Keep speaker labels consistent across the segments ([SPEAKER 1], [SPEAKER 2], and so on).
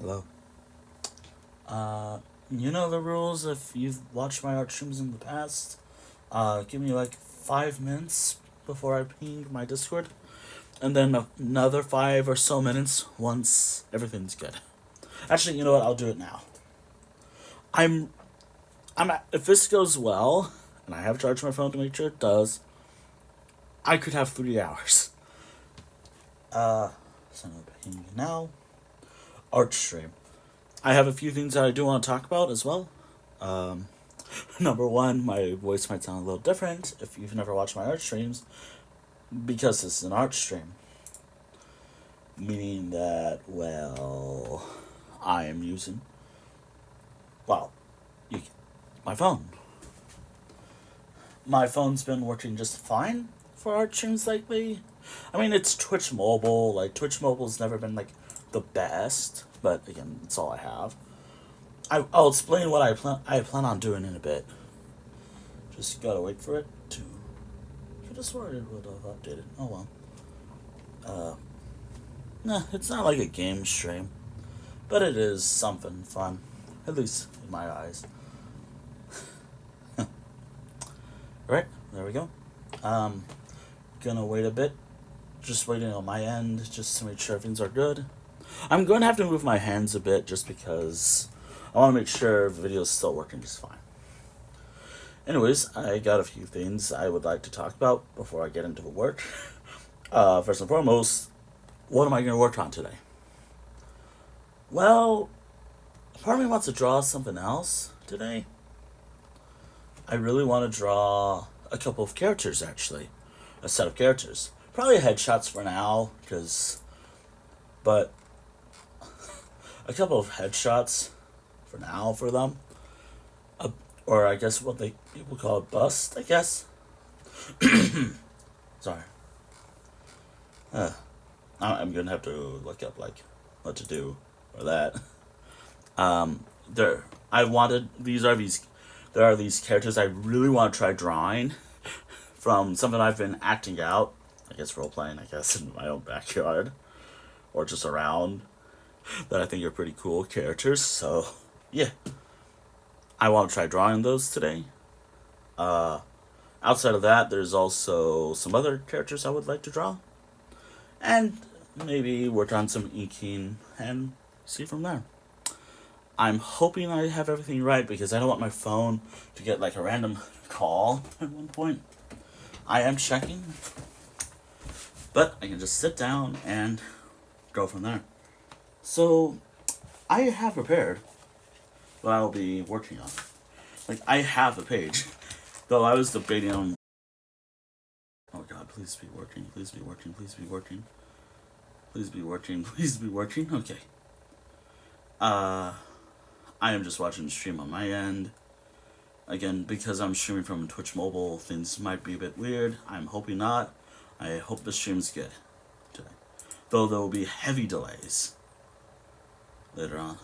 [SPEAKER 1] Hello. Uh, you know the rules if you've watched my art streams in the past. Give me like 5 minutes before I ping my Discord, and then another 5 or so minutes once everything's good. Actually, you know what? I'll do it now. I'm, if this goes well, and I have charged my phone to make sure it does, I could have 3 hours. So I'm ping now. Art stream. I have a few things that I do want to talk about as well. Um, Number one, my voice might sound a little different if you've never watched my art streams, because this is an art stream. Meaning that, well, I am using, well, you, my phone. My phone's been working just fine for art streams lately. I mean, it's Twitch Mobile. Like, Twitch Mobile's never been, like, the best, but again, that's all I have. I'll explain what I plan on doing in a bit. Just gotta wait for it to. I could have sworn it would have updated. Oh well. Nah, it's not like a game stream, but it is something fun, at least in my eyes. Right, there we go. Gonna wait a bit. Just waiting on my end, just to make sure things are good. I'm going to have to move my hands a bit just because I want to make sure the video's still working just fine. Anyways, I got a few things I would like to talk about before I get into the work. First and foremost, what am I going to work on today? Well, part of me wants to draw something else today. I really want to draw a couple of characters, actually. A set of characters. Probably headshots for now, but a couple of headshots for now for them. Or I guess what people call a bust, I guess. Sorry. I'm gonna have to look up like what to do for that. There are these characters I really want to try drawing from something I've been acting out. I guess role playing, I guess, in my own backyard or just around, that I think are pretty cool characters. So yeah, I want to try drawing those today. Outside of that, there's also some other characters I would like to draw, and maybe work on some inking and see from there. I'm hoping I have everything right because I don't want my phone to get like a random call at one point. I am checking, but I can just sit down and go from there. So, I have prepared what I'll be working on. Like, I have a page, though I was debating on. Oh god, please be working, please be working, please be working. Please be working, please be working. Okay. I am just watching the stream on my end. Again, because I'm streaming from Twitch Mobile, things might be a bit weird. I'm hoping not. I hope the stream's good today. Though there will be heavy delays later on.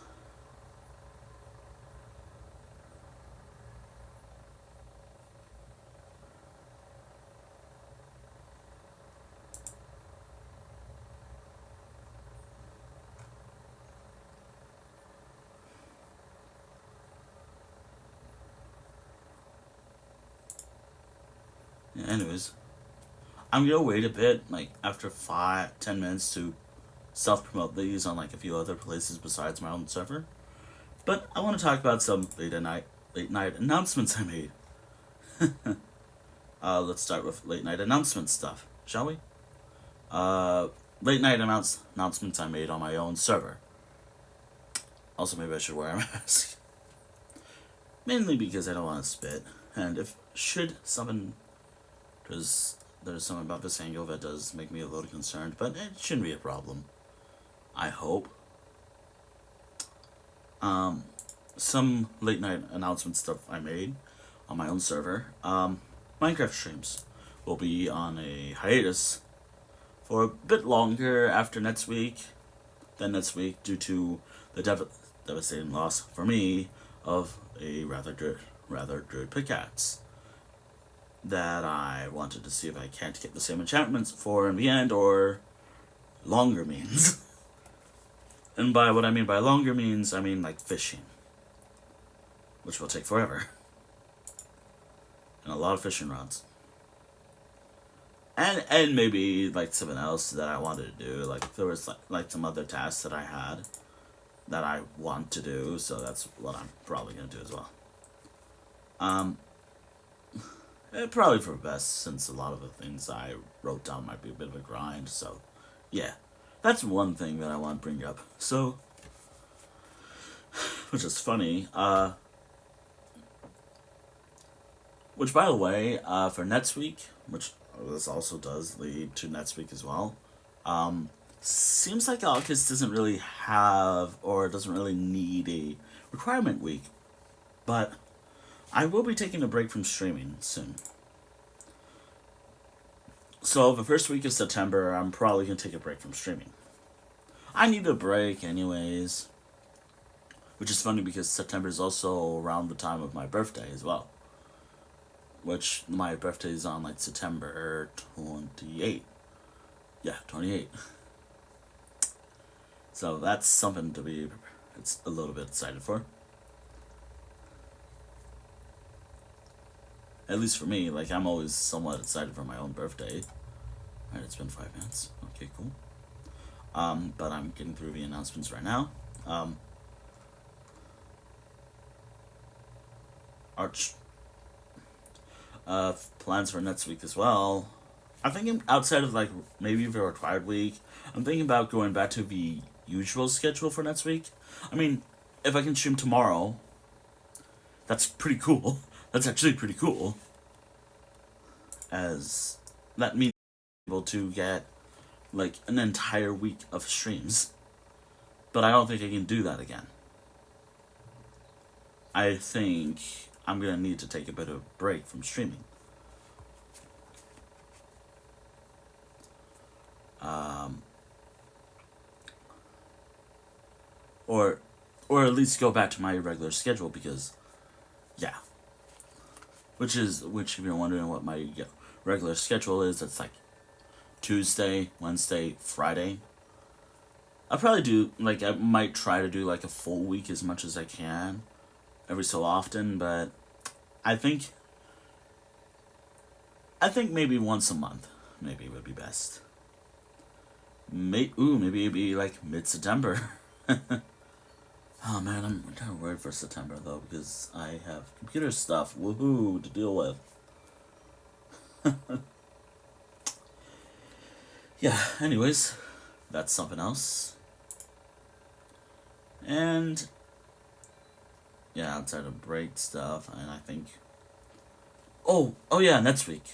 [SPEAKER 1] Yeah, anyways, I'm gonna wait a bit, like after 5-10 minutes, to self-promote these on like a few other places besides my own server. But I want to talk about some late night announcements I made. Let's start with late night announcement stuff, shall we? Late night announcements I made on my own server. Also, maybe I should wear a mask. Mainly because I don't want to spit, and if should something, because there's something about this angle that does make me a little concerned, but it shouldn't be a problem. I hope. Some late night announcement stuff I made on my own server. Minecraft streams will be on a hiatus for a bit longer after next week than next week, due to the devastating loss for me of a rather good pickaxe that I wanted to see if I can't get the same enchantments for in the end, or longer means. And by what I mean by longer means, I mean like fishing, which will take forever. And a lot of fishing rods. And maybe like something else that I wanted to do. Like if there was like some other tasks that I had that I want to do, so that's what I'm probably gonna do as well. Probably for best, since a lot of the things I wrote down might be a bit of a grind. So, yeah, that's one thing that I want to bring up. So, which is funny. Which, by the way, for next week, which this also does lead to next week as well. Seems like August doesn't really have or doesn't really need a requirement week, but I will be taking a break from streaming soon. So the first week of September, I'm probably gonna take a break from streaming. I need a break, anyways. Which is funny because September is also around the time of my birthday as well. Which my birthday is on like September 28th. Yeah, 28. So that's something to be it's a little bit excited for. At least for me, like I'm always somewhat excited for my own birthday. Alright, it's been 5 minutes. Okay, cool. But I'm getting through the announcements right now. Arch plans for next week as well. I'm thinking outside of like maybe the required week, I'm thinking about going back to the usual schedule for next week. I mean, if I can stream tomorrow, that's pretty cool. That's actually pretty cool. As that means able to get like an entire week of streams. But I don't think I can do that again. I think I'm gonna need to take a bit of a break from streaming. Or at least go back to my regular schedule because, yeah. Which if you're wondering what my regular schedule is, it's like Tuesday, Wednesday, Friday. I'll probably do, like, I might try to do like a full week as much as I can every so often, but I think maybe once a month maybe would be best. Maybe it'd be like mid-September. Oh man, I'm kind of worried for September though because I have computer stuff, woohoo, to deal with. Yeah, anyways, that's something else. And yeah, outside of break stuff, and I think oh yeah, next week.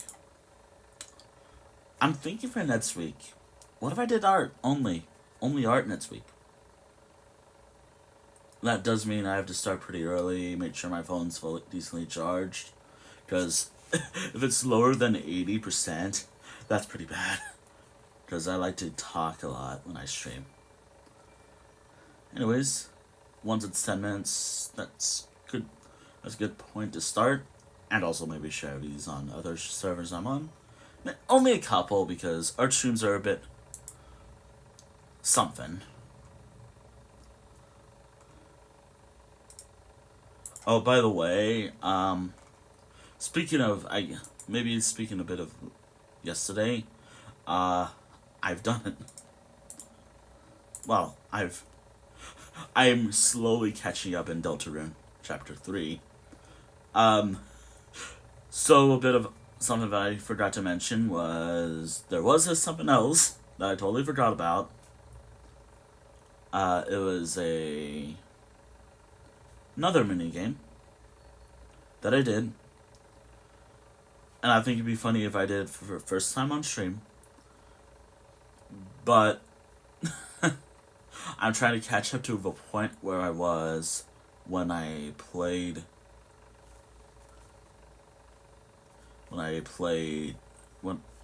[SPEAKER 1] I'm thinking for next week. What if I did art only? Only art next week. That does mean I have to start pretty early, make sure my phone's fully decently charged. Because if it's lower than 80%, that's pretty bad. Because I like to talk a lot when I stream. Anyways, once it's 10 minutes, that's good. That's a good point to start. And also maybe share these on other servers I'm on. Only a couple because art streams are a bit something. Oh, by the way, speaking of, speaking a bit of yesterday, I've done it. Well, I'm slowly catching up in Deltarune, Chapter 3. So a bit of something that I forgot to mention was, there was something else that I totally forgot about. It was another mini game that I did, and I think it'd be funny if I did it for the first time on stream. But I'm trying to catch up to the point where I was when I played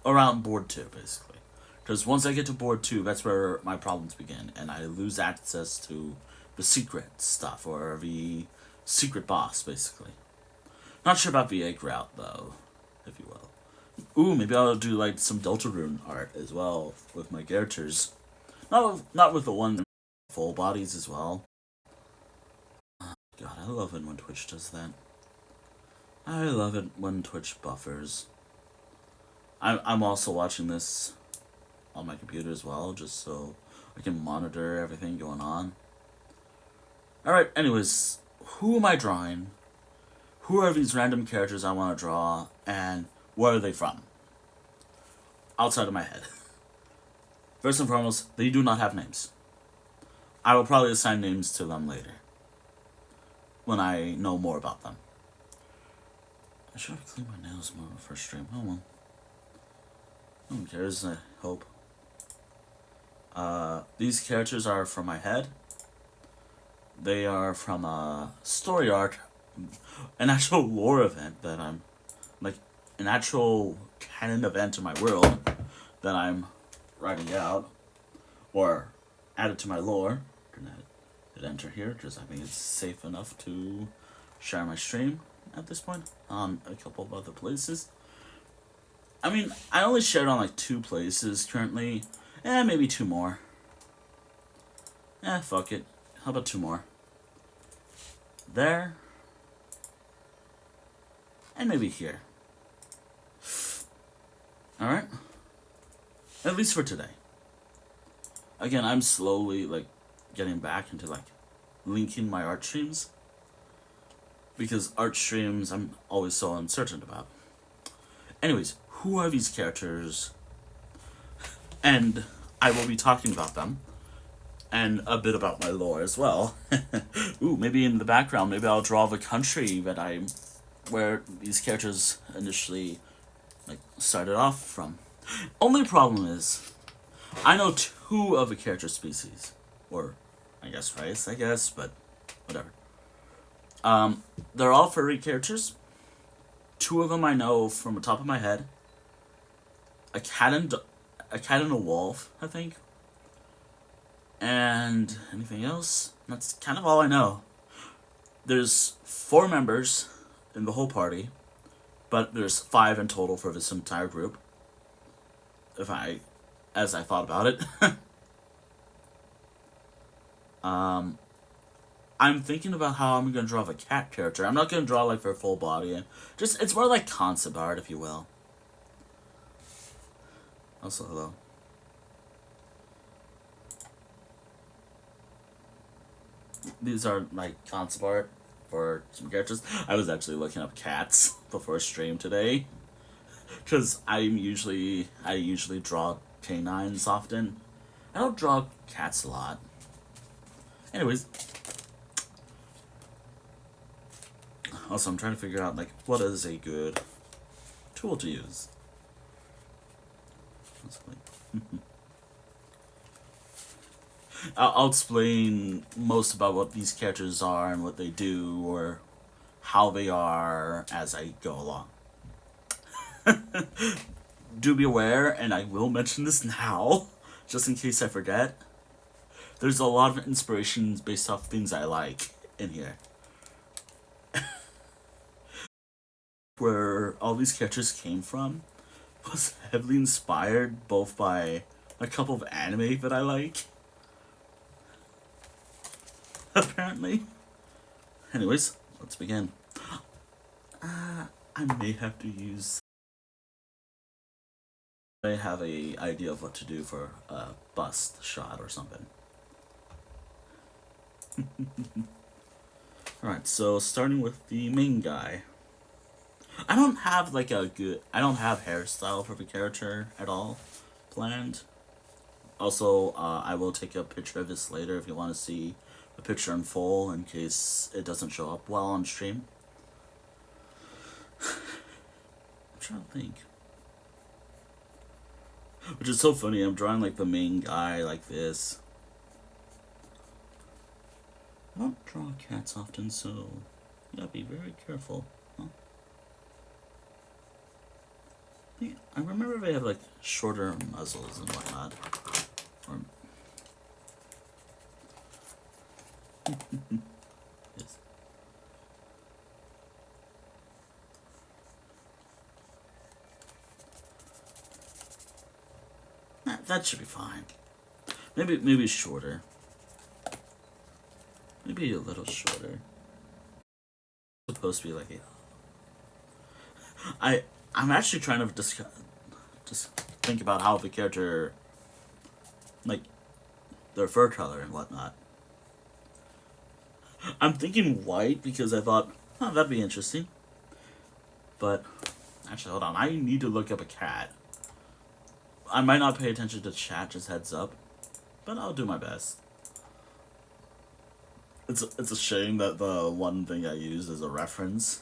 [SPEAKER 1] around board 2, basically. Because once I get to board 2, that's where my problems begin, and I lose access to the secret stuff, or the secret boss, basically. Not sure about the egg route, though, if you will. Ooh, maybe I'll do, like, some Deltarune art as well with my characters. Not with the one full bodies as well. God, I love it when Twitch does that. I love it when Twitch buffers. I'm also watching this on my computer as well, just so I can monitor everything going on. Alright, anyways, who am I drawing? Who are these random characters I want to draw, and where are they from? Outside of my head. First and foremost, they do not have names. I will probably assign names to them later, when I know more about them. I should have cleaned my nails more before stream. Oh well. No one cares, I hope. These characters are from my head. They are from a story arc, an actual lore event that I'm, like, an actual canon event in my world that I'm writing out, or added to my lore. Gonna hit enter here, because I think it's safe enough to share my stream at this point on a couple of other places. I mean, I only shared on like 2 places currently. Maybe 2 more. Fuck it. How about 2 more? There. And maybe here. Alright? At least for today. Again, I'm slowly, like, getting back into, like, linking my art streams. Because art streams I'm always so uncertain about. Anyways, who are these characters? And I will be talking about them. And a bit about my lore as well. Ooh, maybe in the background, maybe I'll draw the country that where these characters initially, like, started off from. Only problem is, I know 2 of the character species. Or, I guess race, but whatever. They're all furry characters. 2 of them I know from the top of my head. A cat and a wolf, I think. And anything else? That's kind of all I know. There's 4 members in the whole party, but there's 5 in total for this entire group. As I thought about it. I'm thinking about how I'm gonna draw the cat character. I'm not gonna draw like their full body. It's more like concept art, if you will. Also, hello. These are my concept art for some characters. I was actually looking up cats before stream today, because I usually draw canines often. I don't draw cats a lot. Anyways, also I'm trying to figure out, like, what is a good tool to use. I'll explain most about what these characters are and what they do, or how they are, as I go along. Do be aware, and I will mention this now, just in case I forget, there's a lot of inspirations based off things I like in here. Where all these characters came from was heavily inspired both by a couple of anime that I like. Apparently. Anyways, let's begin. I may have to use... I have a idea of what to do for a bust shot or something. Alright, so starting with the main guy. I don't have hairstyle for the character at all planned. Also, I will take a picture of this later if you want to see the picture in full, in case it doesn't show up well on stream. I'm trying to think. Which is so funny, I'm drawing like the main guy like this. I don't draw cats often, so you gotta be very careful. Huh? Yeah, I remember they have like shorter muzzles and whatnot. Or... yes. That should be fine. Maybe shorter. maybe a little shorter. It's supposed to be like I'm actually trying to just think about how the character, like, their fur color and whatnot. I'm thinking white because I thought, oh, that'd be interesting. But, actually, hold on. I need to look up a cat. I might not pay attention to chat, just heads up. But I'll do my best. It's a shame that the one thing I used as a reference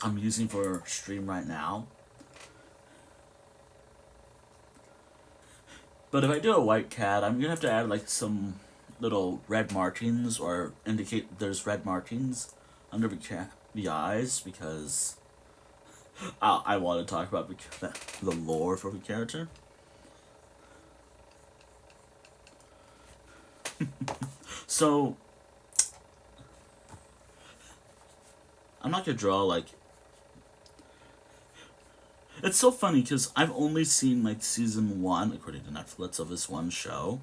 [SPEAKER 1] I'm using for stream right now. But if I do a white cat, I'm gonna have to add like some little red markings or indicate there's red markings under the eyes because I want to talk about the lore for the character. So I'm not gonna draw like. It's so funny because I've only seen like season 1, according to Netflix, of this one show.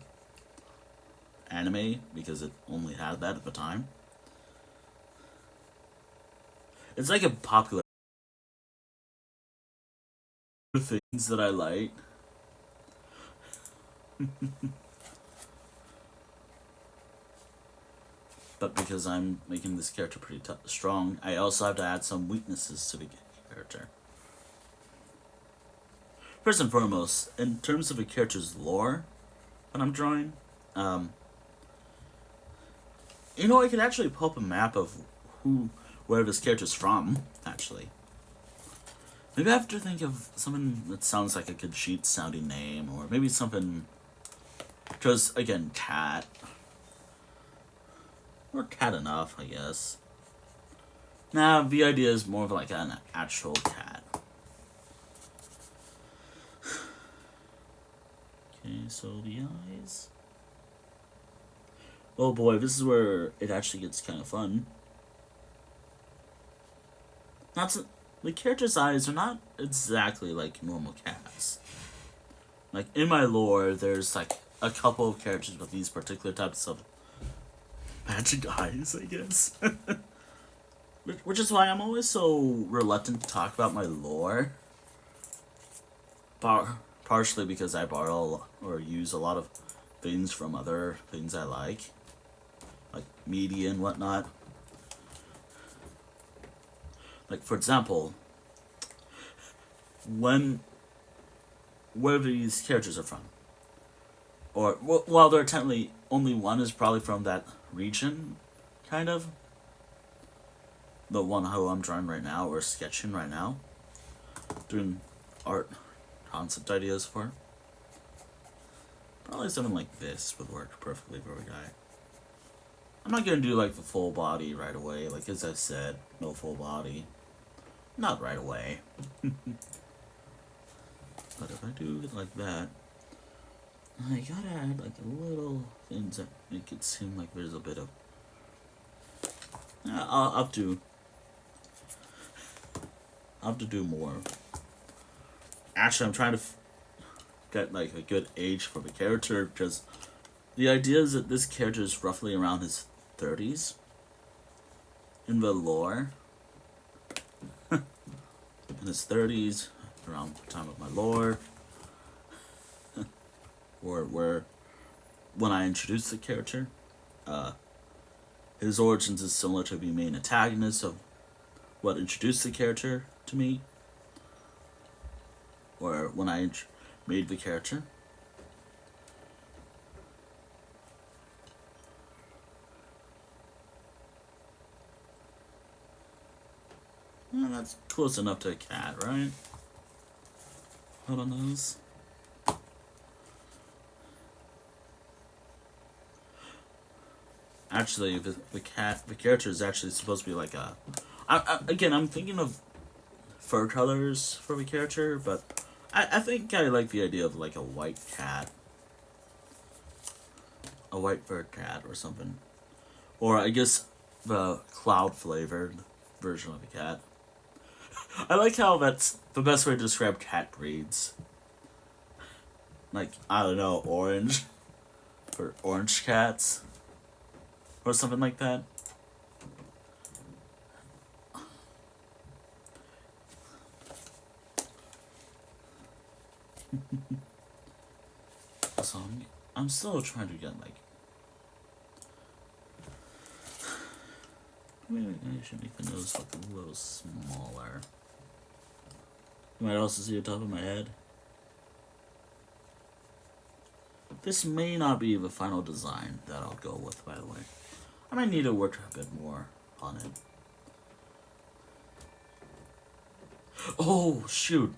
[SPEAKER 1] Anime, because it only had that at the time. It's like a popular things that I like. But because I'm making this character pretty strong, I also have to add some weaknesses to the character. First and foremost, in terms of a character's lore that I'm drawing, I could actually pull up a map of where this character's from, actually. Maybe I have to think of something that sounds like a good cheat-sounding name, or maybe something, because, again, cat. Or cat enough, I guess. Nah, the idea is more of like an actual cat. Okay, so the eyes. Oh boy, this is where it actually gets kind of fun. The character's eyes are not exactly like normal cats. Like, in my lore, there's like a couple of characters with these particular types of magic eyes, I guess. Which is why I'm always so reluctant to talk about my lore. Partially because I borrow or use a lot of things from other things I like media and whatnot. Like, for example, where these characters are from. Or, well, they're technically, only one is probably from that region, kind of. The one who I'm drawing right now, or sketching right now. Doing art concept ideas for. Probably something like this would work perfectly for a guy. I'm not gonna do like the full body right away, like as I said, no full body. Not right away. But if I do it like that, I gotta add like a little things that make it seem like there's a bit of. I'll have to do more. Actually, I'm trying to get like a good age for the character because the idea is that this character is roughly around his 30s in the lore. In his 30s, around the time of my lore, or when I introduced the character, his origins is similar to the main antagonist of what introduced the character to me, or when I made the character. Well, that's close enough to a cat, right? Hold on those. Actually, the character is actually supposed to be like a. Again, I'm thinking of fur colors for the character, but I think I like the idea of like a white cat, a white fur cat or something, or I guess the cloud flavored version of a cat. I like how that's the best way to describe cat breeds. Like, I don't know, orange for orange cats. or something like that. So I'm still trying to get like. Maybe I should make the nose look a little smaller. You might also see the top of my head. This may not be the final design that I'll go with, by the way. I might need to work a bit more on it. Oh, shoot.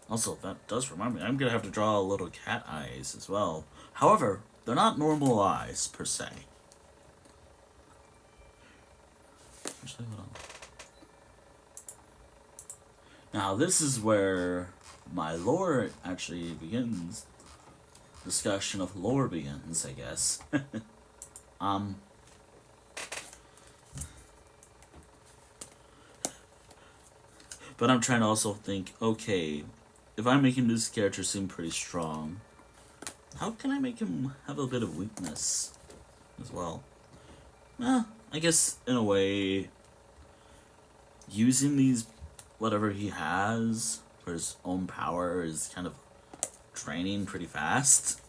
[SPEAKER 1] Also, that does remind me, I'm gonna have to draw little cat eyes as well. However, they're not normal eyes, per se. Actually, hold on. Now, this is where my lore actually begins. Discussion of lore begins, I guess. But I'm trying to also think, okay, if I'm making this character seem pretty strong, how can I make him have a bit of weakness as well? I guess in a way, using these, whatever he has for his own power is kind of draining pretty fast.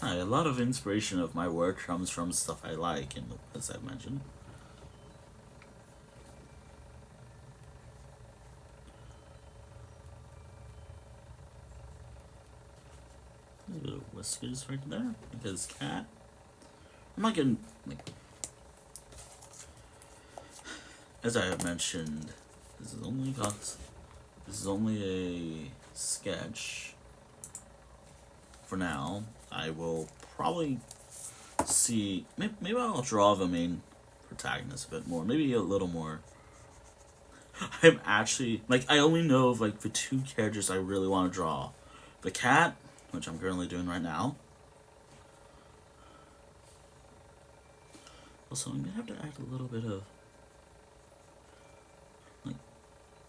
[SPEAKER 1] A lot of inspiration of my work comes from stuff I like, and as I've mentioned. There's a bit of whiskers right there, because cat. I'm not gonna, like, as I have mentioned, this is only a sketch for now. I will probably see, maybe I'll draw the main protagonist a bit more, maybe a little more. I'm actually, like, I only know of, like, the two characters I really want to draw. The cat, which I'm currently doing right now. Also, I'm gonna have to add a little bit of, like,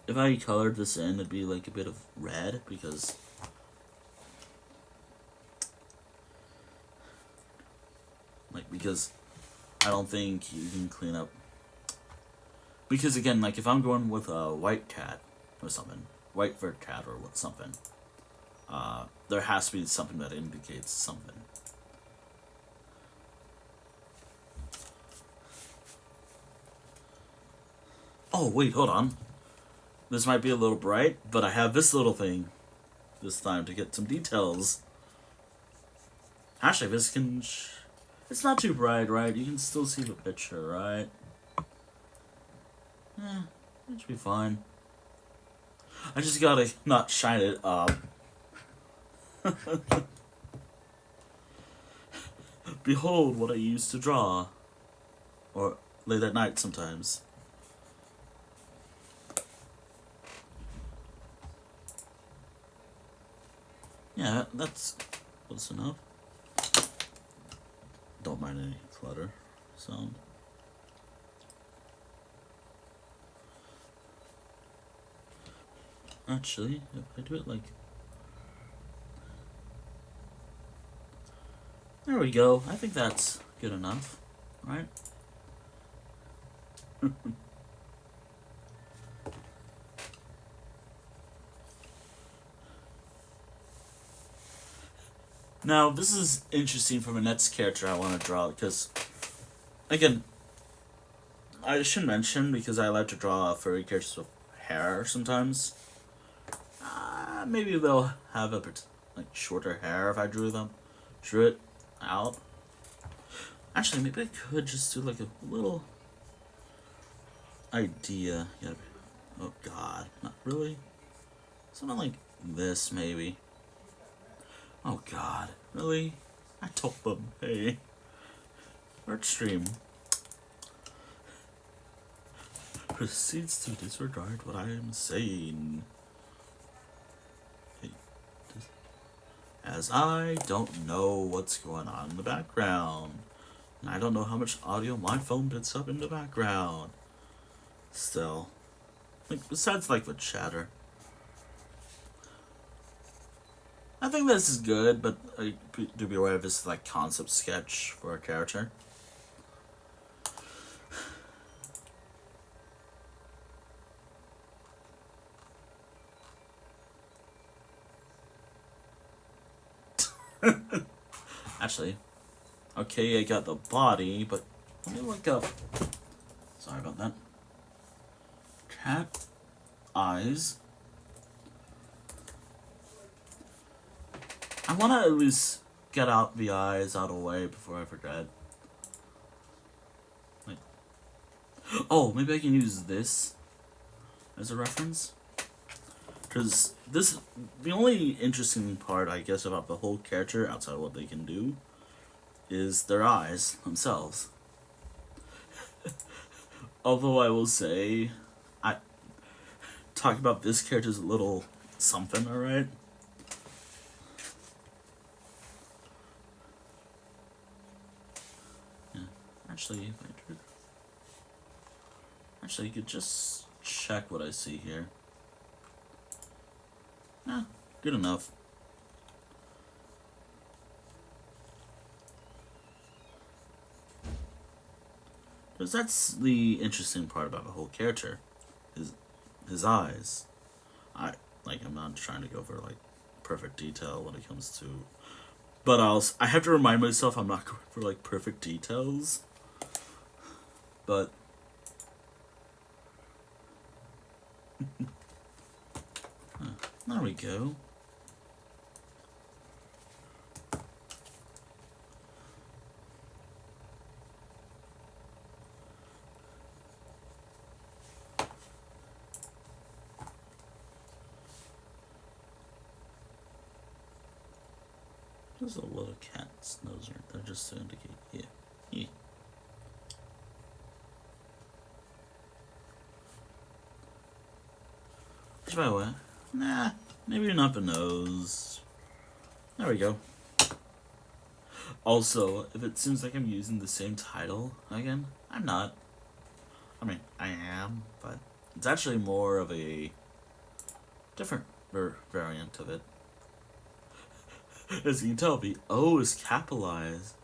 [SPEAKER 1] if I colored this in, it'd be, like, a bit of red, because I don't think you can clean up. Because again, like, if I'm going with a white cat or something, white fur cat or something, there has to be something that indicates something. Oh, wait, hold on. This might be a little bright, but I have this little thing this time to get some details. Actually, this can... It's not too bright, right? You can still see the picture, right? Yeah, it should be fine. I just gotta not shine it up. Behold what I used to draw. Or late at night sometimes. Yeah, that's close enough. Don't mind any clutter sound. Actually, if I do it like... There we go. I think that's good enough, right? Now, this is interesting from the next character I want to draw, because, again, I should mention, because I like to draw furry characters with hair sometimes. Maybe they'll have a like shorter hair if I drew it out. Actually, maybe I could just do like a little idea. Oh God, not really. Something like this, maybe. Oh God, really? I told them, hey, art stream proceeds to disregard what I am saying. As I don't know what's going on in the background. I don't know how much audio my phone picks up in the background. Still. Like, besides, like, with chatter. I think this is good, but do be aware of this, like, concept sketch for a character. Actually, okay, I got the body, but let me look up. Sorry about that. Cat eyes. I want to at least get out the eyes out of the way before I forget. Like, oh, maybe I can use this as a reference. Because this, the only interesting part, I guess, about the whole character, outside of what they can do, is their eyes themselves. Although I will say, I talk about this character's little something, alright? Yeah, actually, if I could... Actually, you could just check what I see here. Eh, good enough. Because that's the interesting part about the whole character. His eyes. I'm not trying to go for, like, perfect detail when it comes to... But I have to remind myself I'm not going for, like, perfect details. But... there we go. There's a little cat's nose right there just to indicate, yeah. Yeah. Which, by the way, nah, maybe not the nose. There we go. Also, if it seems like I'm using the same title again, I'm not. I mean, I am, but it's actually more of a different variant of it. As you can tell, the O is capitalized.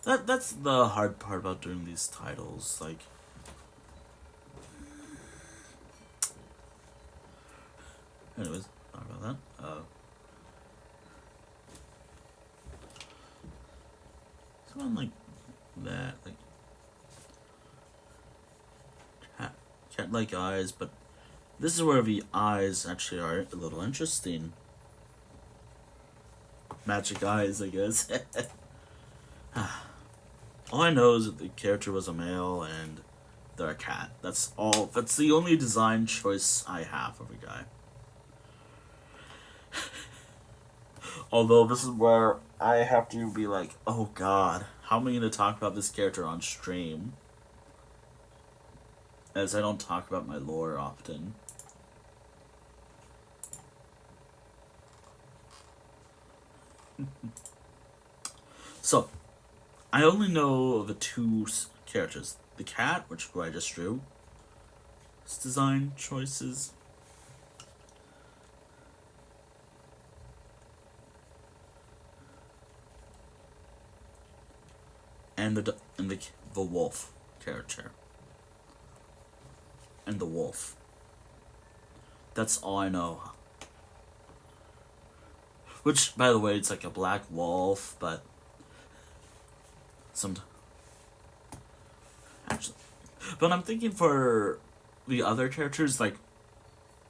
[SPEAKER 1] That's the hard part about doing these titles, like... Anyways, sorry about that. Something like that, like... Cat-like eyes, but this is where the eyes actually are a little interesting. Magic eyes, I guess. All I know is that the character was a male and they're a cat. That's all. That's the only design choice I have of a guy. Although this is where I have to be like, oh god, how am I going to talk about this character on stream? As I don't talk about my lore often. So, I only know the two characters. The cat, who I just drew. Its design choices. And the wolf character. And the wolf. That's all I know. Which, by the way, it's like a black wolf, but... Actually... But I'm thinking for the other characters, like...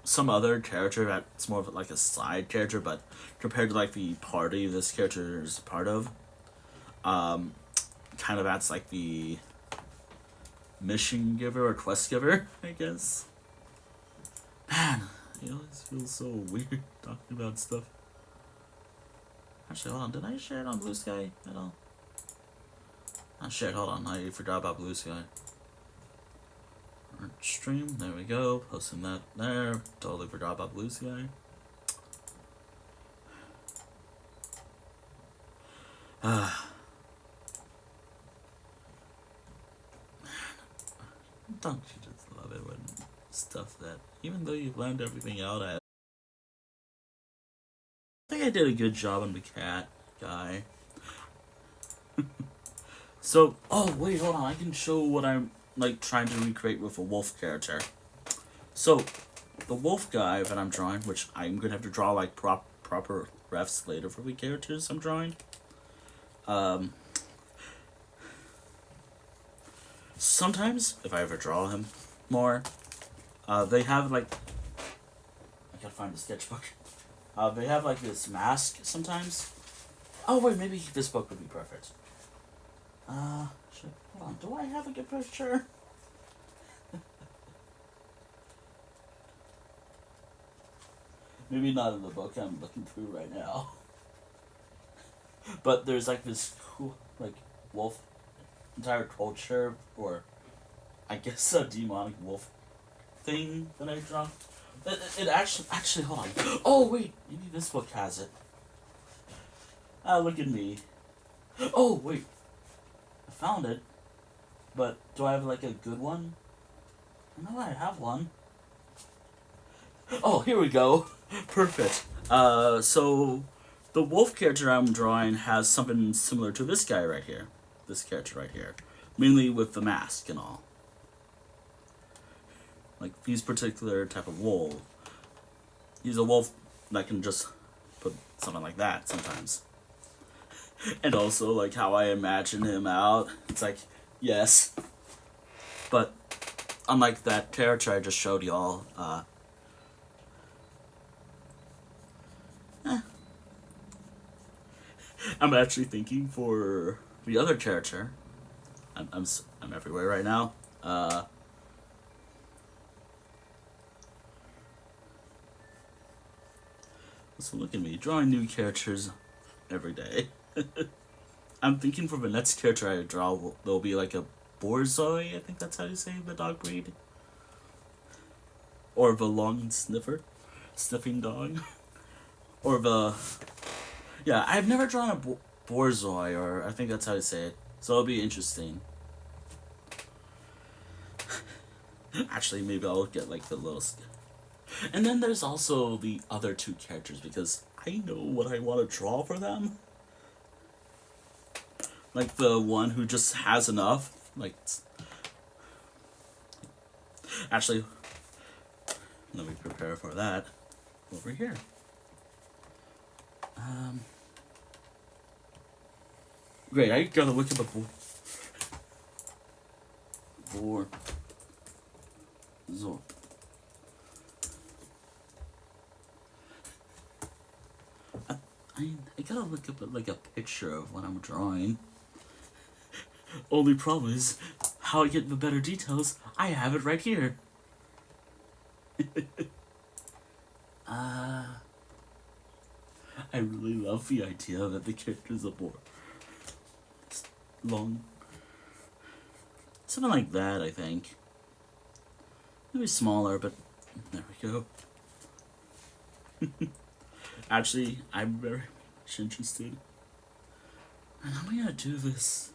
[SPEAKER 1] Some other character that's more of like a side character, but compared to like the party this character is part of, kind of acts like the mission giver or quest giver, I guess. Man, it always feels so weird talking about stuff. Actually, hold on, did I share it on Blue Sky at all? Oh shit, hold on, I forgot about Blue Sky. Stream, there we go, posting that there, totally forgot about Blue Sky. Don't you just love it when stuff that, even though you've learned everything out, I think I did a good job on the cat guy. So, oh wait, hold on, I can show what I'm like trying to recreate with a wolf character. So, the wolf guy that I'm drawing, which I'm gonna have to draw like proper refs later for the characters I'm drawing. Sometimes, if I ever draw him more, they have like, I gotta find the sketchbook. They have like this mask sometimes. Oh wait, maybe this book would be perfect. Hold on, do I have a good picture? Maybe not in the book I'm looking through right now. But there's like this cool, like, wolf entire culture, or I guess a demonic wolf thing that I draw. It actually, hold on. Oh wait, maybe this book has it. Look at me. Oh wait, I found it. But do I have like a good one? I know I have one. Oh, here we go. Perfect. So the wolf character I'm drawing has something similar to this guy right here. This character right here. Mainly with the mask and all. Like these particular type of wolf. He's a wolf that can just put something like that sometimes. And also like how I imagine him out. It's like, yes. But unlike that character I just showed y'all, I'm actually thinking for the other character. I'm everywhere right now. So look at me drawing new characters every day. I'm thinking for the next character I draw, there'll be like a Borzoi. I think that's how you say the dog breed, or the long sniffing dog, or the yeah. I've never drawn a Borzoi, or I think that's how you say it. So it'll be interesting. Actually, maybe I'll get like the little. And then there's also the other two characters because I know what I want to draw for them. Like the one who just has enough. Like, actually, let me prepare for that over here. Great, I gotta look at the so. I gotta look up like a picture of what I'm drawing. Only problem is how I get the better details. I have it right here. I really love the idea that the characters are more long. Something like that, I think. Maybe smaller, but there we go. Actually, I'm very much interested. And how am I gonna do this?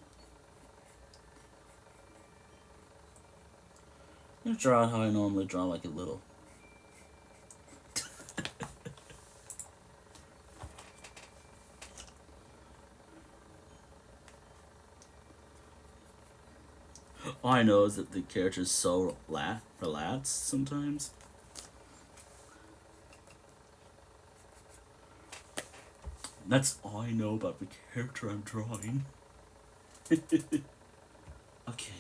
[SPEAKER 1] I'm gonna draw how I normally draw, like a little. All I know is that the character's so relaxed sometimes. That's all I know about the character I'm drawing. Okay.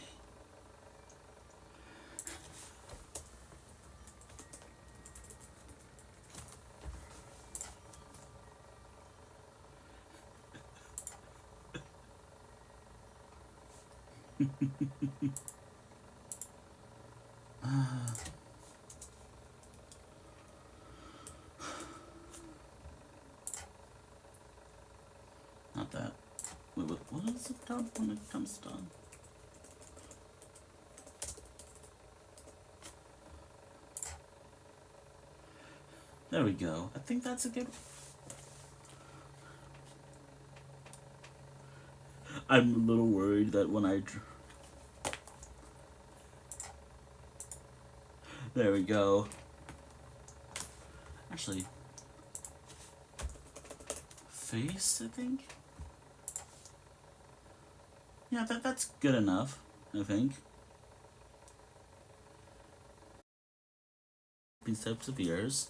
[SPEAKER 1] Not that. Wait, what is it done when it comes done? There we go. I think that's a good. I'm a little worried that when there we go. Actually, face, I think? Yeah, that's good enough, I think. These types of ears.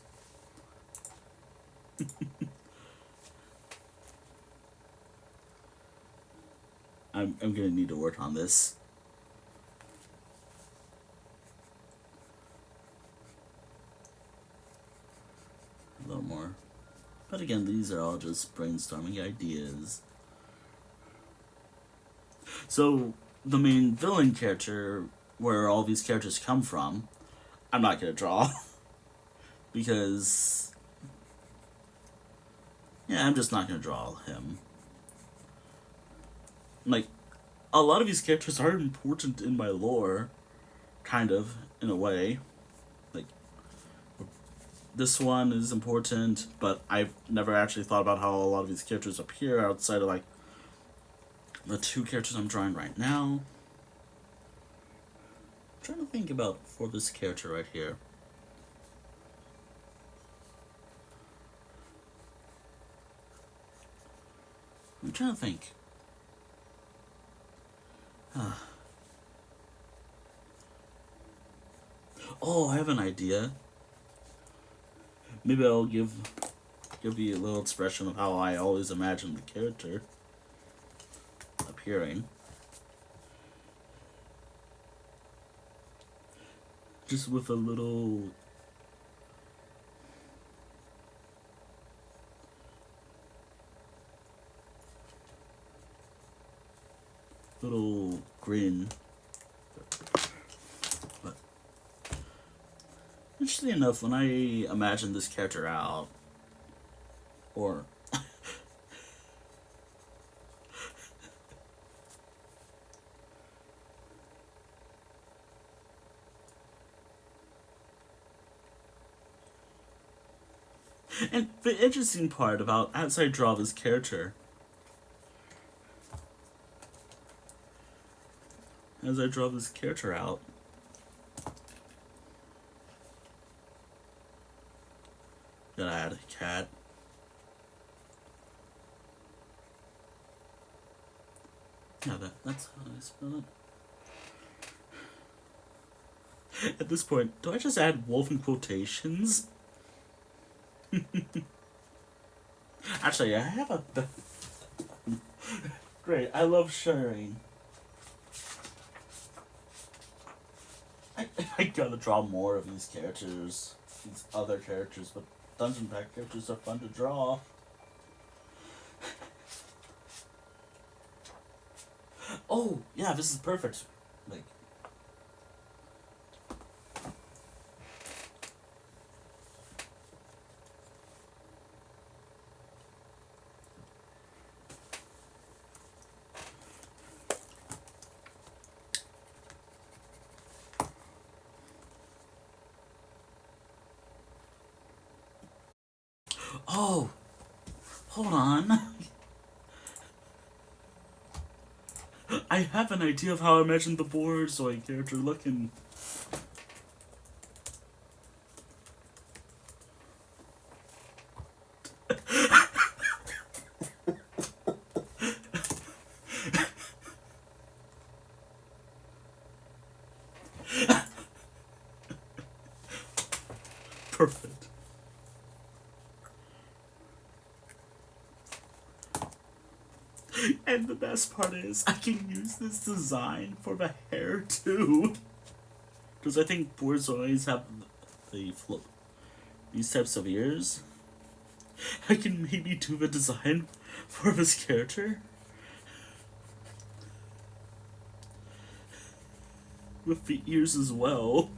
[SPEAKER 1] I'm gonna need to work on this. A little more. But again, these are all just brainstorming ideas. So, the main villain character, where all these characters come from, I'm not gonna draw. Because, yeah, I'm just not gonna draw him. Like, a lot of these characters are important in my lore, kind of, in a way. Like, this one is important, but I've never actually thought about how a lot of these characters appear outside of, like, the two characters I'm drawing right now. I'm trying to think about for this character right here. I'm trying to think. Oh, I have an idea. Maybe I'll give you a little expression of how I always imagine the character appearing. Just with a little grin. But interestingly enough, when I imagine this character out, or and the interesting part about as I draw this character, out, gotta add a cat. Yeah, that's how I spell it. At this point, do I just add wolf in quotations? Actually, I have a... Great, I love sharing. I gotta draw more of these characters. These other characters, but Dungeon Pack characters are fun to draw. Oh, yeah, this is perfect. Like... Oh! Hold on. I have an idea of how I imagine the Borzoi character looking. Perfect. And the best part is, I can use this design for the hair too. Because I think Borzois have these types of ears. I can maybe do the design for this character with the ears as well.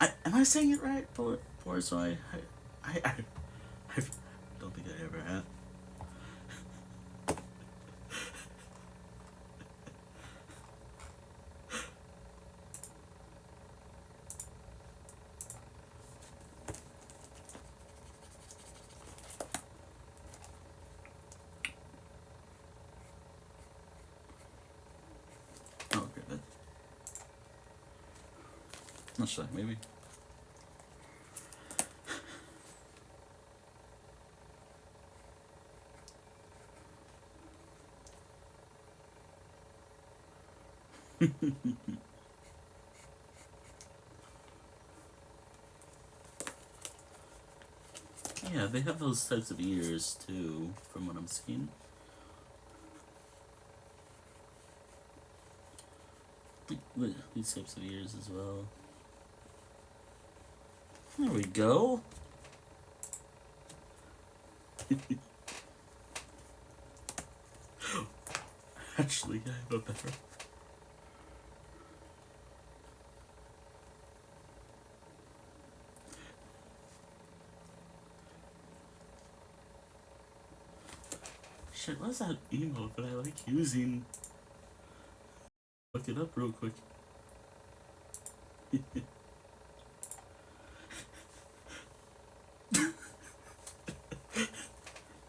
[SPEAKER 1] Am I saying it right, Borzoi? I don't think I ever have. Not sure, maybe. Yeah, they have those types of ears too, from what I'm seeing. These types of ears as well. There we go. Actually, I have a better. Shit, what's that emote that I like using? Look it up real quick.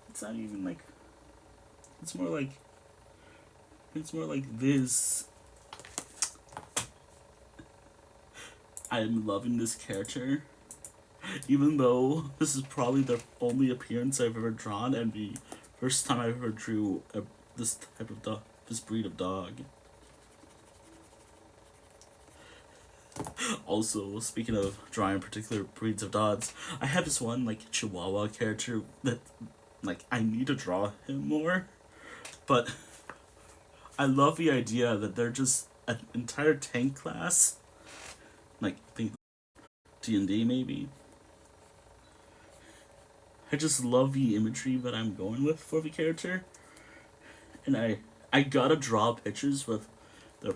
[SPEAKER 1] It's not even like. It's more like. It's more like this. I'm loving this character. Even though this is probably the only appearance I've ever drawn and the first time I ever drew this type of dog, this breed of dog. Also, speaking of drawing particular breeds of dogs, I have this one like Chihuahua character that like I need to draw him more, but I love the idea that they're just an entire tank class, like think D&D maybe. I just love the imagery that I'm going with for the character, and I gotta draw pictures with the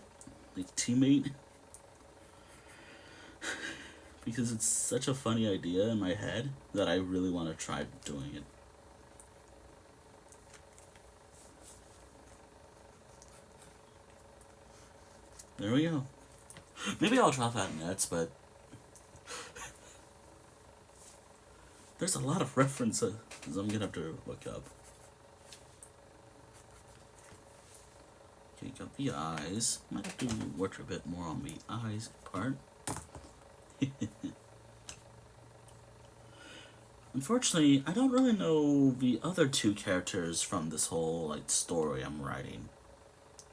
[SPEAKER 1] like teammate because it's such a funny idea in my head that I really want to try doing it. There we go. Maybe I'll draw that next, but there's a lot of references I'm gonna have to look up. Okay, got the eyes. Might have to work a bit more on the eyes part. Unfortunately, I don't really know the other two characters from this whole like story I'm writing,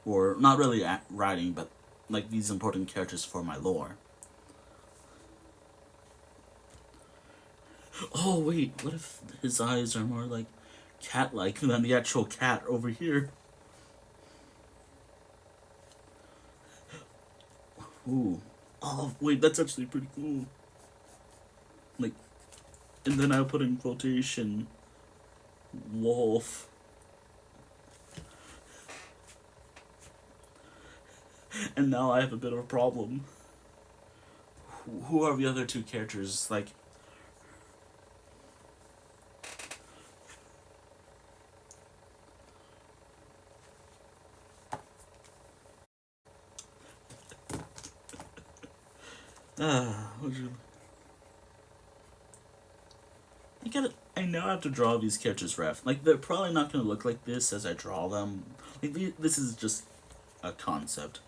[SPEAKER 1] or not really writing, but like these important characters for my lore. Oh wait, what if his eyes are more like cat-like than the actual cat over here? Ooh. Oh wait, that's actually pretty cool. Like, and then I'll put in quotation wolf. And now I have a bit of a problem. Who are the other two characters? Like, what'd you... I get it. I now have to draw these characters ref. Like, they're probably not going to look like this as I draw them. Like, this is just a concept.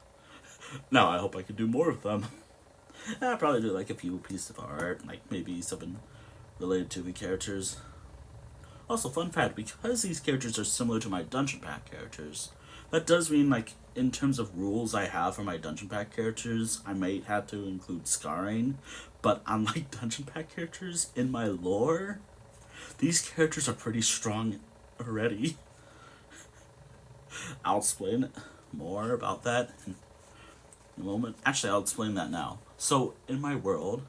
[SPEAKER 1] Now I hope I can do more of them. I'll probably do like a few pieces of art, like maybe something related to the characters. Also, fun fact, because these characters are similar to my Dungeon Pack characters, that does mean, like, in terms of rules I have for my Dungeon Pack characters, I might have to include scarring, but unlike Dungeon Pack characters, in my lore, these characters are pretty strong already. I'll explain more about that in a moment. Actually, I'll explain that now. So, in my world,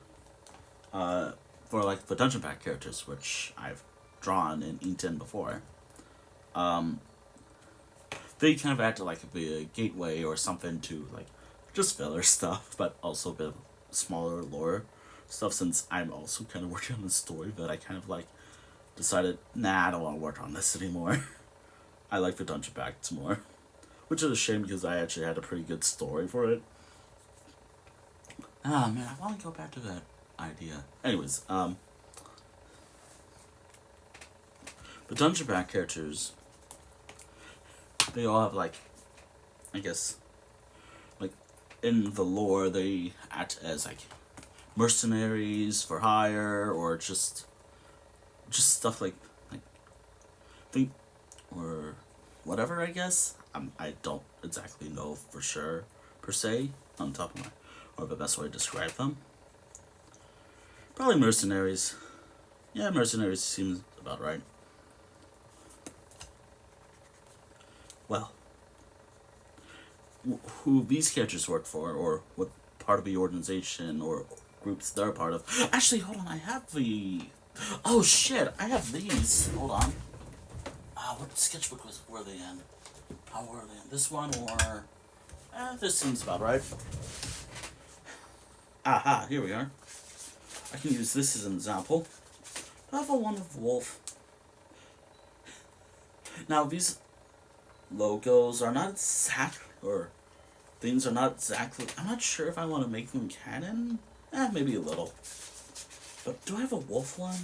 [SPEAKER 1] for, like, the Dungeon Pack characters, which I've drawn and inked in before, they kind of act like a gateway or something to like just filler stuff, but also a bit of smaller lore stuff, since I'm also kind of working on the story, but I kind of like decided, nah, I don't want to work on this anymore. I like the Dungeon Packs more, which is a shame because I actually had a pretty good story for it. Ah man, I want to go back to that idea. Anyways, the Dungeon Pack characters, they all have, like, I guess, like, in the lore, they act as, like, mercenaries for hire, or just stuff like think or whatever. I guess I don't exactly know for sure per se on top of my or the best way to describe them. Probably mercenaries. Yeah, mercenaries seems about right. Well, who these characters work for, or what part of the organization or groups they're part of. Actually, hold on, I have the. Oh shit, I have these. Hold on. What sketchbook were they in? How were they in? This one or. This seems about right. Aha, here we are. I can use this as an example. I have a one of wolf. Now, these logos are not exact, or things are not exactly. I'm not sure if I want to make them canon. Maybe a little. But do I have a wolf one?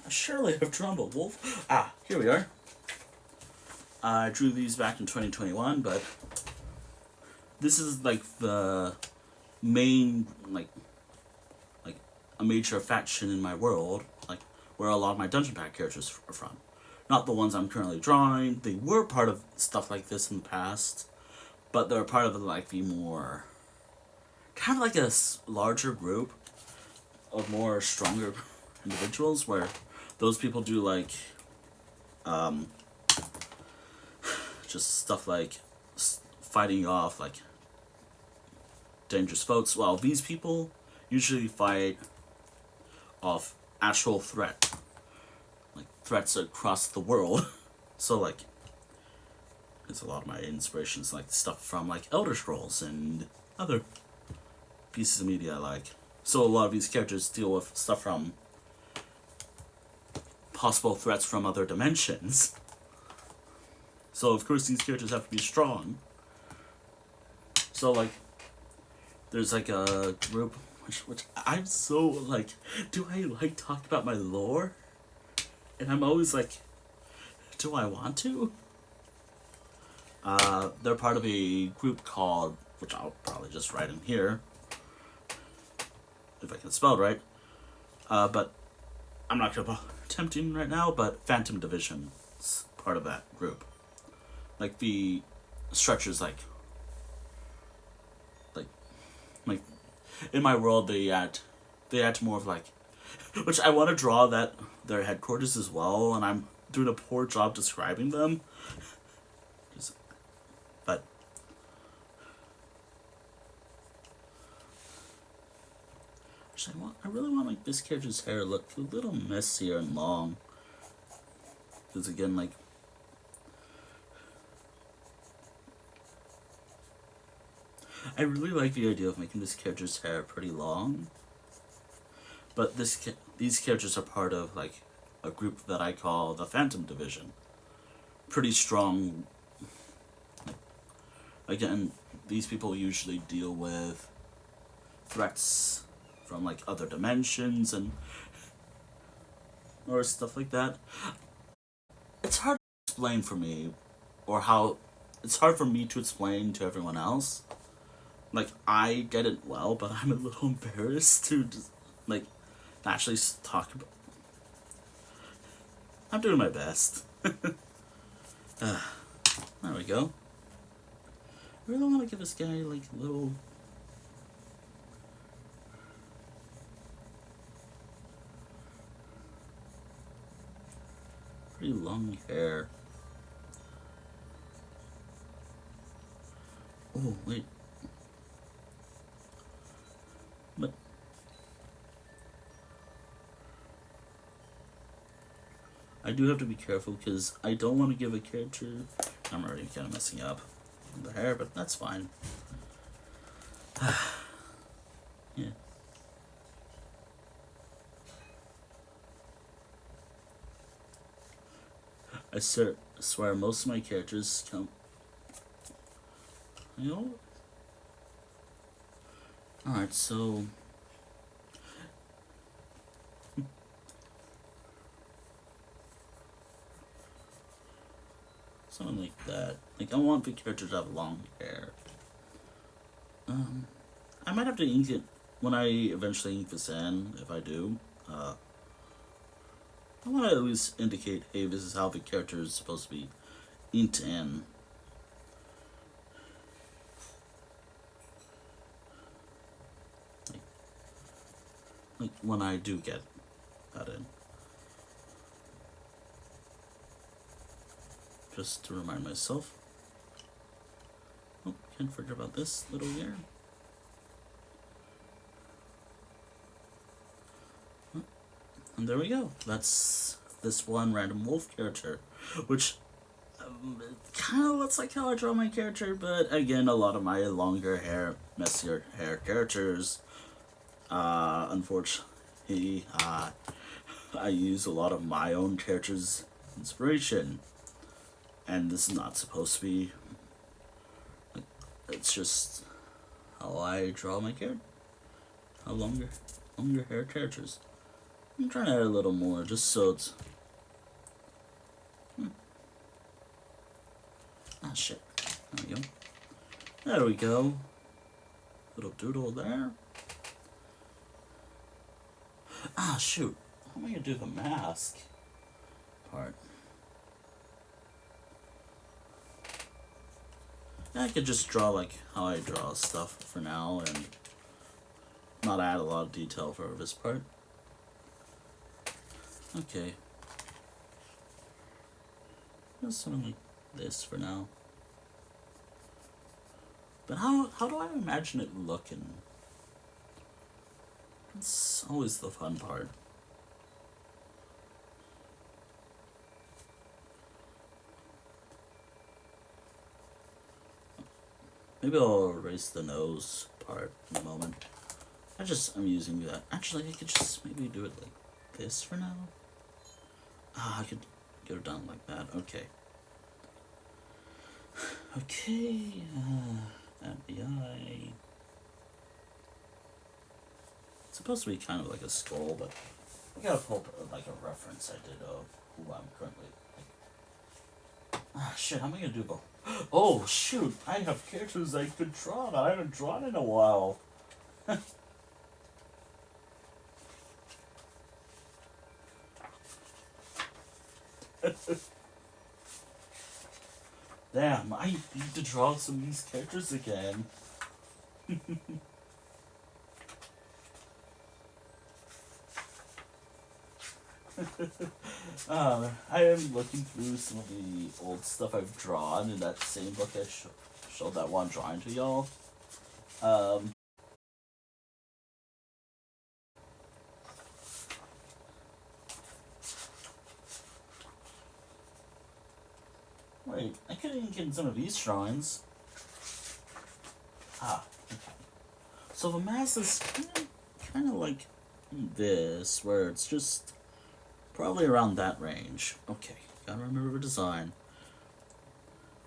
[SPEAKER 1] Surely I've drawn a wolf. Here we are. I drew these back in 2021, but this is like the main like a major faction in my world, like where a lot of my Dungeon Pack characters are from. Not the ones I'm currently drawing. They were part of stuff like this in the past, but they're part of like the more kind of like a larger group of more stronger individuals, where those people do like just stuff like fighting off like dangerous foes, while these people usually fight off actual like threats across the world. So like it's a lot of my inspirations, like stuff from like Elder Scrolls and other pieces of media I like. So a lot of these characters deal with stuff from possible threats from other dimensions. So of course these characters have to be strong. So like there's like a group which I'm so like, do I like talk about my lore? And I'm always like, do I want to? They're part of a group called, which I'll probably just write in here if I can spell it right. But I'm not gonna attempting right now. But Phantom Division's part of that group. Like the structures, like in my world, they add more of like, which I want to draw that their headquarters as well, and I'm doing a poor job describing them. But actually, I really want like this character's hair look a little messier and long, because again, like. I really like the idea of making this character's hair pretty long, but these characters are part of like a group that I call the Phantom Division. Pretty strong. Again, these people usually deal with threats from like other dimensions and or stuff like that. It's hard to explain for me, or how it's hard for me to explain to everyone else. Like, I get it well, but I'm a little embarrassed to just, like, actually talk about. I'm doing my best. There we go. I really want to give this guy, like, a little. Pretty long hair. Oh, wait. But I do have to be careful because I don't want to give a character. I'm already kind of messing up the hair, but that's fine. Yeah. I swear most of my characters come. You know. Alright, so. Something like that. Like, I want the character to have long hair. I might have to ink it when I eventually ink this in, if I do, I want to at least indicate, hey, this is how the character is supposed to be inked in. Like when I do get that in. Just to remind myself. Oh, can't forget about this little ear. And there we go. That's this one random wolf character, which kind of looks like how I draw my character, but again, a lot of my longer hair, messier hair characters, unfortunately, I use a lot of my own characters' inspiration, and this is not supposed to be. It's just how I draw my character. How longer hair characters. I'm trying to add a little more, just so it's. Ah, shit. There we go. There we go. Little doodle there. Ah, shoot. How am I gonna do the mask part? I could just draw like how I draw stuff for now and not add a lot of detail for this part. Okay. Just something like this for now. But how do I imagine it looking? It's always the fun part. Maybe I'll erase the nose part in a moment. I'm using that. Actually, I could just maybe do it like this for now. Ah, I could get it done like that. Okay. Okay. And the eye. It's supposed to be kind of like a skull, but I gotta pull up like a reference I did of who I'm currently. Ah, shit. How am I gonna do both? Oh shoot! I have characters I could draw that I haven't drawn in a while. Damn, I need to draw some of these characters again. I am looking through some of the old stuff I've drawn in that same book I showed that one drawing to y'all. Wait, I could ink in some of these drawings. Ah, okay. So the mask is kind of like this, where it's just probably around that range. Okay, gotta remember the design.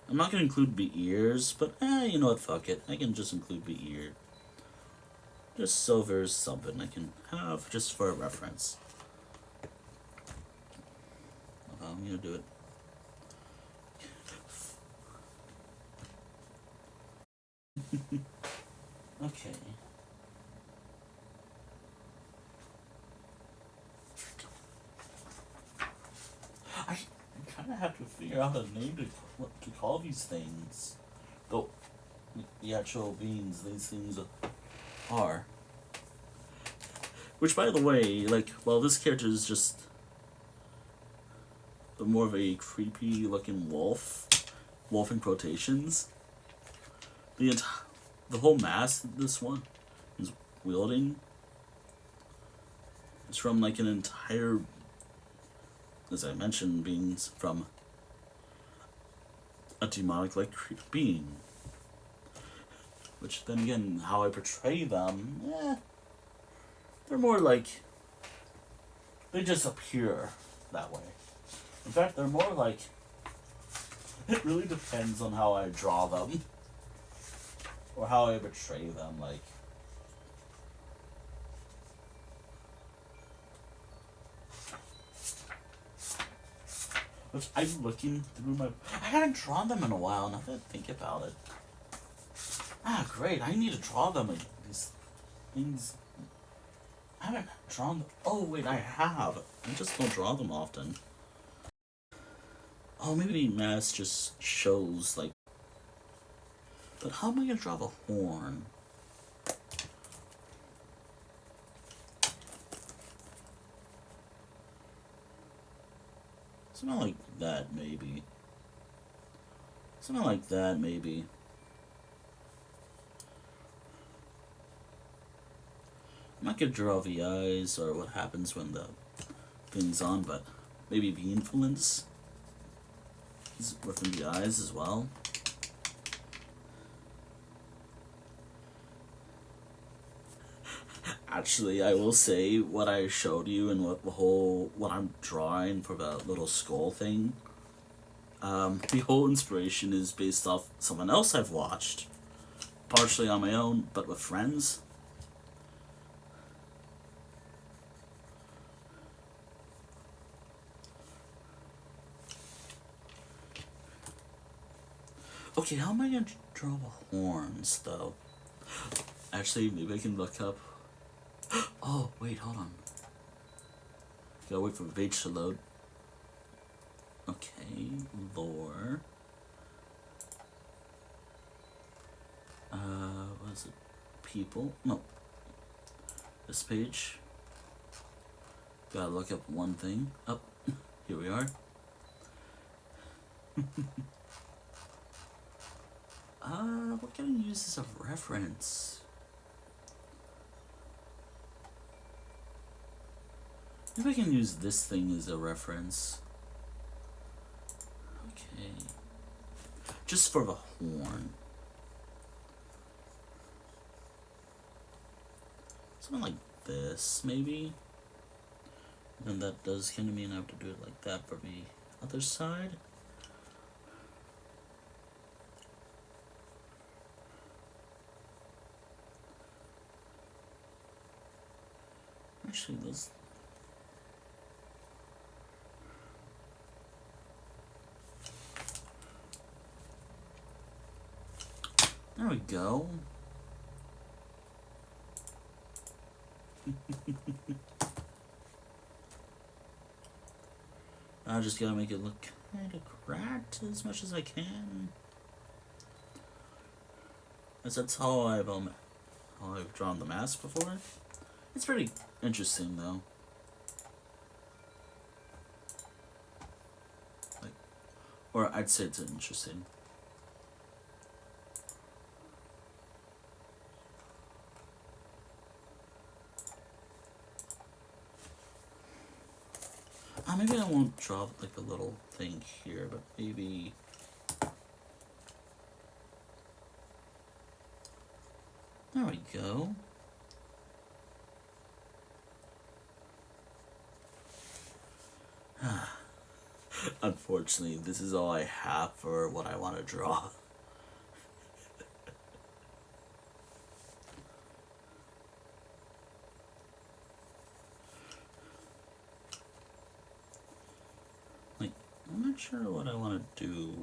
[SPEAKER 1] I'm not gonna include the ears, but you know what, fuck it. I can just include the ear. Just so there's something I can have just for a reference. I'm gonna do it. Okay. I kind of have to figure out a name to call these things. Though, the actual beings these things are. Which, by the way, like, well, this character is just more of a creepy looking wolf in quotations. The whole mask this one is wielding is from like an entire, as I mentioned, beings from a demonic like being. Which then again, how I portray them, they're more like, they just appear that way. In fact, they're more like, it really depends on how I draw them. Or how I portray them, like. Which I'm looking through my. I haven't drawn them in a while, now that I think about it. Ah, great, I need to draw them, like, these things I haven't drawn them. Oh, wait, I have. I just don't draw them often. Oh, maybe math just shows, like. But how am I gonna draw the horn? Something like that, maybe. Something like that, maybe. I'm not gonna draw the eyes or what happens when the thing's on, but maybe the influence is within the eyes as well. Actually, I will say what I showed you and what I'm drawing for the little skull thing. The whole inspiration is based off someone else I've watched, partially on my own, but with friends. Okay, how am I gonna draw the horns though? Actually, maybe I can look up. Oh, wait, hold on. Gotta wait for the page to load. Okay, lore. What is it? People? No. This page. Gotta look up one thing. Oh, here we are. What can I use as a reference? Maybe I can use this thing as a reference. Okay. Just for the horn. Something like this, maybe? Then that does kind of mean I have to do it like that for the other side. Actually, those. There we go. I just gotta make it look kind of cracked as much as I can. As that's how I've drawn the mask before. It's pretty interesting though. Like, or I'd say it's interesting. Maybe I won't draw like a little thing here, but maybe. There we go. Unfortunately, this is all I have for what I want to draw. Like, I'm not sure what I want to do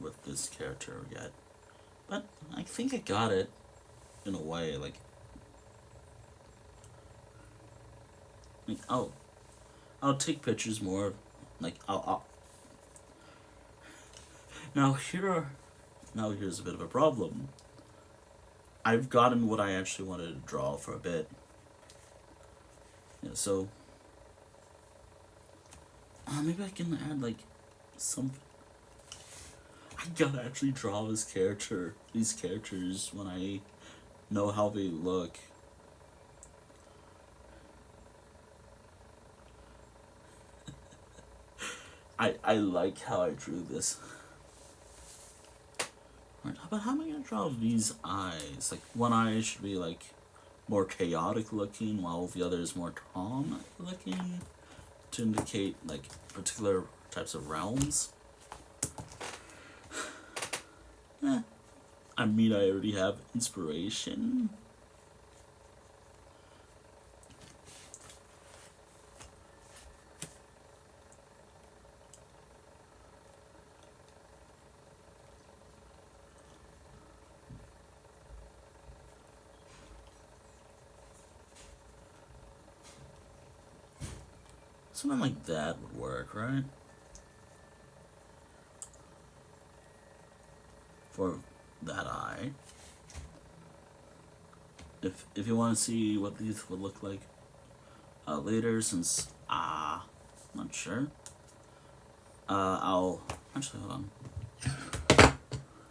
[SPEAKER 1] with this character yet, but I think I got it in a way. Like I'll take pictures more. Like I'll now here's a bit of a problem. I've gotten what I actually wanted to draw for a bit. Yeah, so maybe I can add like some. I gotta actually draw these characters when I know how they look. I like how I drew this. But how am I gonna draw these eyes? Like one eye should be like more chaotic looking, while the other is more calm looking, to indicate like particular types of realms. I mean, I already have inspiration. Something like that would work, right? For that eye. If you want to see what these would look like later, since I'm not sure. I'll actually hold on.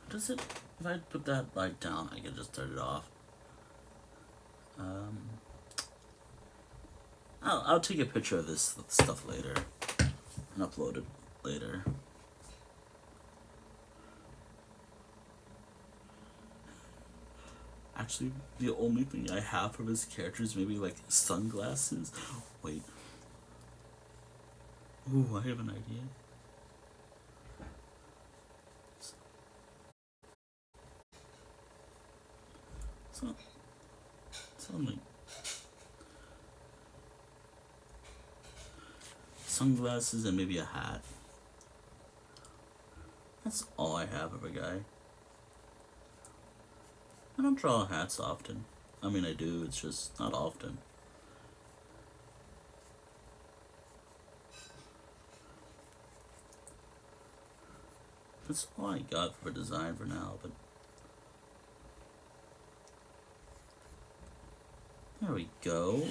[SPEAKER 1] Does it? If I put that light down, I can just turn it off. I'll take a picture of this stuff later and upload it later. Actually, the only thing I have from his characters maybe like sunglasses. Wait. Ooh, I have an idea. Something. Sunglasses and maybe a hat. That's all I have of a guy. I don't draw hats often. I mean, I do, it's just not often. That's all I got for design for now, but there we go.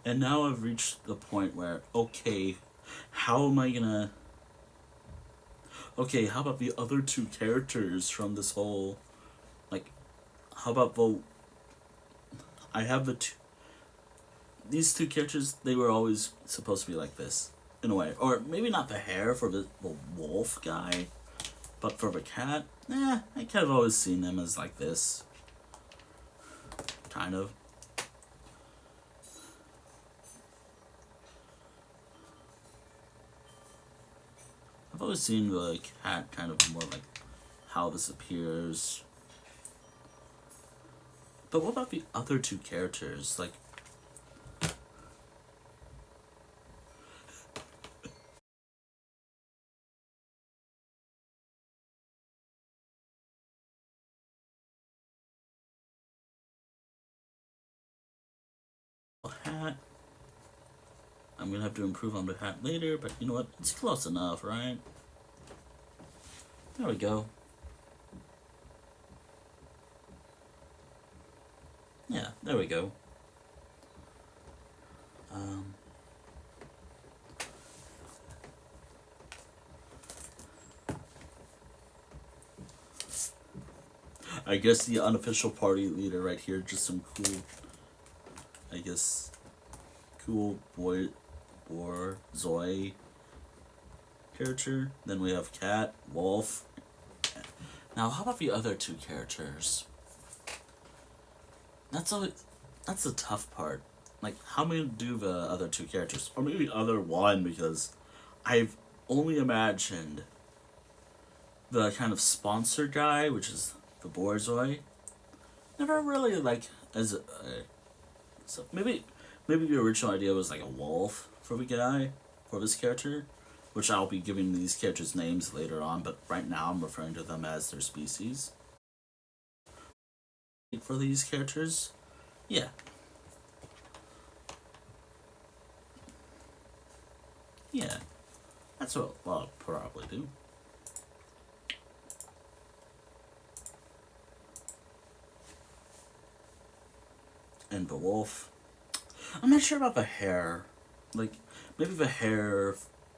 [SPEAKER 1] And now I've reached the point where, okay, how am I gonna... Okay, how about the other two characters from this whole... Like, how about the... I have the two... These two characters, they were always supposed to be like this, in a way. Or maybe not the hair for the wolf guy, but for the cat, I kind of always seen them as like this. Kind of. I've always seen the cat kind of more like how this appears. But what about the other two characters? Like, a hat. I'm gonna have to improve on the hat later, but you know what? It's close enough, right? There we go. Yeah, there we go. I guess the unofficial party leader right here, just some cool, I guess, cool boy or Zoe character. Then we have Cat, Wolf. Now, how about the other two characters? That's the tough part. Like, how am I gonna do the other two characters? Or maybe other one, because I've only imagined the kind of sponsor guy, which is the Borzoi. Never really, like, as a... So maybe the original idea was like a wolf for the guy, for this character, which I'll be giving these characters names later on, but right now I'm referring to them as their species. For these characters, yeah. Yeah, that's what I'll probably do. And the wolf. I'm not sure about the hair. Like, maybe the hair,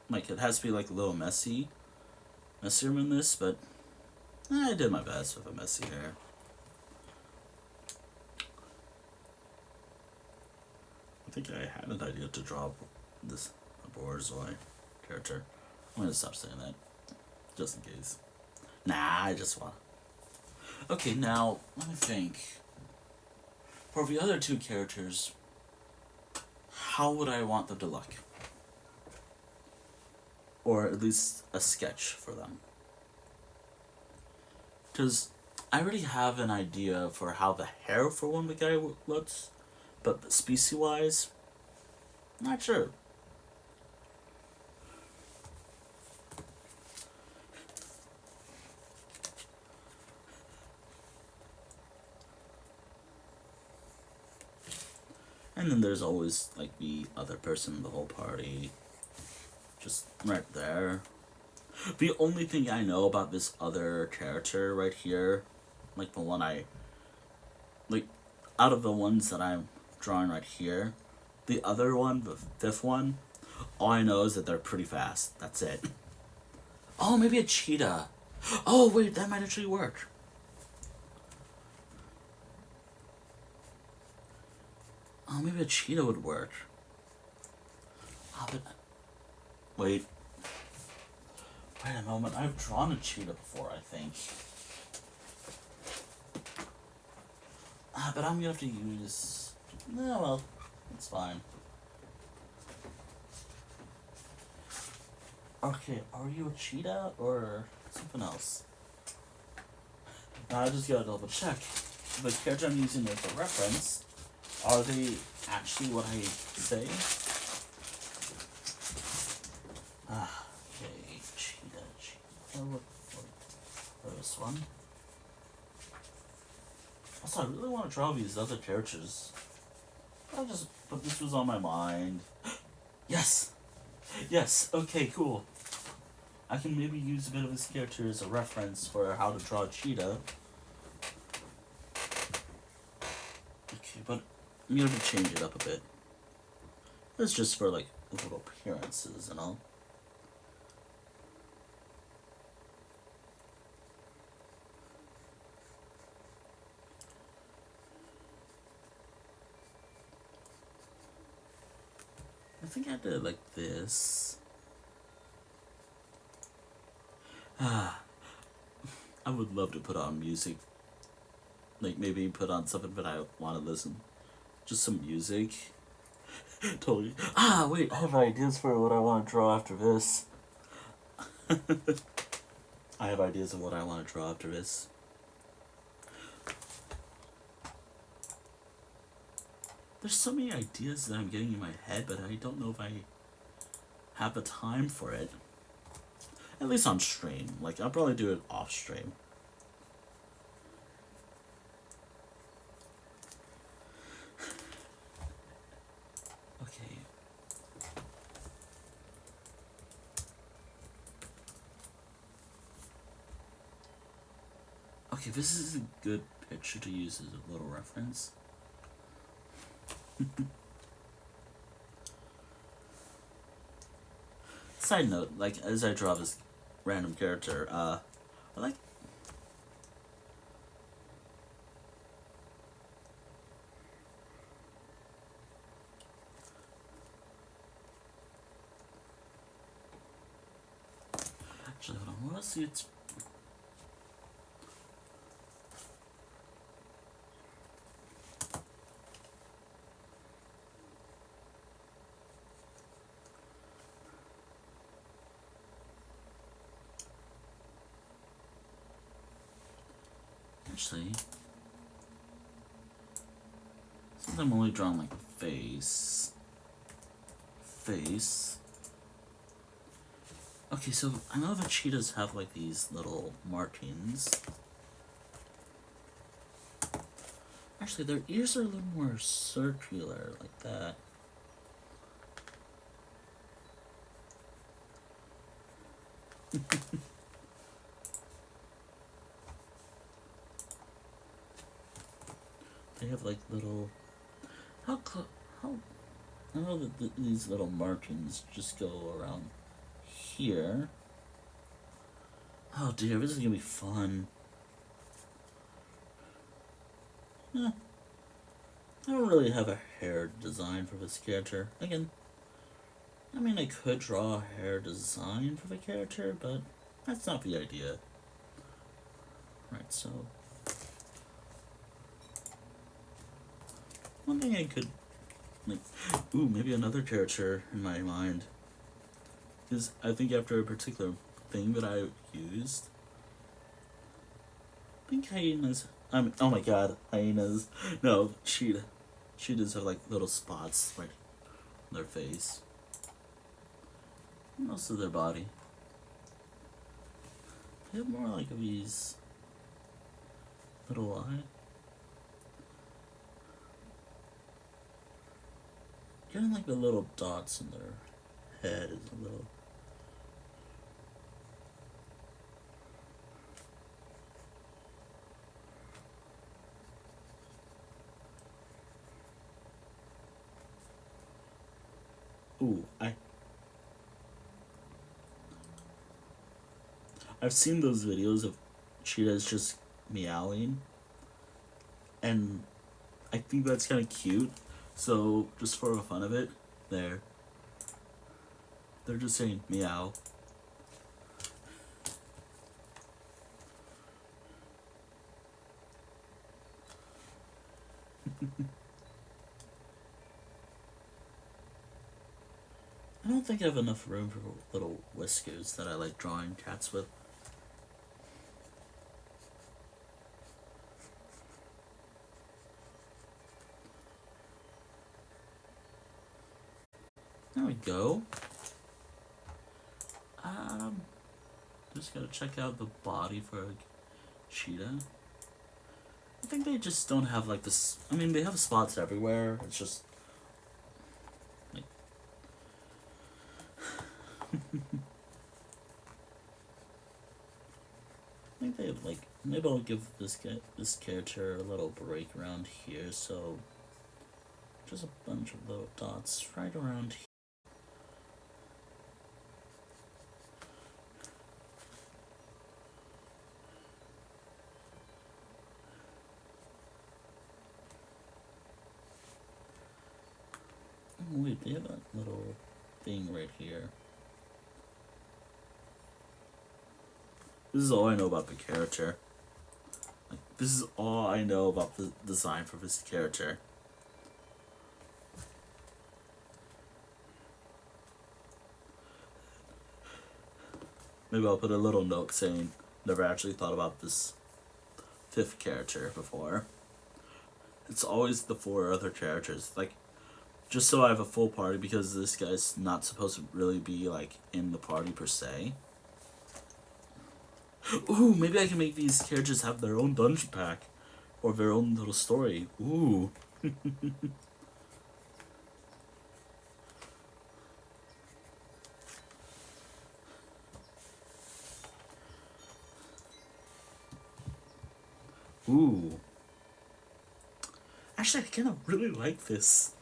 [SPEAKER 1] like, it has to be, like, a little messier in this, but I did my best with the messy hair. I think I had an idea to draw this Borzoi character. I'm gonna stop saying that, just in case. Nah, I just want... Okay, now, let me think. For the other two characters, how would I want them to look? Or at least a sketch for them. Because I already have an idea for how the hair for one of the guy looks, but species-wise, not sure. And then there's always like the other person in the whole party, just right there. The only thing I know about this other character right here, like the one like, out of the ones that I'm drawing right here, the other one, the fifth one, all I know is that they're pretty fast. That's it. Oh, maybe a cheetah. Oh, wait, that might actually work. Oh, maybe a cheetah would work. Oh, but... Wait. Wait a moment. I've drawn a cheetah before, I think. But I'm gonna have to use... No, well, it's fine. Okay, are you a cheetah or something else? I just gotta double check. The character I'm using as a reference, are they actually what I say? Okay, cheetah. Look for this one. Also, I really want to draw these other characters. But this was on my mind. Yes! Yes, okay, cool. I can maybe use a bit of this character as a reference for how to draw a cheetah. Okay, but I'm gonna change it up a bit. It's just for, like, little appearances and all. I think I did it like this. I would love to put on music. Like, maybe put on something that I want to listen. Just some music. Totally. Wait, I have ideas for what I want to draw after this. I have ideas of what I want to draw after this. There's so many ideas that I'm getting in my head, but I don't know if I have the time for it. At least on stream. Like, I'll probably do it off stream. Okay. Okay, this is a good picture to use as a little reference. Side note, like, as I draw this random character, I like... Actually, hold on, let's see, it's... Actually, since I'm only drawing like face. Okay, so I know the cheetahs have like these little markings. Actually, their ears are a little more circular, like that. They have like little... How... I know that these little markings just go around here. Oh dear, this is gonna be fun. I don't really have a hair design for this character. Again, I mean, I could draw a hair design for the character, but that's not the idea. Right, so... One thing I could, like, maybe another character in my mind is, I think after a particular thing that I used, I think hyenas, oh my god, hyenas, no, cheetahs have like little spots right on their face, most of their body. They have more like these little eyes. getting like the little dots in their head is a little. Ooh, I've seen those videos of cheetahs just meowing, and I think that's kind of cute. So just for the fun of it, they're just saying meow. I don't think I have enough room for little whiskers that I like drawing cats with. There we go. Just gotta check out the body for a cheetah. I think they just don't have like this. I mean, they have spots everywhere. It's just like. I think they like. Maybe I'll give this character a little break around here. So just a bunch of little dots right around here. Oh, wait, they have a little thing right here. This is all I know about the character. Like, this is all I know about the design for this character. Maybe I'll put a little note saying, never actually thought about this 5th character before. It's always the 4 other characters. Like, just so I have a full party, because this guy's not supposed to really be, like, in the party per se. Ooh, maybe I can make these characters have their own dungeon pack. Or their own little story. Ooh. Ooh. Actually, I kind of really like this.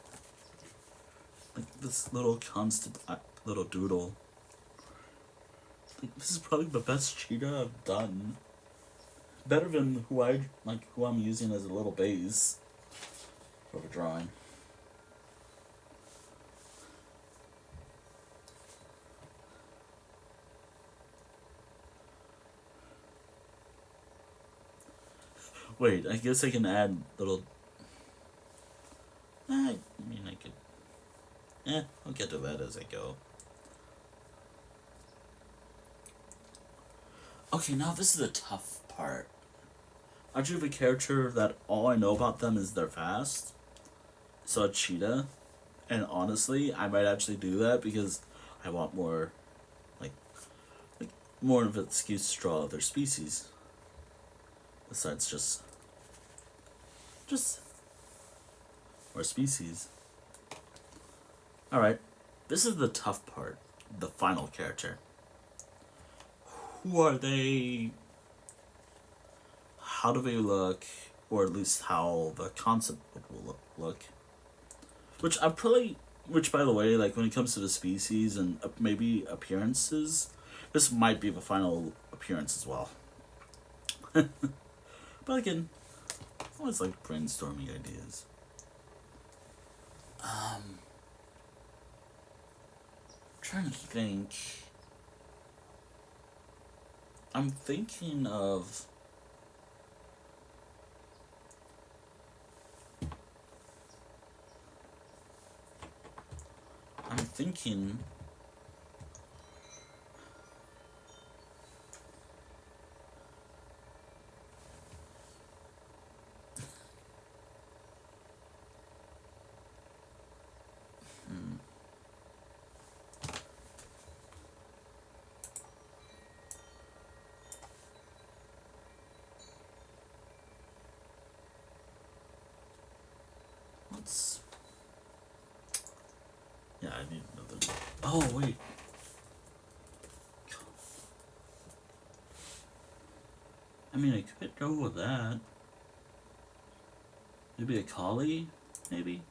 [SPEAKER 1] Like, this little constant little doodle. Like, this is probably the best cheetah I've done. Better than who I'm using as a little base for the drawing. Wait, I guess I can add little. I mean, I could. I'll get to that as I go. Okay, now this is the tough part. I drew a character that all I know about them is they're fast. So a cheetah. And honestly, I might actually do that because I want more, like more of an excuse to draw other species. Besides just more species. Alright, this is the tough part. The final character. Who are they? How do they look? Or at least how the concept will look. Which by the way, like when it comes to the species and maybe appearances, this might be the final appearance as well. But again, I always like brainstorming ideas. Trying to think. I'm thinking of. I'm thinking. Let's I need another. Oh, wait. I mean, I could go with that. Maybe a collie? Maybe?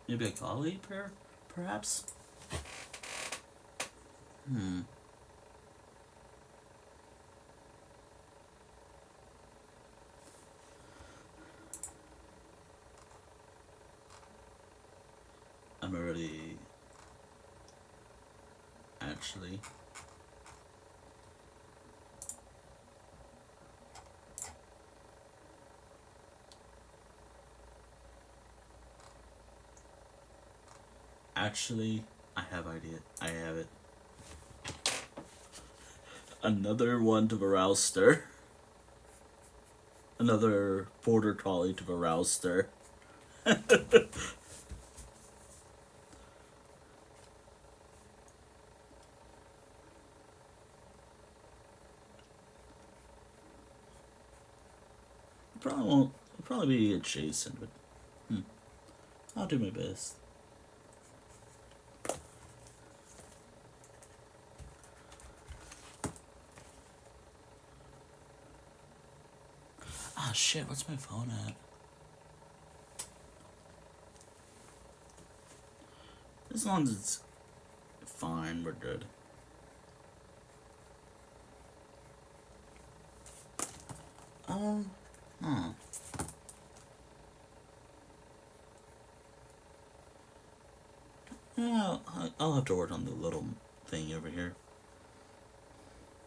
[SPEAKER 1] Maybe a collie, perhaps? I'm already... Actually... Actually, I have idea. I have it. Another one to Varalster. Another border collie to Varalster. Probably won't. It'll probably be adjacent, but I'll do my best. Ah, shit, what's my phone at? As long as it's fine, we're good. Huh. Yeah, I'll have to work on the little thing over here.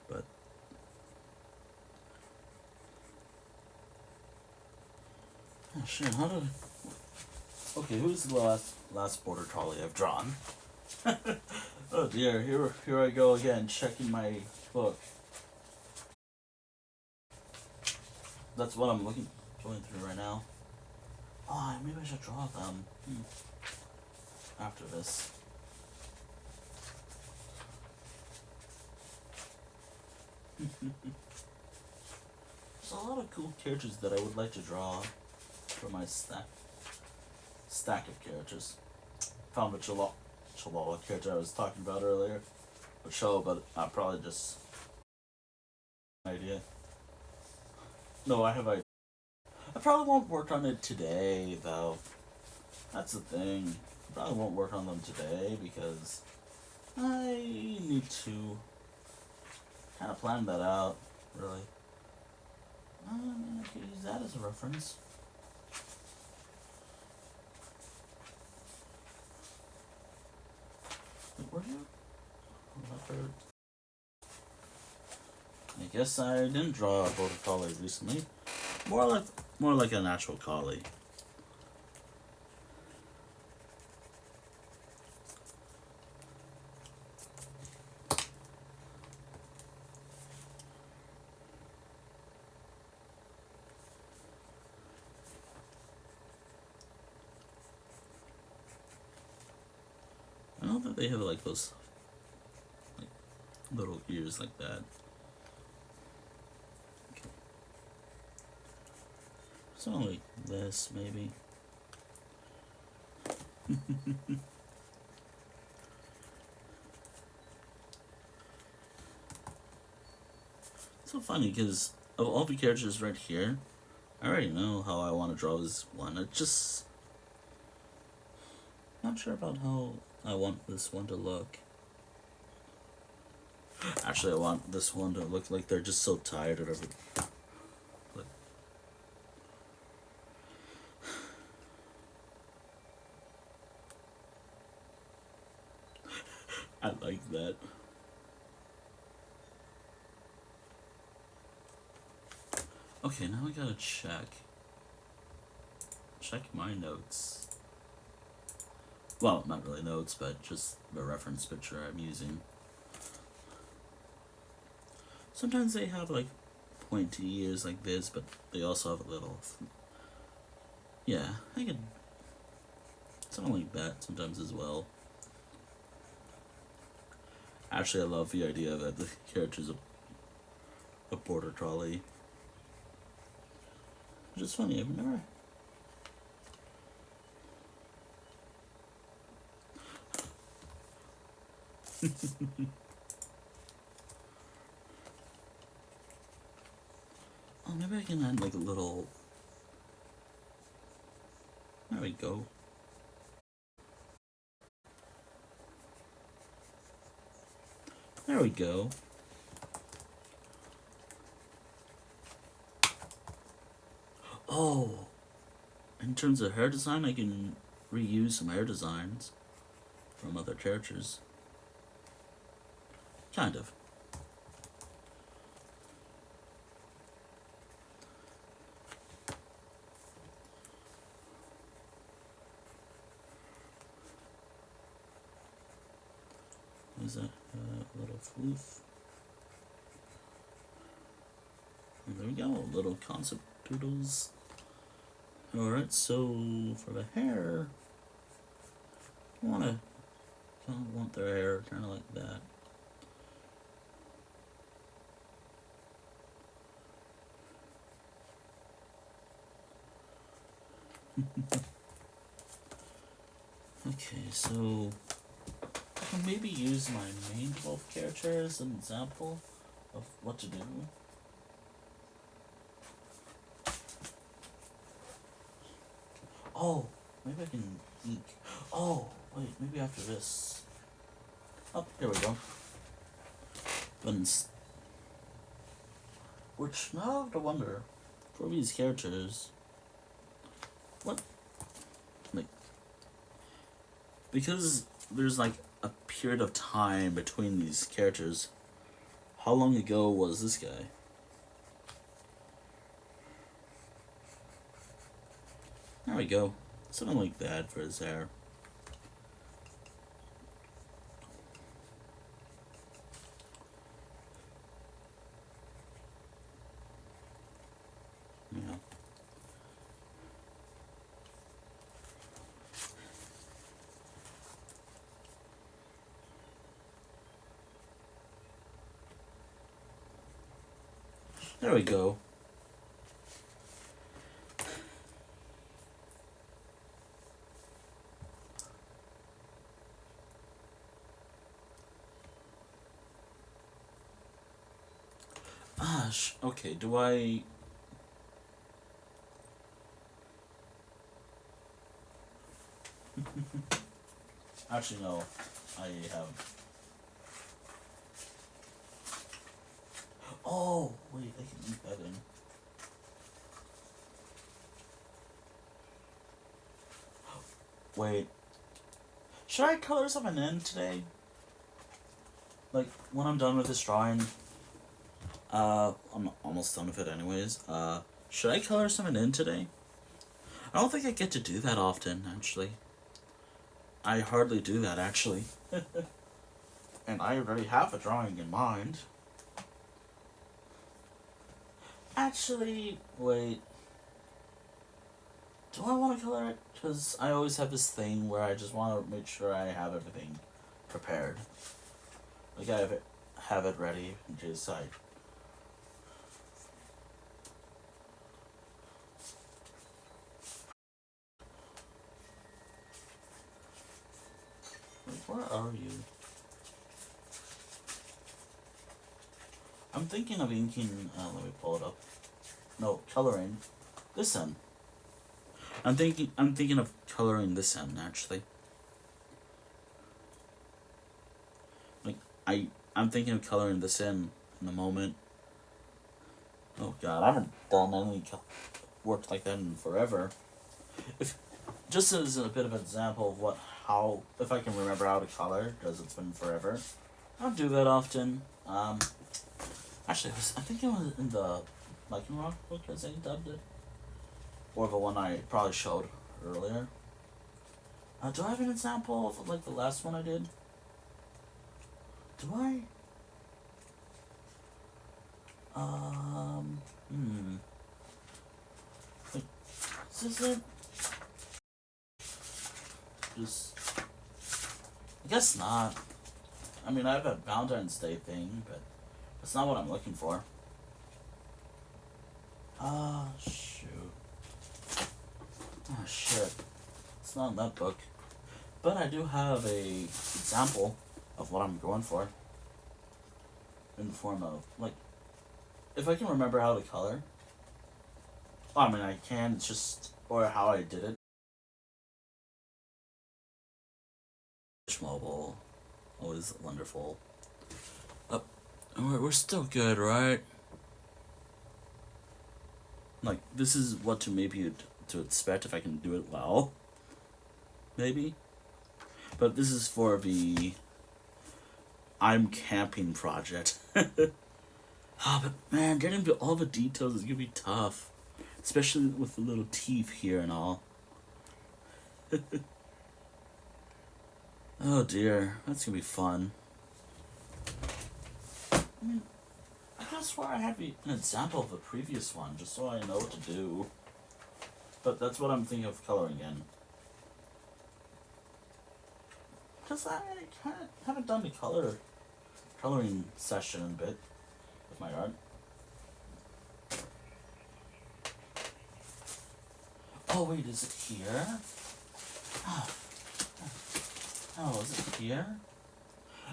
[SPEAKER 1] But... Oh shit, how did... Okay, who's the last border collie I've drawn? Oh dear, here I go again, checking my book. That's what I'm going through right now. Oh, maybe I should draw them after this. There's a lot of cool characters that I would like to draw for my stack of characters. Found a Chihuahua character I was talking about earlier. Would show, but I probably just idea. No, I have idea. I probably won't work on it today, though. That's the thing. I probably won't work on them today because I need to kind of plan that out, really. I mean, I could use that as a reference. Wait, were you? Leopard. I guess I didn't draw a border collie recently. More like an actual collie. I don't think they have like those like little ears like that. Okay. Something like this, maybe. So funny because of all the characters right here, I already know how I want to draw this one. I just not sure about how I want this one to look. Actually, I want this one to look like they're just so tired of everything. But I like that. Okay, now I gotta check my notes. Well, not really notes, but just the reference picture I'm using. Sometimes they have like pointy ears like this, but they also have a little... Yeah, I could... something like that sometimes as well. Actually, I love the idea that the character's a border collie. Which is funny, I've never... Oh, maybe I can add like a little. There we go. There we go. Oh, in terms of hair design, I can reuse some hair designs from other characters. Kind of. Is that a little floof? And there we go, little concept doodles. Alright, so for the hair, I kind of want their hair kind of like that. Okay, so I can maybe use my main 12 characters as an example of what to do. Oh, maybe I can ink. Oh, wait, maybe after this. Oh, here we go. Which now I have to wonder, for these characters, what, like, because there's like a period of time between these characters, how long ago was this guy? There we go. Something like that for his hair. Yeah. There we go. Okay, do I... Actually, no. I have... Oh, wait, I can ink that in. Wait. Should I color something in today? Like, when I'm done with this drawing... I'm almost done with it anyways. Should I color something in today? I don't think I get to do that often, actually. I hardly do that, actually. And I already have a drawing in mind. Actually, wait. Do I want to color it? Because I always have this thing where I just want to make sure I have everything prepared. Like, I have it ready in case I... Where are you? I'm thinking of inking, let me pull it up. No, coloring this end. I'm thinking of coloring this end, actually. Like, I'm thinking of coloring this in a moment. Oh god, I haven't done any work like that in forever. Just as a bit of an example of if I can remember how to color, because it's been forever. I don't do that often. Actually, I think it was in the Viking Rock book, I think dubbed it. Or the one I probably showed earlier. Do I have an example of, like, the last one I did? Do I? Like, is this it? I guess not. I mean, I have a Valentine's Day thing, but that's not what I'm looking for. Shoot. Oh, shit. It's not in that book. But I do have a example of what I'm going for. In the form of, like, if I can remember how to color, I mean, I can, it's just, or how I did it. Mobile, always wonderful. We're still good, right? Like, this is what to maybe to expect if I can do it well. Maybe. But this is for the I'm camping project. But man, getting into all the details is gonna be tough. Especially with the little teeth here and all. Oh dear, that's gonna be fun. I mean, I could swear I had an example of the previous one, just so I know what to do. But that's what I'm thinking of coloring in. Because I kind of haven't done the coloring session in a bit with my art. Oh wait, is it here? Oh, is it here?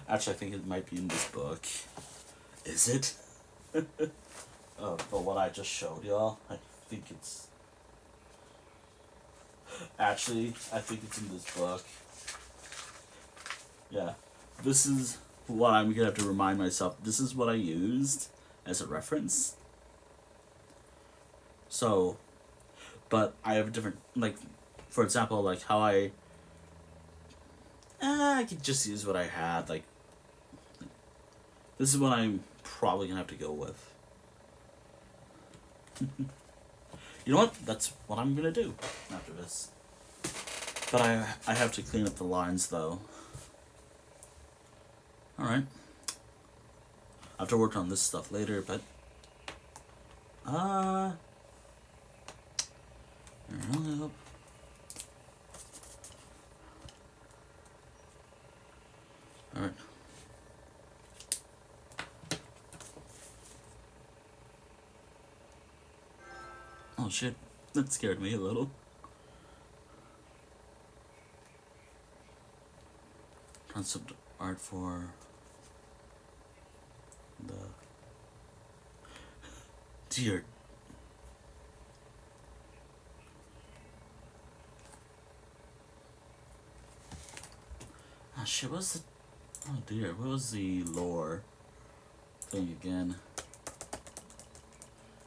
[SPEAKER 1] Actually, I think it might be in this book. Is it? Oh, but what I just showed y'all, I think it's... Actually, I think it's in this book. Yeah. This is what I'm gonna have to remind myself. This is what I used as a reference. So, but I have a different, like, for example, like how I could just use what I had, like, this is what I'm probably gonna have to go with. You know what? That's what I'm gonna do after this. But I have to clean up the lines, though. Alright. I have to work on this stuff later, but... Alright. Oh shit, that scared me a little. Concept art for the dear. Oh shit, what's the... Oh dear, what was the lore thing again?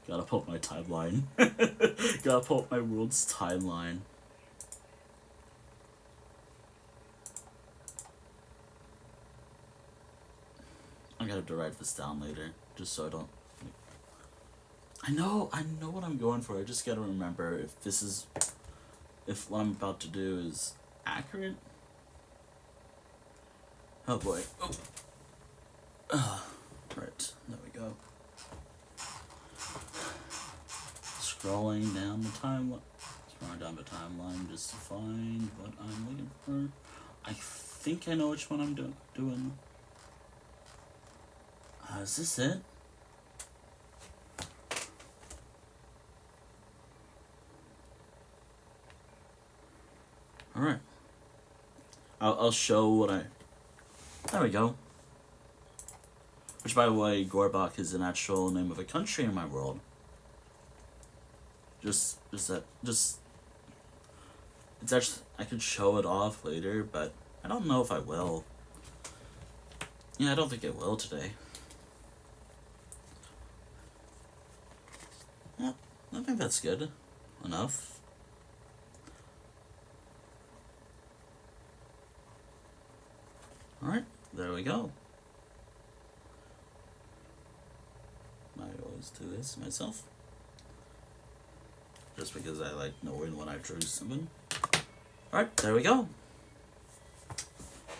[SPEAKER 1] Gotta pull up my timeline. Gotta pull up my world's timeline. I'm gonna have to write this down later, just so I don't... I know what I'm going for, I just gotta remember if this is... If what I'm about to do is accurate. Oh boy. Oh. Right, there we go. Scrolling down the timeline just to find what I'm looking for. I think I know which one I'm doing. Is this it? Alright. I'll show what I... There we go. Which, by the way, Gorbach is an actual name of a country in my world. It's actually, I could show it off later, but I don't know if I will. Yeah, I don't think I will today. Yeah, I think that's good enough. Alright, there we go. I always do this myself. Just because I like knowing when I drew something. Alright, there we go.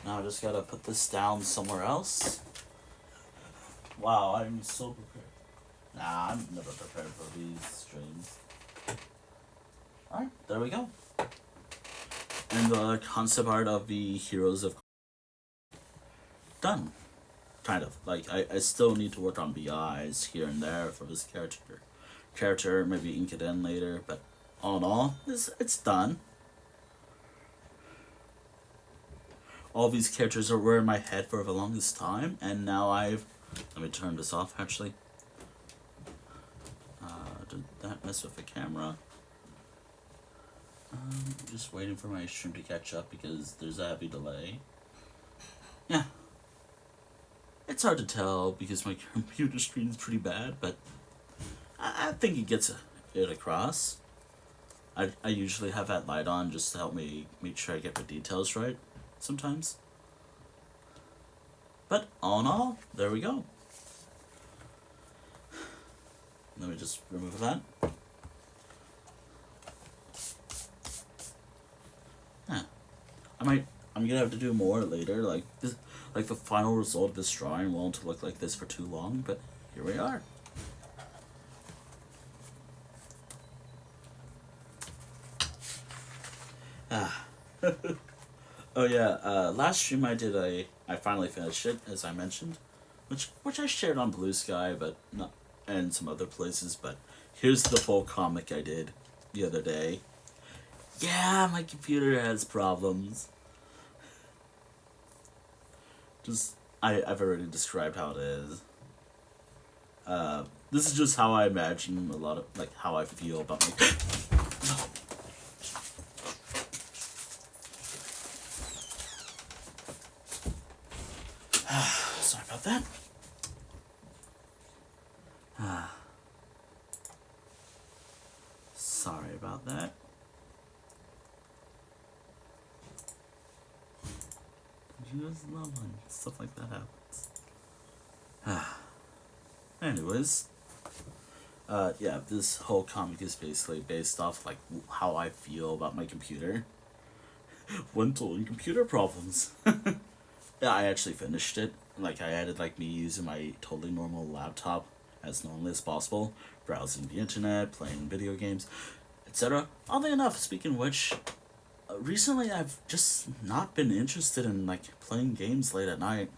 [SPEAKER 1] Now I just gotta put this down somewhere else. Wow, I'm so prepared. Nah, I'm never prepared for these streams. Alright, there we go. And the concept art of the Heroes of... Done. Kind of. Like, I still need to work on the eyes here and there for this character, maybe ink it in later, but all in all, it's done. all these characters were in my head for the longest time, and now I've... Let me turn this off, actually. Did that mess with the camera? Just waiting for my stream to catch up because there's a heavy delay. Yeah. It's hard to tell because my computer screen is pretty bad, but I think it gets it across. I usually have that light on just to help me make sure I get the details right sometimes. But all in all, there we go. Let me just remove that. Yeah. I'm gonna have to do more later, like this, like the final result of this drawing won't look like this for too long, but here we are. Oh yeah, last stream I did, I finally finished it, as I mentioned, which I shared on Blue Sky, but not, and some other places, but here's the full comic I did the other day. Yeah, my computer has problems. I've already described how it is. This is just how I imagine a lot of, like, how I feel about my... Sorry about that. Sorry about that. You just love when stuff like that happens. Anyways, yeah, this whole comic is basically based off like how I feel about my computer when told computer problems. Yeah, I actually finished it. Like, I added like me using my totally normal laptop as normally as possible, browsing the internet, playing video games, etc. Oddly enough, speaking of which, recently I've just not been interested in like playing games late at night,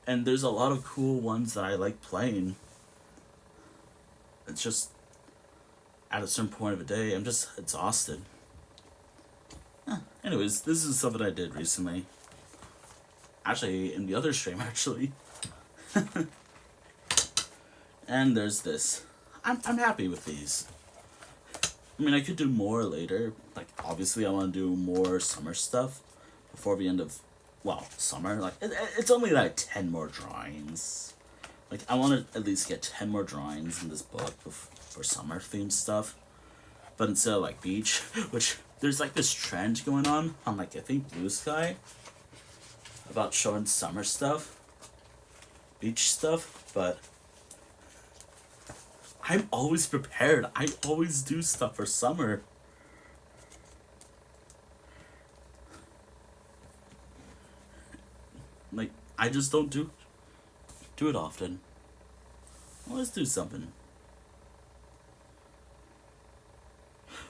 [SPEAKER 1] and there's a lot of cool ones that I like playing. It's just at a certain point of the day I'm just exhausted. Anyways, this is something I did recently, actually in the other stream actually. And there's this. I'm happy with these. I mean, I could do more later. Like, obviously, I want to do more summer stuff before the end of, well, summer. Like, it's only like 10 more drawings. Like, I want to at least get 10 more drawings in this book for summer themed stuff. But instead of like beach, which there's like this trend going on like, I think Blue Sky, about showing summer stuff, beach stuff, but I'm always prepared. I always do stuff for summer. Like, I just don't do it often. I always do something.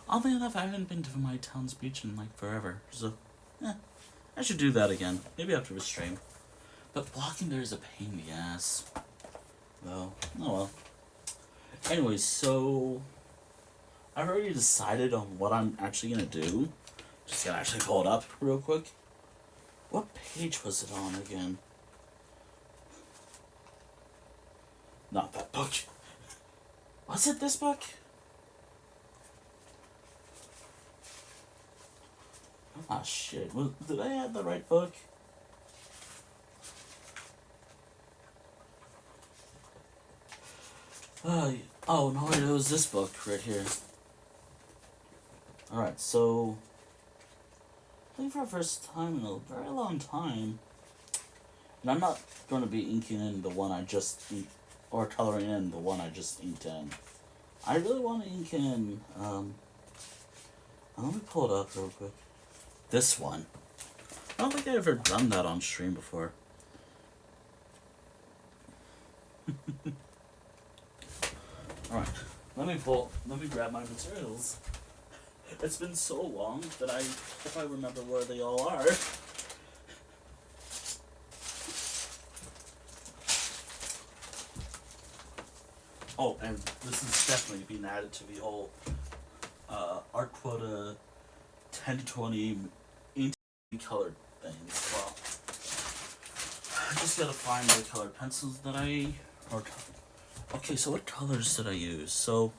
[SPEAKER 1] Oddly enough, I haven't been to my town's beach in like forever, so I should do that again. Maybe after the stream. But walking there is a pain in the ass. Well, oh well. Anyways, so I've already decided on what I'm actually gonna do. Just gonna actually pull it up real quick. What page was it on again? Not that book. Was it this book? Ah, shit. Did I have the right book? Oh, no, it was this book right here. Alright, so I think for the first time in a very long time, and I'm not going to be inking in the one I just inked, or coloring in the one I just inked in. I really want to ink in, let me pull it up real quick. This one. I don't think I've ever done that on stream before. Alright, let me grab my materials. It's been so long that if I remember where they all are. Oh, and this is definitely being added to the whole art quota 10 to 20 colored thing as well. I just gotta find the colored pencils that okay, so what colors did I use? So,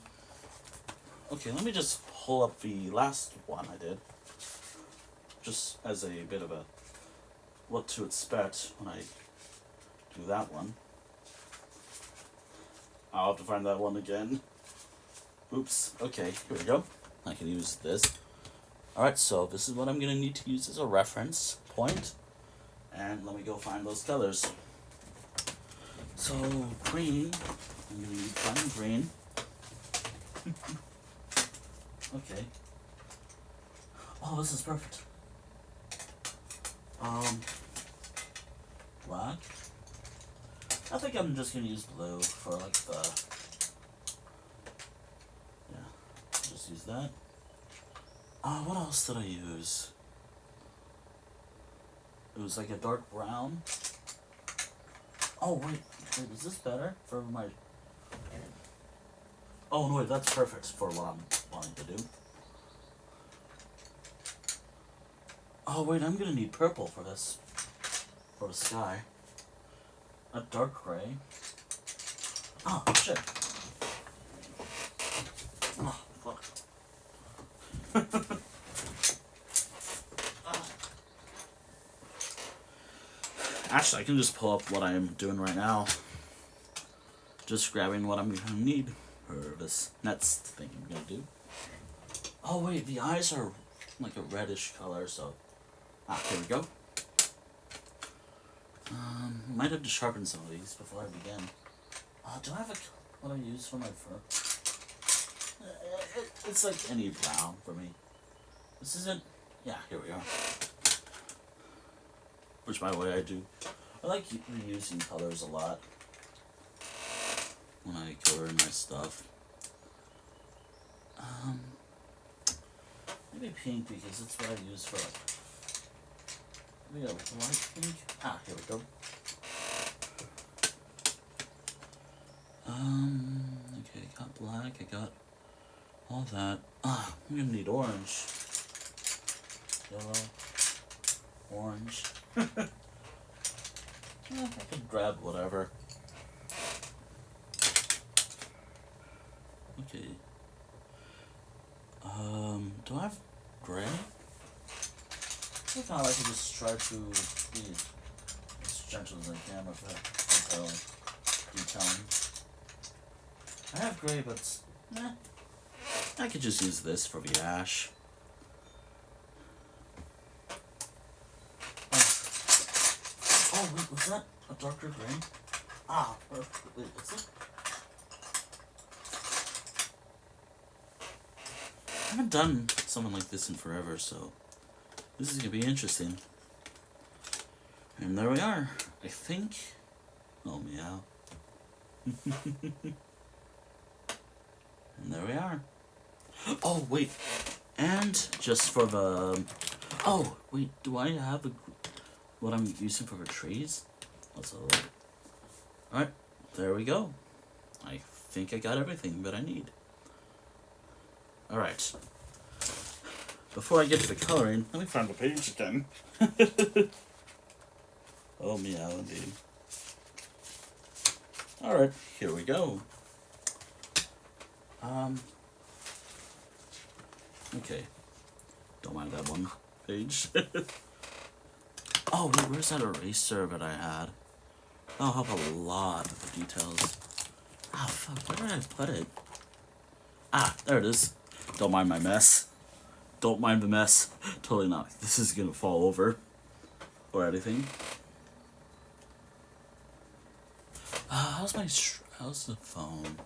[SPEAKER 1] okay, let me just pull up the last one I did. Just as a bit of a what to expect when I do that one. I'll have to find that one again. Oops. Okay, here we go. I can use this. Alright, so this is what I'm going to need to use as a reference point. And let me go find those colors. So, green. I'm going to need fine green. Okay. Oh, this is perfect. Black. I think I'm just going to use blue for like the... Yeah, just use that. What else did I use? It was like a dark brown. Oh, wait, is this better for my... Oh, no, wait, that's perfect for what I'm wanting to do. Oh, wait, I'm gonna need purple for this. For the sky. A dark gray. Oh, shit. Oh, fuck. Actually, I can just pull up what I'm doing right now. Just grabbing what I'm gonna need for this next thing I'm gonna do. Oh wait, the eyes are like a reddish color, so... here we go. Might have to sharpen some of these before I begin. Do I have what I use for my fur? It's like any brown for me. This isn't... Yeah, here we are. Which, by the way, I like reusing colors a lot when I color in my stuff. Maybe pink, because that's what I use for like... Maybe a light pink? Here we go. Okay, I got black, I got all that. I'm gonna need orange. Yellow. Orange. I can grab whatever. Okay. Do I have gray? I kind of like to just try to be as gentle as I can with that detailing. I have gray, but I could just use this for the ash. Oh, wait, was that a darker gray? Perfect. Wait, what's it? I haven't done something like this in forever, so this is gonna be interesting. And there we are. I think. Oh, meow. And there we are. Oh, wait. And just for the... Oh, wait. Do I have what I'm using for the trees? Also, alright. There we go. I think I got everything that I need. Alright. Before I get to the coloring, let me find the page again. Oh, meow, indeed. Alright, here we go. Okay. Don't mind that one page. Oh, wait, where's that eraser that I had? That'll help a lot with the details. Fuck, where did I put it? There it is. Don't mind my mess. Don't mind the mess. Totally not. This is gonna fall over. Or anything. How's the phone?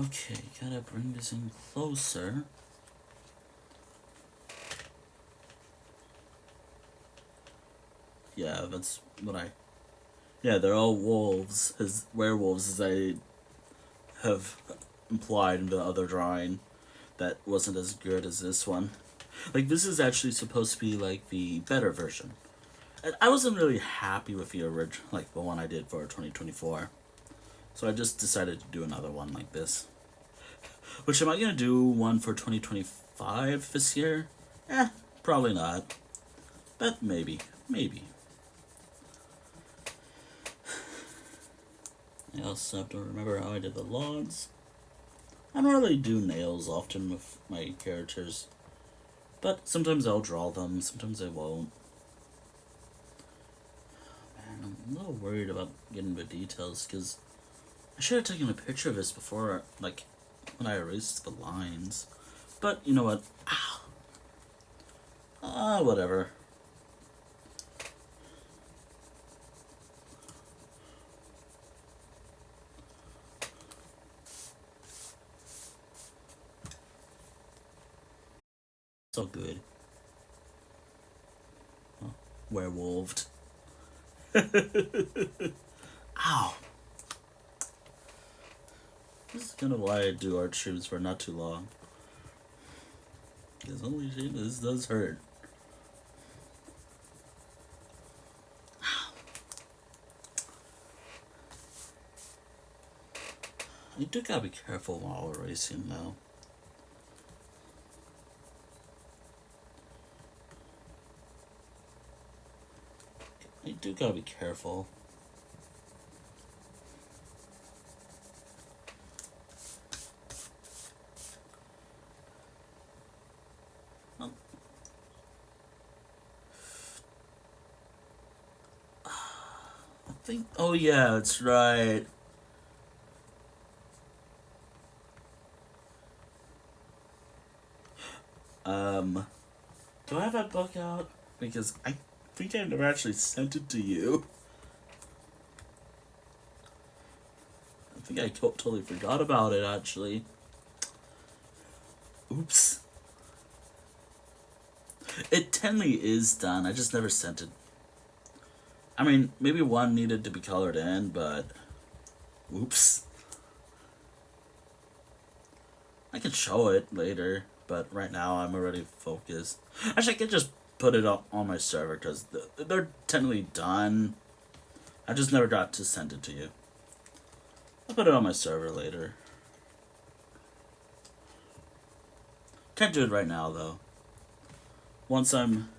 [SPEAKER 1] Okay, gotta bring this in closer. Yeah, that's what Yeah, they're all wolves, werewolves, as I have implied in the other drawing. That wasn't as good as this one. Like, this is actually supposed to be, like, the better version. And I wasn't really happy with the original, like, the one I did for 2024. So I just decided to do another one like this. Which, am I going to do one for 2025 this year? Probably not. But maybe. Maybe. I also have to remember how I did the lawns. I don't really do nails often with my characters. But sometimes I'll draw them, sometimes I won't. Man, I'm a little worried about getting the details, because I should have taken a picture of this before, like, when I erased the lines. But, you know what? Whatever. It's all good. Oh, werewolved. Ow. This is kind of why I do art streams for not too long. Because holy shit, this does hurt. You do gotta be careful while erasing though. You do gotta be careful. I think. Oh yeah, that's right. Do I have that book out? Because I think I never actually sent it to you. I think I totally forgot about it, actually. Oops. It technically is done, I just never sent it. I mean, maybe one needed to be colored in, but... Oops. I can show it later, but right now I'm already focused. Actually, I could just put it on my server, because they're technically done. I just never got to send it to you. I'll put it on my server later. Can't do it right now, though. Once I'm...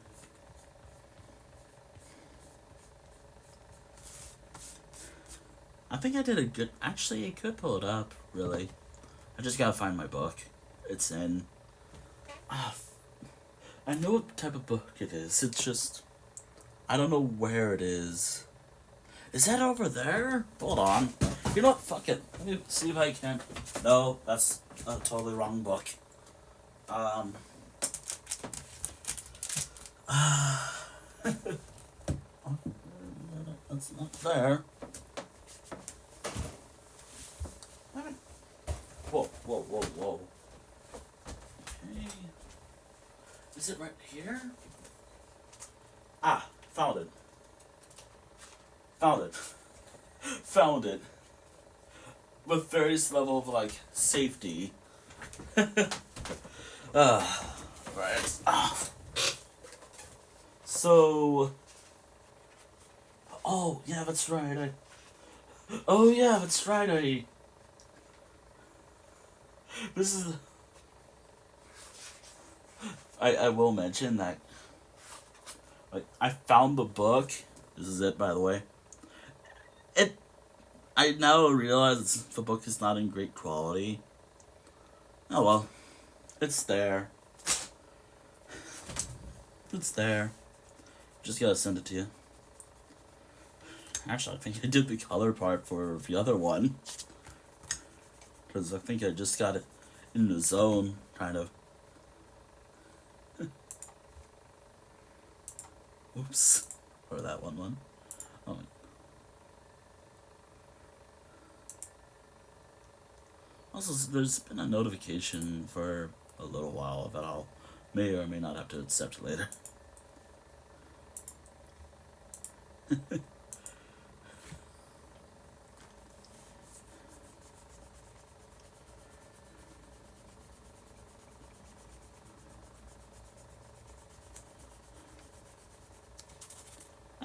[SPEAKER 1] I think I did a good... Actually, I could pull it up, really. I just gotta find my book. It's in... I know what type of book it is. It's just... I don't know where it is. Is that over there? Hold on. You know what? Fuck it. Let me see if I can... No, that's a totally wrong book. That's not there. Whoa, whoa, whoa, whoa. Okay. Is it right here? Found it. Found it. Found it. With various level of, like, safety. Right. So... Oh, yeah, that's right. Oh, yeah, that's right. This is... I will mention that, like, I found the book. This is it, by the way. I now realize the book is not in great quality. Oh well. It's there. It's there. Just gotta send it to you. Actually, I think I did the color part for the other one. Because I think I just got it in the zone, kind of. Oops. Or that one. Oh. Also, there's been a notification for a little while that I'll may or may not have to accept later.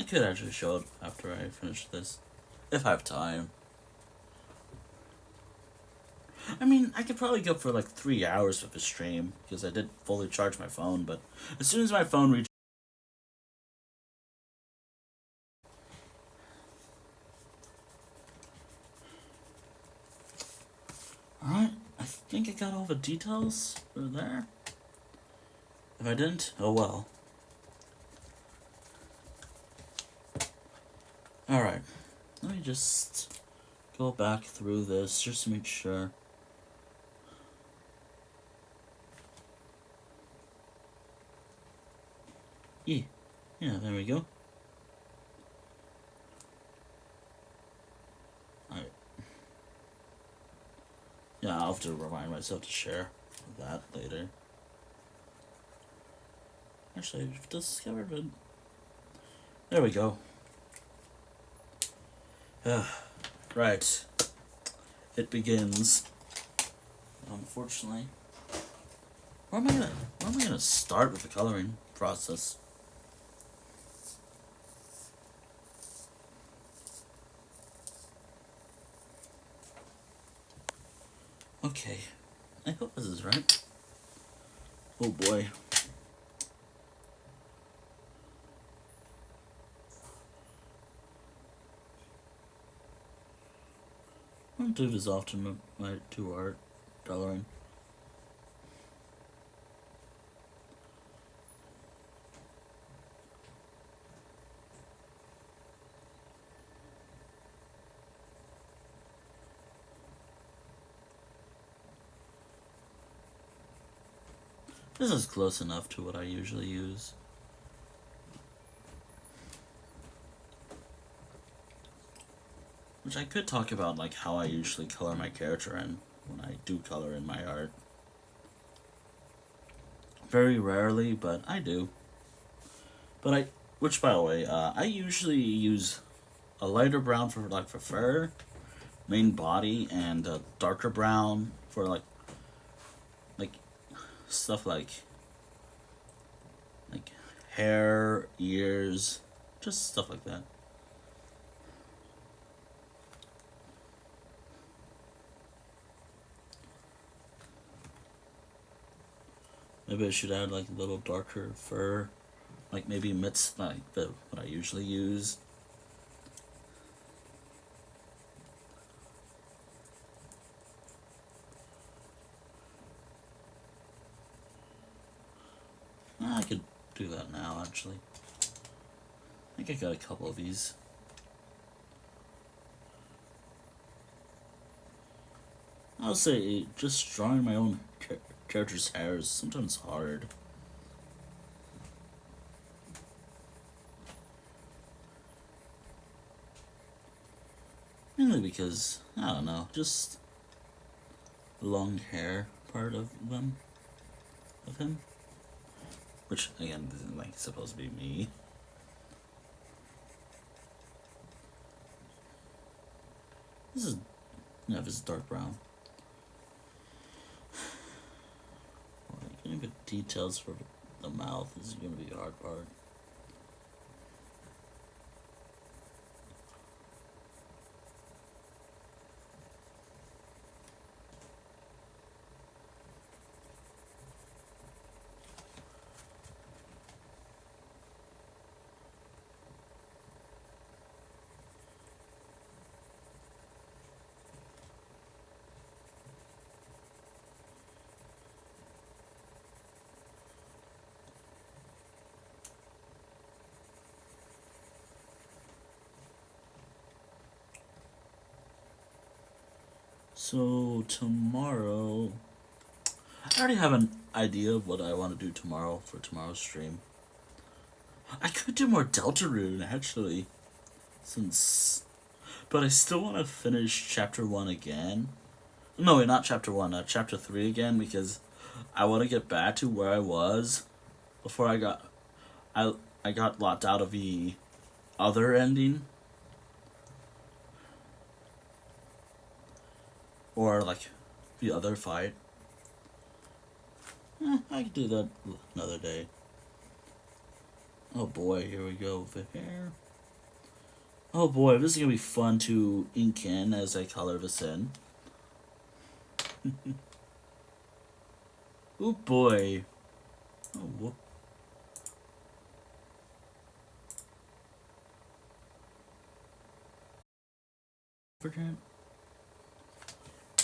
[SPEAKER 1] could actually show it after I finish this, if I have time. I mean, I could probably go for like 3 hours with the stream, because I did fully charge my phone, but as soon as my phone reaches... Alright, I think I got all the details for there. If I didn't, oh well. Alright, let me just go back through this just to make sure. Yeah, there we go. Alright. Yeah, I'll have to remind myself to share that later. Actually, I've discovered it. There we go. Right. It begins. Unfortunately. Where am I gonna start with the coloring process? Okay. I hope this is right. Oh boy. I don't do this often with my 2 art coloring. This is close enough to what I usually use. Which I could talk about, like, how I usually color my character in when I do color in my art. Very rarely, but I do. Which by the way, I usually use a lighter brown for fur, main body, and a darker brown for like stuff like hair, ears, just stuff like that. Maybe I should add like a little darker fur, like maybe mitts, like what I usually use. I could do that now, actually. I think I got a couple of these. I'll say, just drawing my own character's hair is sometimes hard. Mainly because, I don't know, just the long hair part of him. Which, again, isn't like supposed to be me. This is dark brown. Getting the details for the mouth is going to be the hard part. So tomorrow, I already have an idea of what I want to do tomorrow for tomorrow's stream. I could do more Deltarune, actually, but I still want to finish chapter 1 again. No, wait, not chapter 1, chapter 3 again, because I want to get back to where I was before I got locked out of the other ending. Or, like, the other fight. I could do that another day. Oh boy, here we go with the hair. Oh boy, this is gonna be fun to ink in as I color this in. Oh boy. Oh, whoop.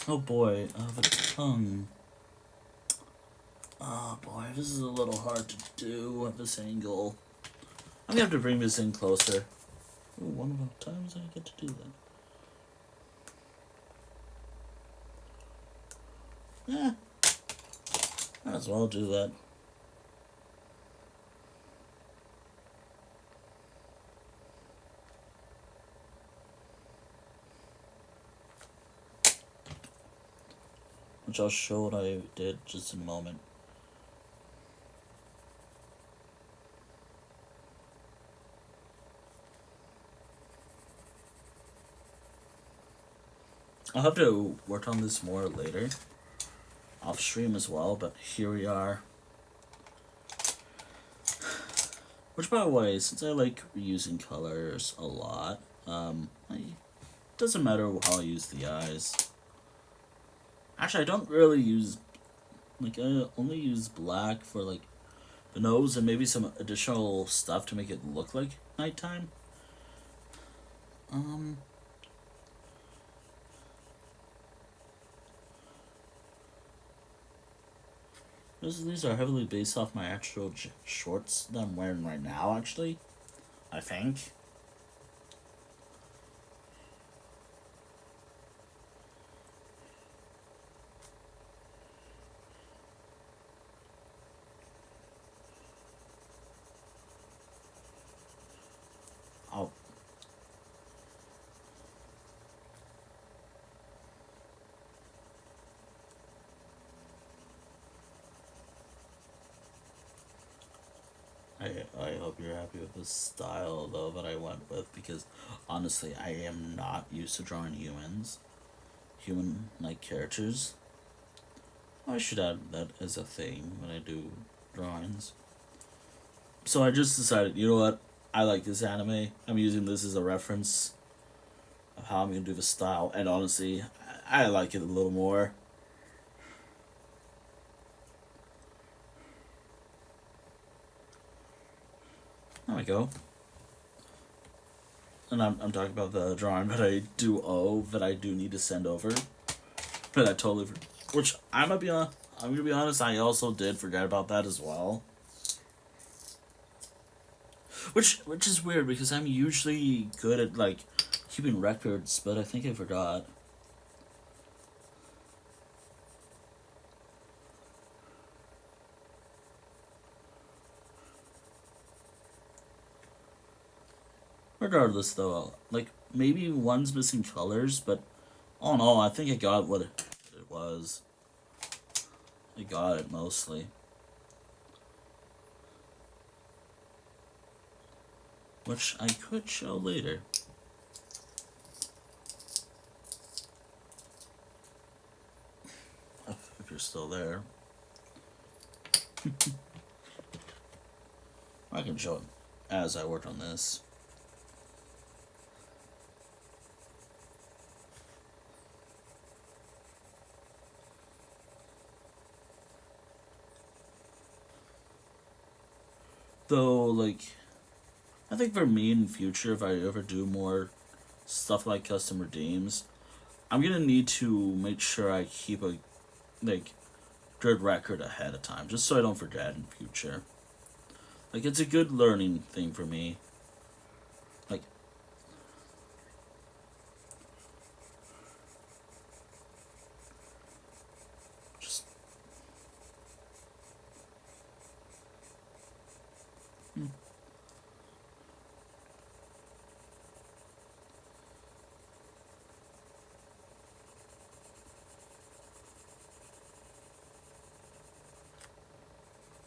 [SPEAKER 1] Oh boy, the tongue. Oh boy, this is a little hard to do at this angle. I'm gonna have to bring this in closer. Ooh, one of the times I get to do that. Might as well do that. Which I'll show what I did just in a moment. I'll have to work on this more later, off stream as well, but here we are. Which, by the way, since I like reusing colors a lot, it doesn't matter how I use the eyes. Actually, I don't really use, like, I only use black for, like, the nose and maybe some additional stuff to make it look like nighttime. These are heavily based off my actual shorts that I'm wearing right now, actually. I think. Oh. I hope you're happy with the style, though, that I went with, because honestly, I am not used to drawing human-like characters. I should add that as a thing when I do drawings. So I just decided, you know what? I like this anime. I'm using this as a reference of how I'm gonna do the style, and honestly, I like it a little more. There we go. And I'm talking about the drawing that I do owe, that I do need to send over. But I totally, which I'm gonna be honest, I also did forget about that as well. Which is weird because I'm usually good at like keeping records, but I think I forgot. Regardless, though, like maybe one's missing colors, but oh no, I think I got what it was. I got it mostly. Which I could show later. If you're still there. I can show it as I work on this. Though, like, I think for me in the future, if I ever do more stuff like custom redeems, I'm gonna need to make sure I keep a, like, good record ahead of time, just so I don't forget in future. Like, it's a good learning thing for me. Like, just.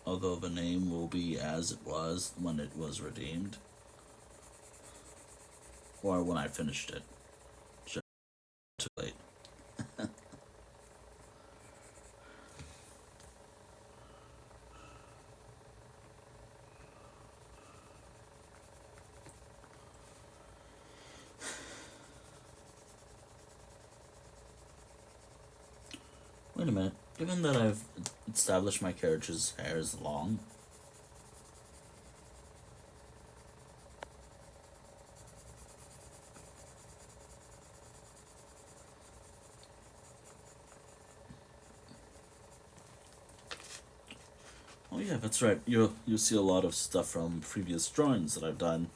[SPEAKER 1] Although the name will be as it was when it was redeemed. Or when I finished it. Sure. Too late. Wait a minute. Given that I've established my character's hair is long, oh yeah, that's right. You'll see a lot of stuff from previous drawings that I've done.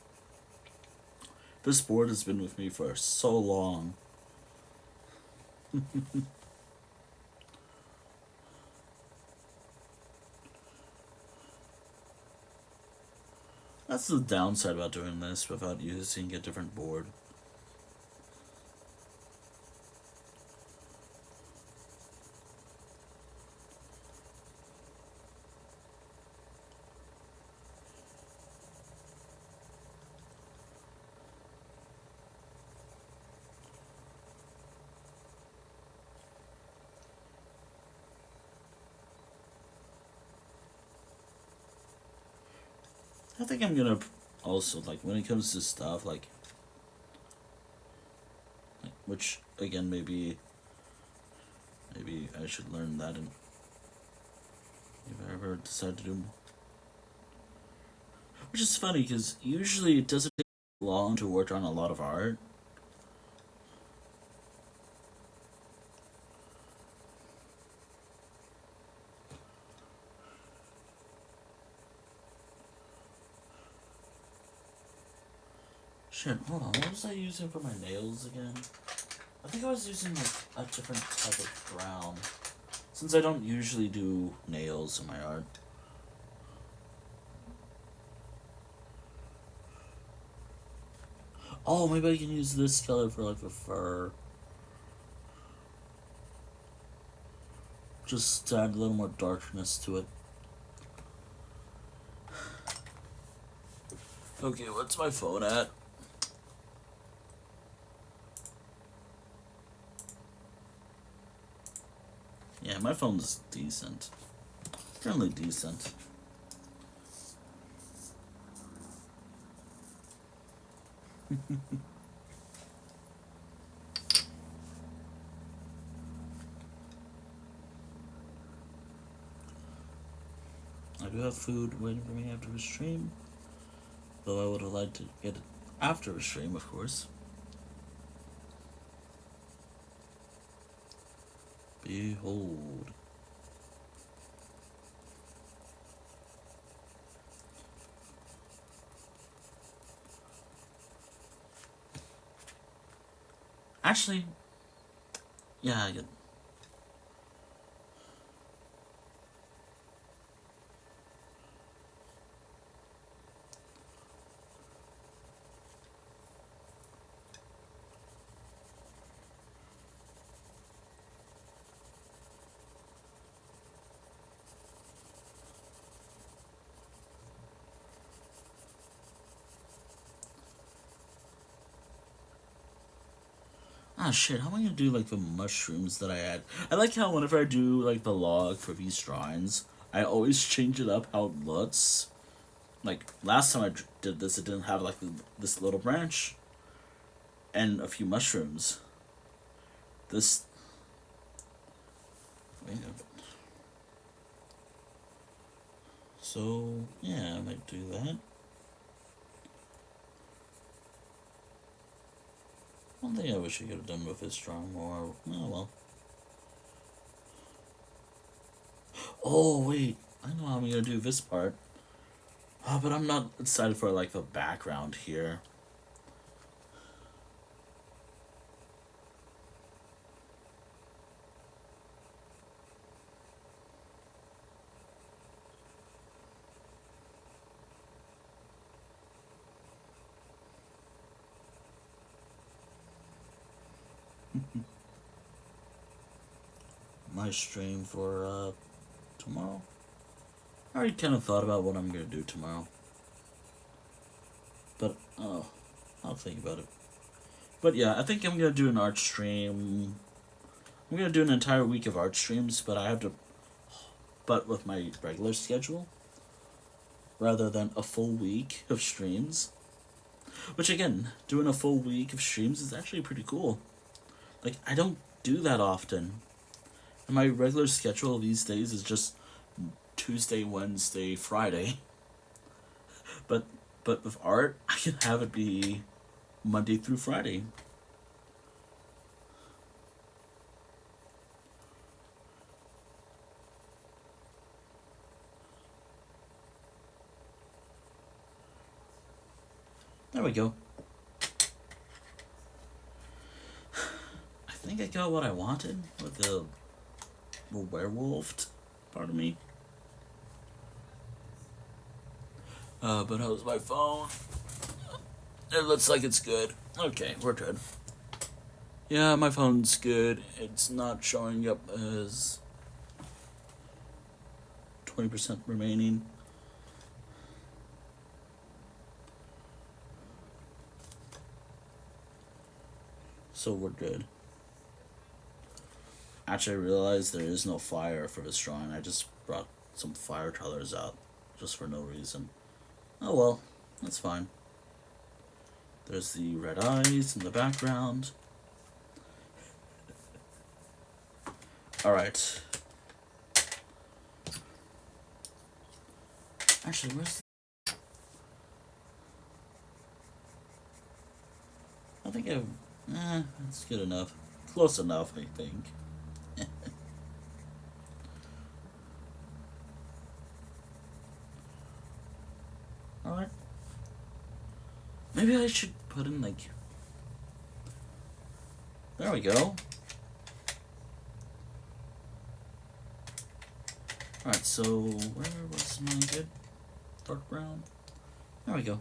[SPEAKER 1] This board has been with me for so long. That's the downside about doing this without using a different board. I think I'm gonna also, like, when it comes to stuff like which again maybe I should learn that, and if I ever decide to do more. Which is funny because usually it doesn't take long to work on a lot of art. Shit, hold on, what was I using for my nails again? I think I was using like a different type of brown, since I don't usually do nails in my art. Oh, maybe I can use this color for like the fur. Just to add a little more darkness to it. Okay, what's my phone at? Yeah, my phone's decent. Fairly decent. I do have food waiting for me after the stream, though I would have liked to get it after the stream, of course. Behold. Actually, yeah, I get. Ah, shit, how am I gonna do like the mushrooms that I had? I like how whenever I do like the log for these drawings, I always change it up how it looks. Like last time I did this, it didn't have like this little branch and a few mushrooms. This. Wait, so yeah, I might do that. One thing I wish I could have done with this drawing more. Oh well. Oh wait, I know how I'm gonna do this part. Oh, but I'm not excited for like the background here. My stream for tomorrow. I already kind of thought about what I'm gonna do tomorrow, but I'll think about it. But yeah, I think I'm gonna do an art stream. I'm gonna do an entire week of art streams, but I have to, but with my regular schedule, rather than a full week of streams. Which again, doing a full week of streams is actually pretty cool. Like I don't do that often. My regular schedule these days is just Tuesday, Wednesday, Friday. But with art, I can have it be Monday through Friday. There we go. I think I got what I wanted with the werewolf part of me. But how's my phone? It looks like it's good. Okay, we're good. Yeah, my phone's good. It's not showing up as 20% remaining. So we're good. Actually, I realized there is no fire for this drawing. I just brought some fire colors out just for no reason. Oh well, that's fine. There's the red eyes in the background. Alright. Actually, where's... I think that's good enough. Close enough, I think. Alright. Maybe I should put in, like... There we go. Alright, so where was my good dark brown? There we go.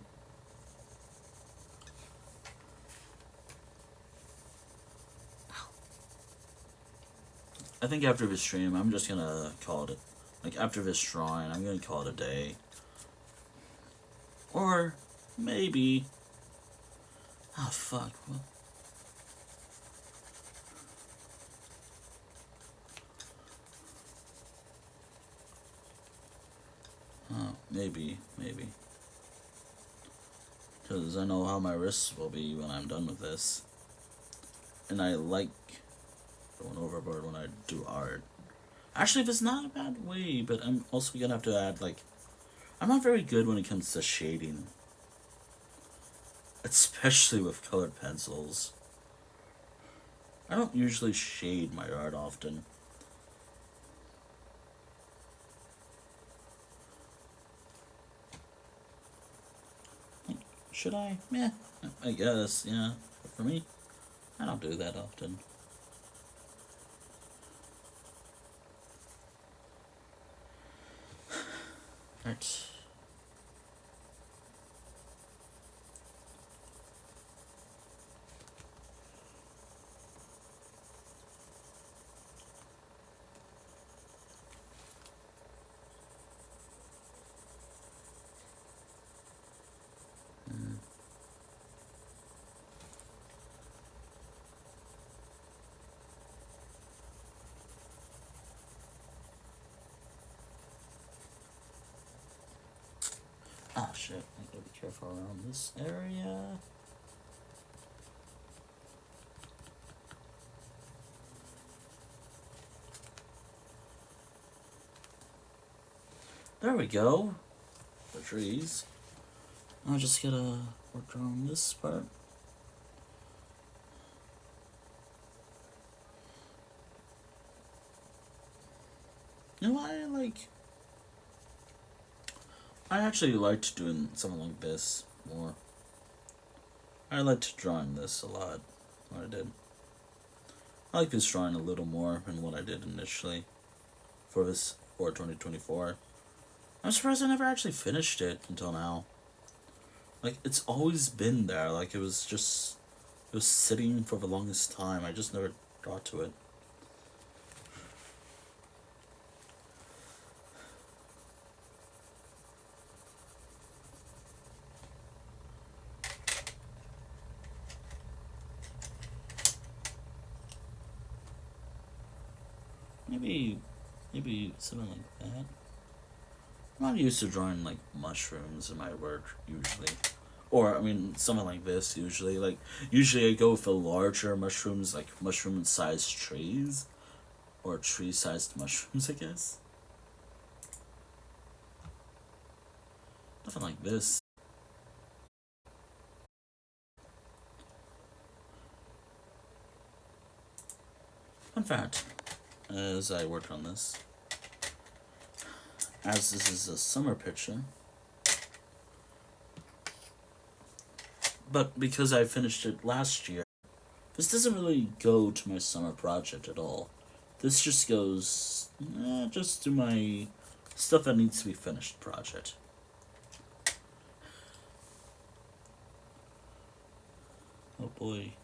[SPEAKER 1] I think after this stream, I'm just gonna call it, like after this drawing, I'm gonna call it a day. Or maybe... Oh, fuck. What? Oh, maybe. Because I know how my wrists will be when I'm done with this. And I like going overboard when I do art. Actually, it's not a bad way, but I'm also gonna have to add, like... I'm not very good when it comes to shading. Especially with colored pencils. I don't usually shade my art often. Should I? Yeah, I guess, yeah. But for me, I don't do that often. Alright. Oh shit, I gotta be careful around this area. There we go. The trees. I'll just gotta work on this part. You know, I actually liked doing something like this more. I liked drawing this a lot, what I did. I like this drawing a little more than what I did initially for 2024. I'm surprised I never actually finished it until now. Like, it's always been there, like it was sitting for the longest time. I just never got to it. Maybe something like that. I'm not used to drawing like mushrooms in my work usually, or I mean something like this usually. Like usually I go with the larger mushrooms, like mushroom-sized trees. or tree-sized mushrooms, I guess. Nothing like this. Fun fact, as I worked on this, as this is a summer picture, but because I finished it last year, this doesn't really go to my summer project at all. This just goes, just to my stuff that needs to be finished project. Oh boy.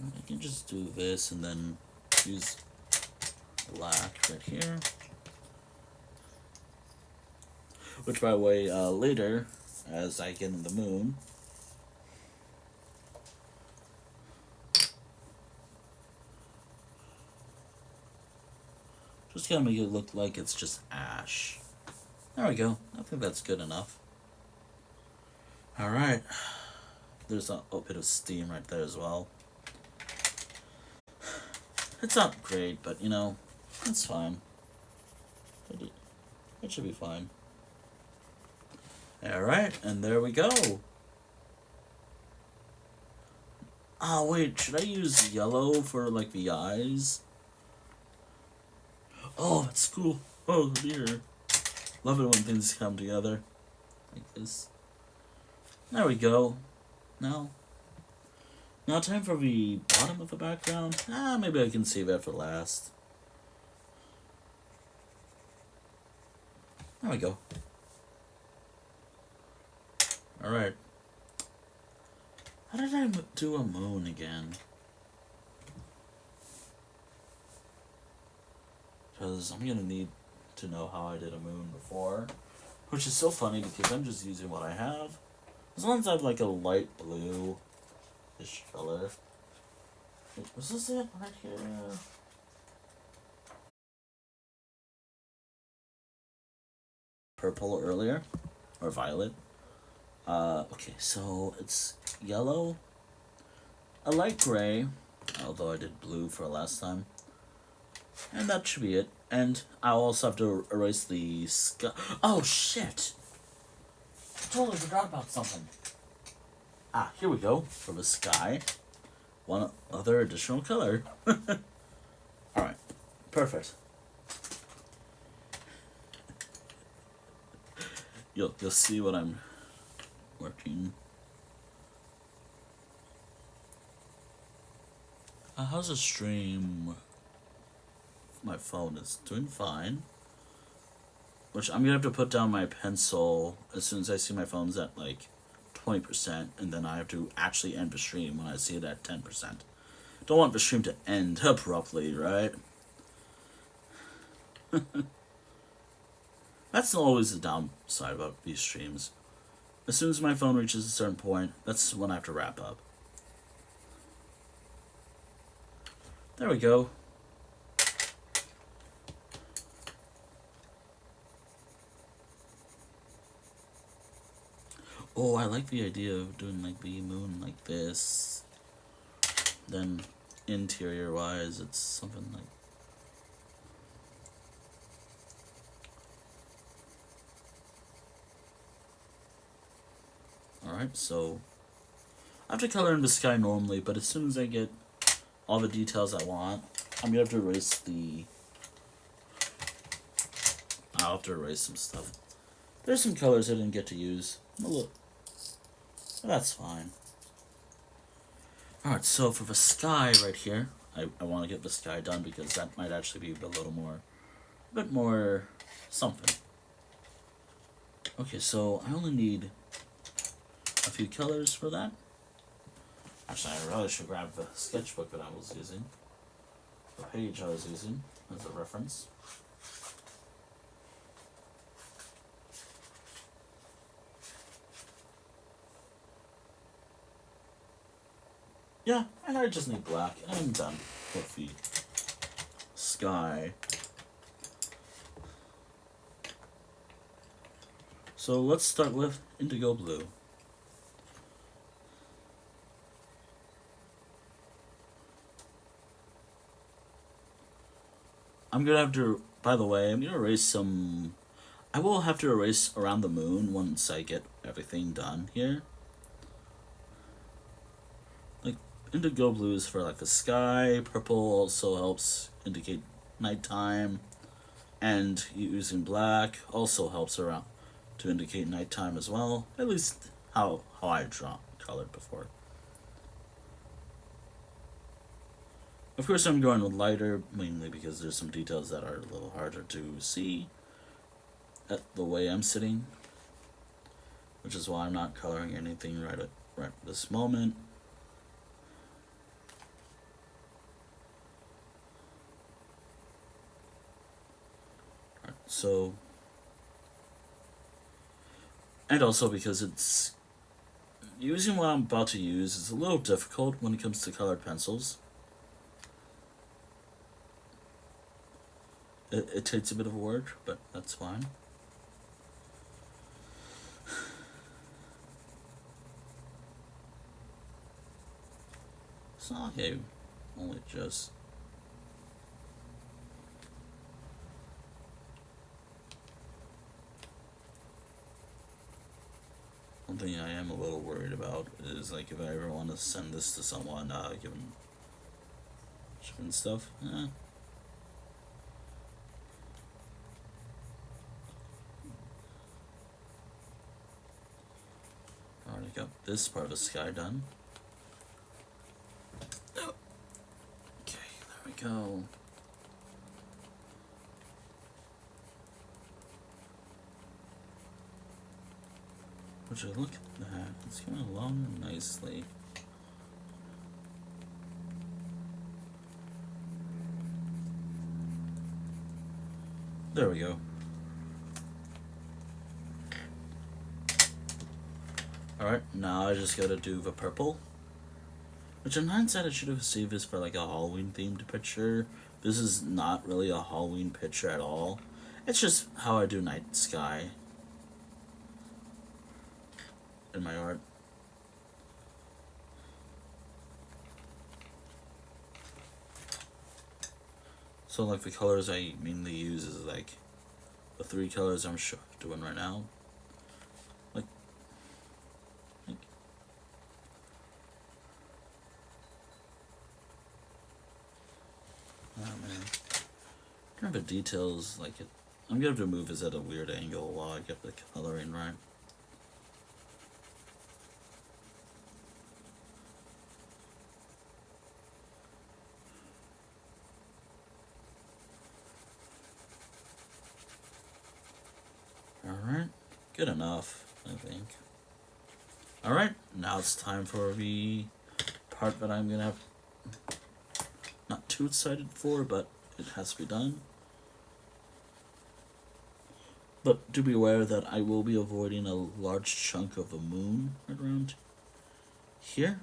[SPEAKER 1] I can just do this and then use black right here. Which, by the way, later, as I get in the moon, just gotta make it look like it's just ash. There we go. I think that's good enough. Alright. There's a bit of steam right there as well. It's not great, but you know, it's fine. It should be fine. Alright, and there we go. Oh wait, should I use yellow for like the eyes? Oh, that's cool. Oh dear. Love it when things come together. Like this. There we go. Now time for the bottom of the background. Maybe I can save that for last. There we go. Alright. How did I do a moon again? Because I'm gonna need to know how I did a moon before. Which is so funny because I'm just using what I have. As long as I have like a light blue-ish color. Wait, was this it right here? Purple earlier? Or violet? Okay, so it's yellow, a light gray, although I did blue for last time, and that should be it. And I'll also have to erase the sky. Oh shit! I totally forgot about something. Here we go, for the sky. One other additional color. Alright, perfect. You'll see what I'm working. How's the stream? My phone is doing fine. Which I'm gonna have to put down my pencil as soon as I see my phone's at like 20%, and then I have to actually end the stream when I see it at 10%. Don't want the stream to end abruptly, right? That's always the downside about these streams. As soon as my phone reaches a certain point, that's when I have to wrap up. There we go. Oh, I like the idea of doing like the moon like this. Then interior wise, it's something like... Alright, so I have to color in the sky normally, but as soon as I get all the details I want, I'm gonna have to erase the... I'll have to erase some stuff. There's some colors I didn't get to use. Look. That's fine. Alright, so for the sky right here, I want to get the sky done because that might actually be a bit more something. Okay, so I only need a few colors for that. Actually, I really should grab the sketchbook that I was using. The page I was using as a reference. Yeah, and I just need black, and I'm done with the sky. So let's start with indigo blue. I'm gonna have to, by the way, I'm gonna erase some. I will have to erase around the moon once I get everything done here. Like, indigo blue is for like the sky, purple also helps indicate nighttime, and using black also helps around to indicate nighttime as well. At least how I draw colored before. Of course, I'm going with lighter, mainly because there's some details that are a little harder to see at the way I'm sitting, which is why I'm not coloring anything right this moment. Right, so, and also because it's using what I'm about to use is a little difficult when it comes to colored pencils. It takes a bit of work, but that's fine. It's not like I only just. One thing I am a little worried about is like if I ever want to send this to someone, give them shipping stuff. Already got this part of the sky done. Oh. Okay, there we go. Would you look at that? It's coming along nicely. There we go. Alright, now I just gotta do the purple. Which in hindsight I should have saved this for like a Halloween themed picture. This is not really a Halloween picture at all. It's just how I do night sky in my art. So like the colors I mainly use is like the 3 colors I'm doing right now. Like oh man. Kind of the details like it. I'm gonna have to move this at a weird angle while I get the coloring right. Alright, good enough, I think. Alright, now it's time for the part that I'm gonna have not too excited for, but it has to be done. But do be aware that I will be avoiding a large chunk of the moon around here.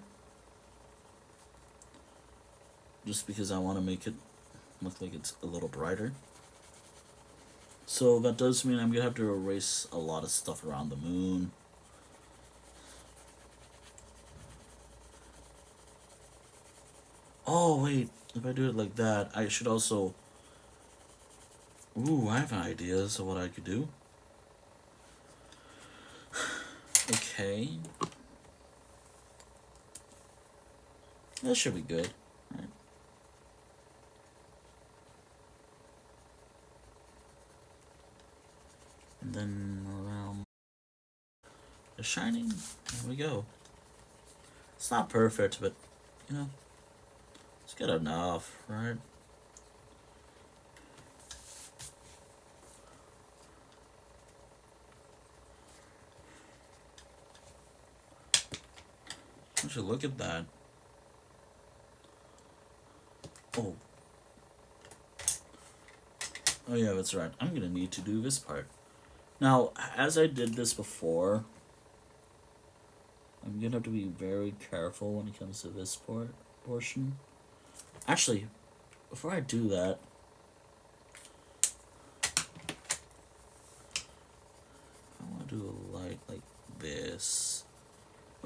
[SPEAKER 1] Just because I want to make it look like it's a little brighter. So that does mean I'm going to have to erase a lot of stuff around the moon. Oh, wait. If I do it like that, I should also... Ooh, I have ideas of what I could do. Okay. That should be good, right? And then around the shining, there we go. It's not perfect, but, you know, it's good enough, right? Would you look at that? Oh. Oh yeah, that's right. I'm gonna need to do this part. Now, as I did this before, I'm gonna have to be very careful when it comes to this portion. Actually, before I do that, I want to do a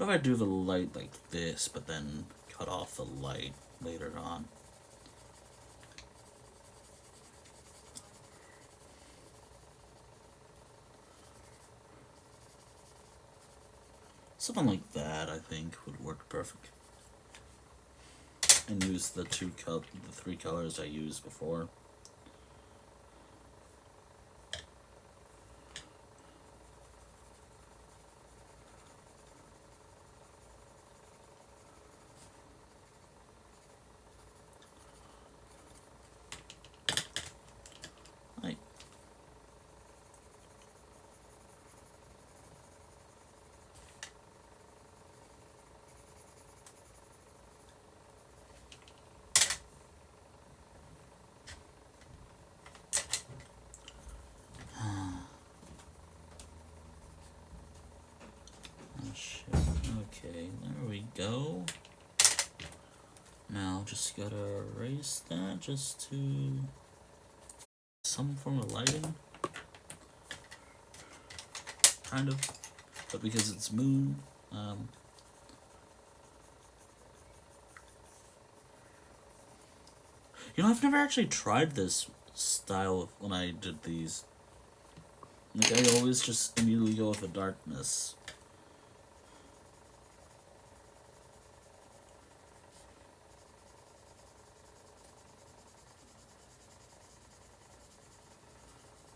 [SPEAKER 1] What if I do the light like this, but then cut off the light later on? Something like that, I think, would work perfect. And use the three colors I used before. Right. Oh shit. Okay, there we go. Now just gotta erase that just to some form of lighting. Kind of. But because it's moon, you know, I've never actually tried this style when I did these. Like, I always just immediately go with the darkness.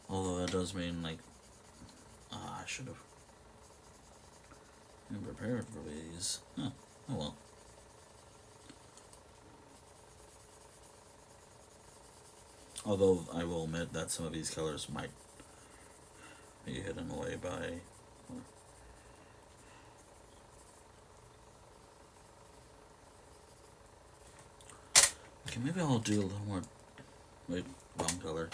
[SPEAKER 1] Although that does mean, like, I should have been prepared for these. Huh. Oh well. Although I will admit that some of these colors might be hidden away by. Okay, maybe I'll do a little more. Wait, wrong color.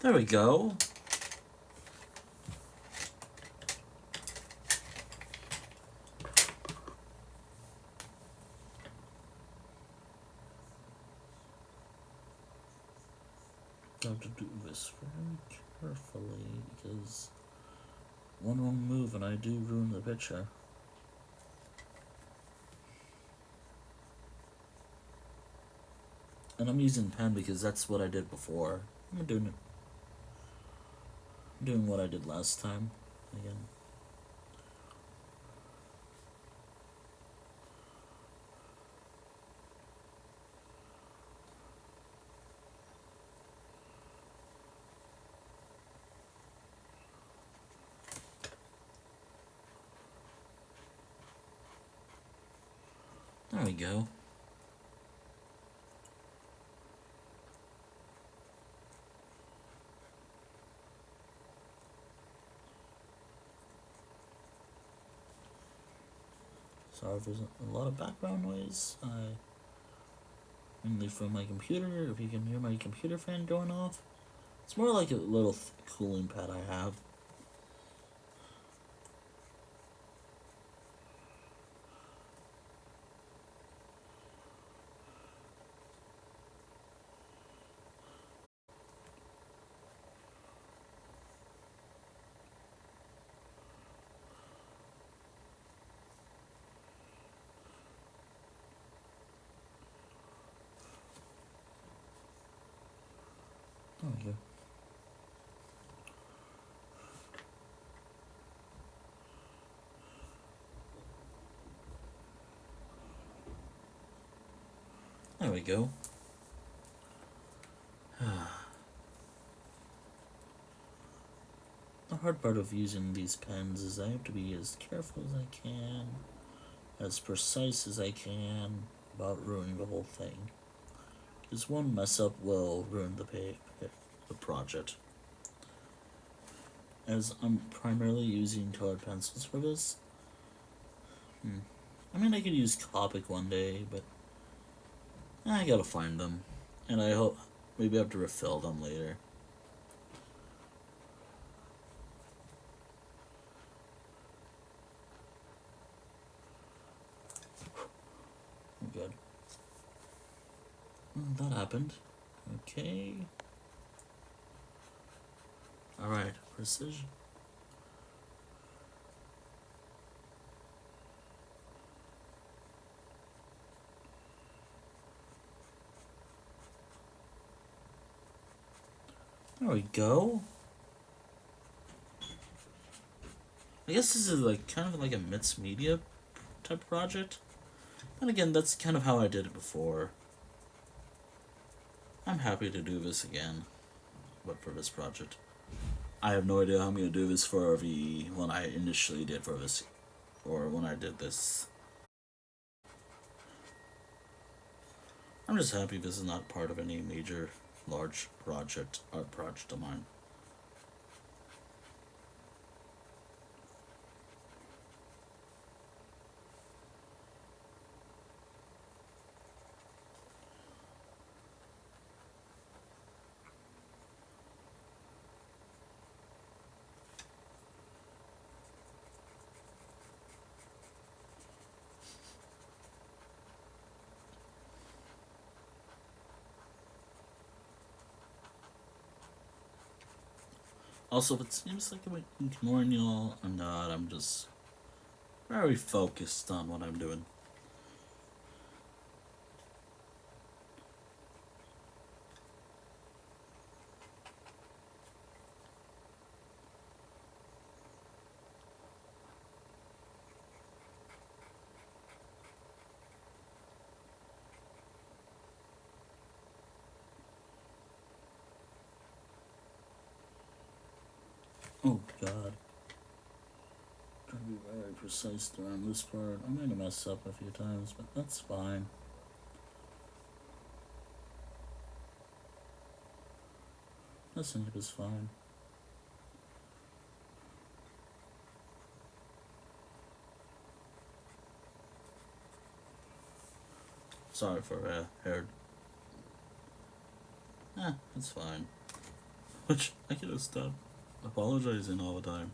[SPEAKER 1] There we go. I have to do this very carefully because one wrong move and I do ruin the picture. And I'm using pen because that's what I did before. I'm doing what I did last time again. There we go. Sorry if there's a lot of background noise. Mainly from my computer. If you can hear my computer fan going off, it's more like a little cooling pad I have. There we go. There we go. The hard part of using these pens is I have to be as careful as I can, as precise as I can about ruining the whole thing. Because one mess up will ruin the paper. the project. As I'm primarily using colored pencils for this. I mean, I could use Copic one day, but I gotta find them. And I hope maybe I have to refill them later. Good. That happened. Okay. Alright, precision. There we go. I guess this is like kind of like a mixed media type project. And again, that's kind of how I did it before. I'm happy to do this again, but for this project. I have no idea how I'm going to do this for the one I initially did for this, or when I did this. I'm just happy this is not part of any major, large art project of mine. Also, if it seems like I'm ignoring y'all, I'm not. I'm just very focused on what I'm doing. Oh god. Trying to be very precise around this part. I'm gonna mess up a few times, but that's fine. Messing up is fine. Sorry for hair. That's fine. Which I could have stopped apologizing all the time.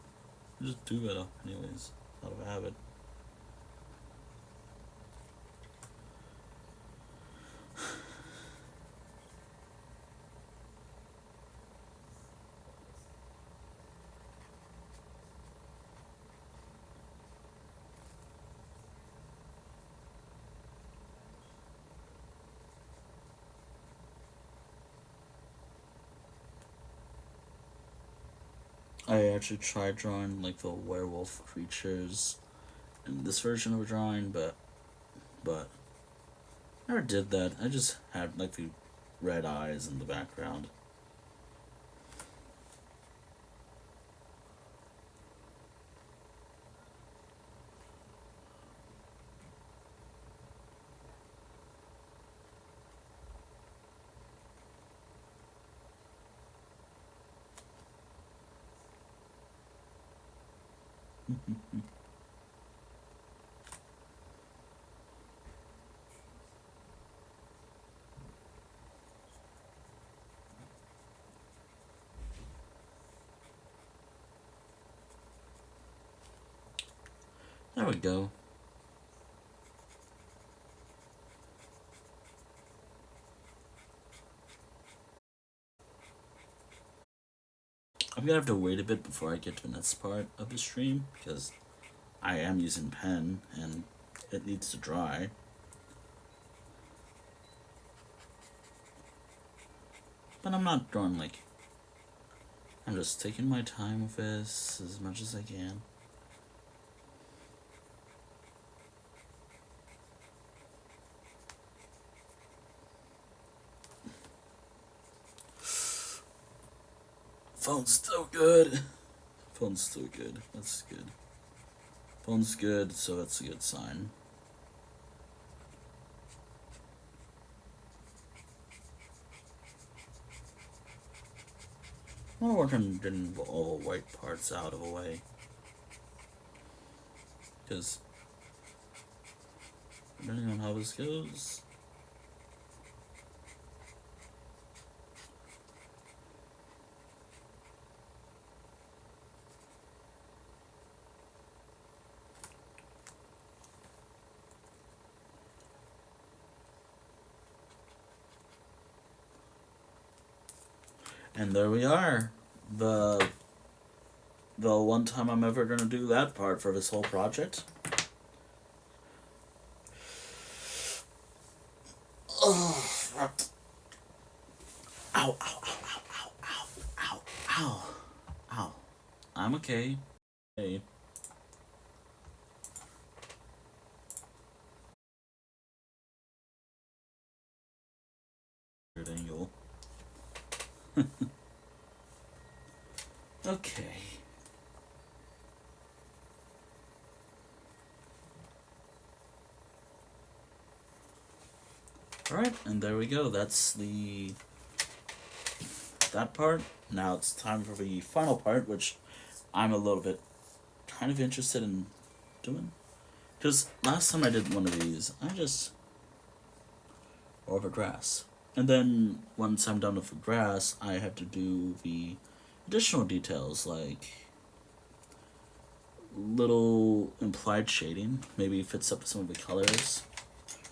[SPEAKER 1] I just do it anyways, out of habit. I actually tried drawing like the werewolf creatures in this version of a drawing, but never did that. I just had like the red eyes in the background. There we go. I'm gonna have to wait a bit before I get to the next part of the stream because I am using pen and it needs to dry. But I'm not drawing like. I'm just taking my time with this as much as I can. Phone's still good. Phone's still good. That's good. Phone's good, so that's a good sign. I'm gonna work on getting all the white parts out of the way. Because, depending on how this goes... And there we are. The one time I'm ever gonna do that part for this whole project. Ugh. Ow, ow, ow, ow, ow, ow, ow, ow, ow. I'm okay. Hey. Weird angle. Okay. Alright, and there we go. That's that part. Now it's time for the final part, which I'm a little bit kind of interested in doing. Because last time I did one of these, I just over grass. And then once I'm done with the grass, I have to do the additional details like little implied shading. Maybe fits up some of the colors.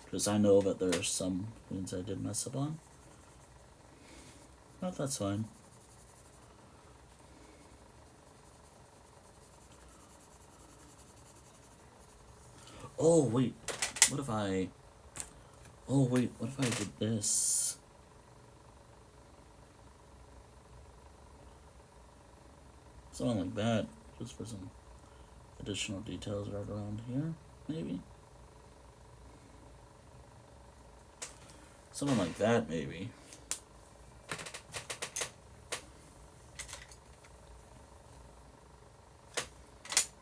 [SPEAKER 1] Because I know that there are some things I did mess up on. But that's fine. Oh wait, what if I... Oh wait, what if I did this? Something like that, just for some additional details right around here, maybe? Something like that, maybe.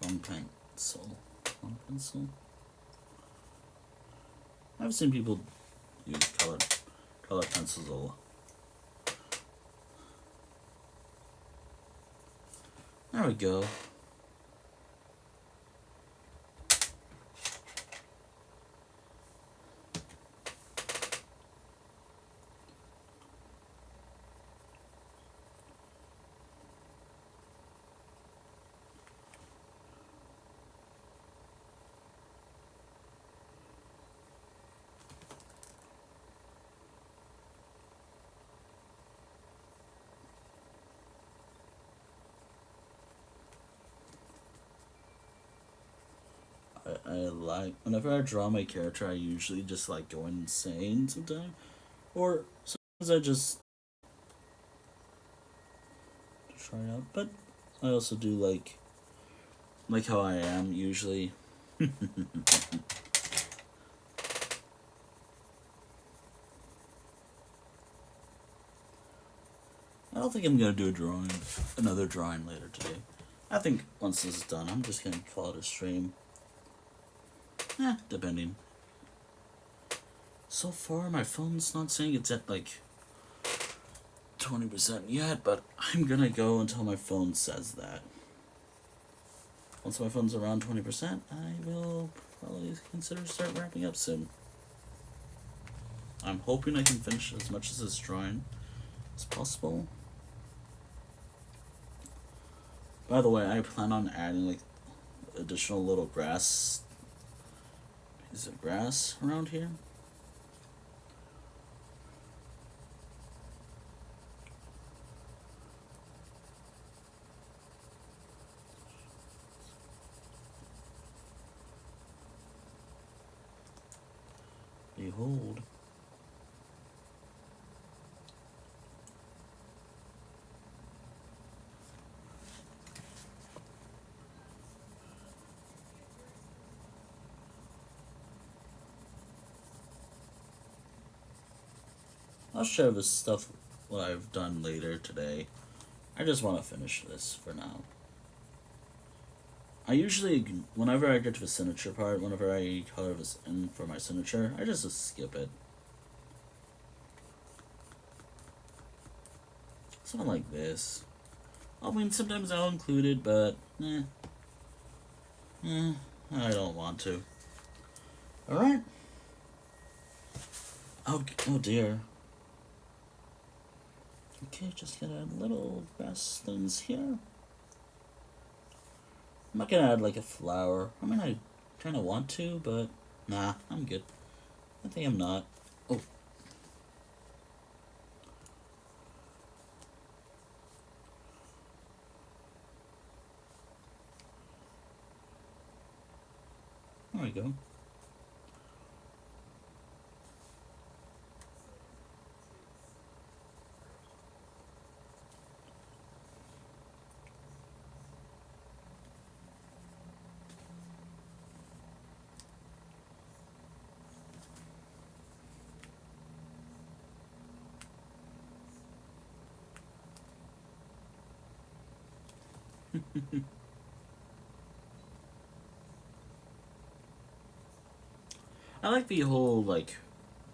[SPEAKER 1] Wrong pencil. Wrong pencil? I've seen people use color pencils a lot. There we go. I like, whenever I draw my character, I usually just like go insane sometimes. Or sometimes I just try out. But I also do like how I am usually. I don't think I'm gonna do another drawing later today. I think once this is done, I'm just gonna call it a stream. Depending. So far, my phone's not saying it's at like 20% yet, but I'm gonna go until my phone says that. Once my phone's around 20%, I will probably consider start wrapping up soon. I'm hoping I can finish as much of this drawing as possible. By the way, I plan on adding like additional little grass, pieces of grass around here. Behold. I'll share this stuff what I've done later today. I just want to finish this for now. I usually, whenever I get to the signature part, whenever I color this in for my signature, I just skip it. Something like this. I mean, sometimes I'll include it, but I don't want to. Alright. Oh dear. Okay, just gonna add little grass things here. I'm not gonna add like a flower. I mean, I kind of want to, but nah, I'm good. I think I'm not. Oh. There we go. I like the whole like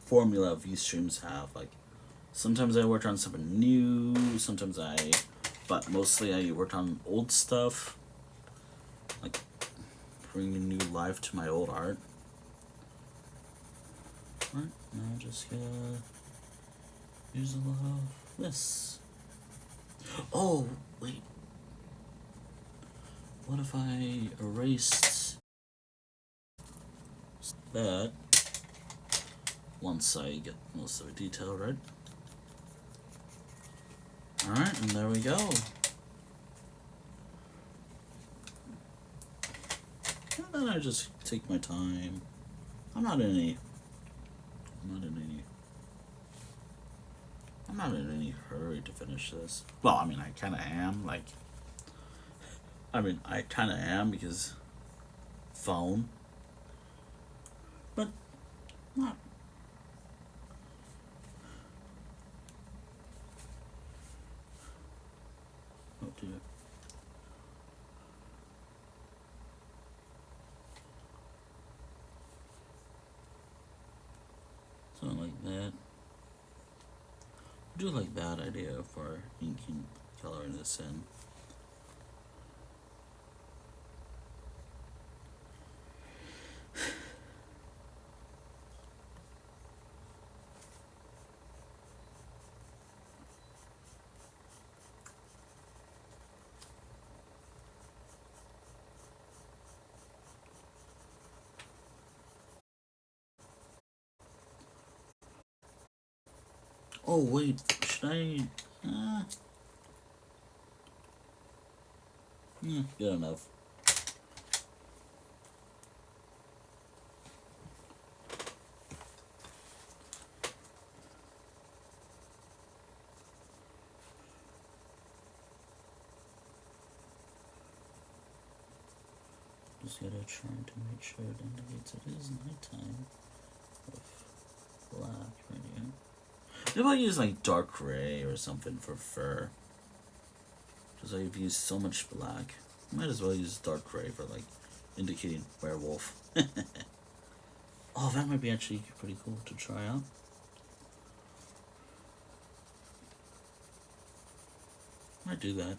[SPEAKER 1] formula these streams have. Like sometimes I work on something new, but mostly I work on old stuff, like bringing new life to my old art. Alright, now just gonna use a lot of this. Oh wait, what if I erased that once I get most of the detail right? Alright, and there we go. And then I just take my time. I'm not in any hurry to finish this. Well, I mean, I kind of am. I kind of am because phone. But not. Oh dear. Something like that. I do like that idea for inking, coloring this in. Oh wait, should I? Good enough. Just gotta try to make sure it indicates it is nighttime with black right here. Maybe I'll use like dark gray or something for fur. Because I've used so much black. Might as well use dark gray for like indicating werewolf. Oh, that might be actually pretty cool to try out. Might do that.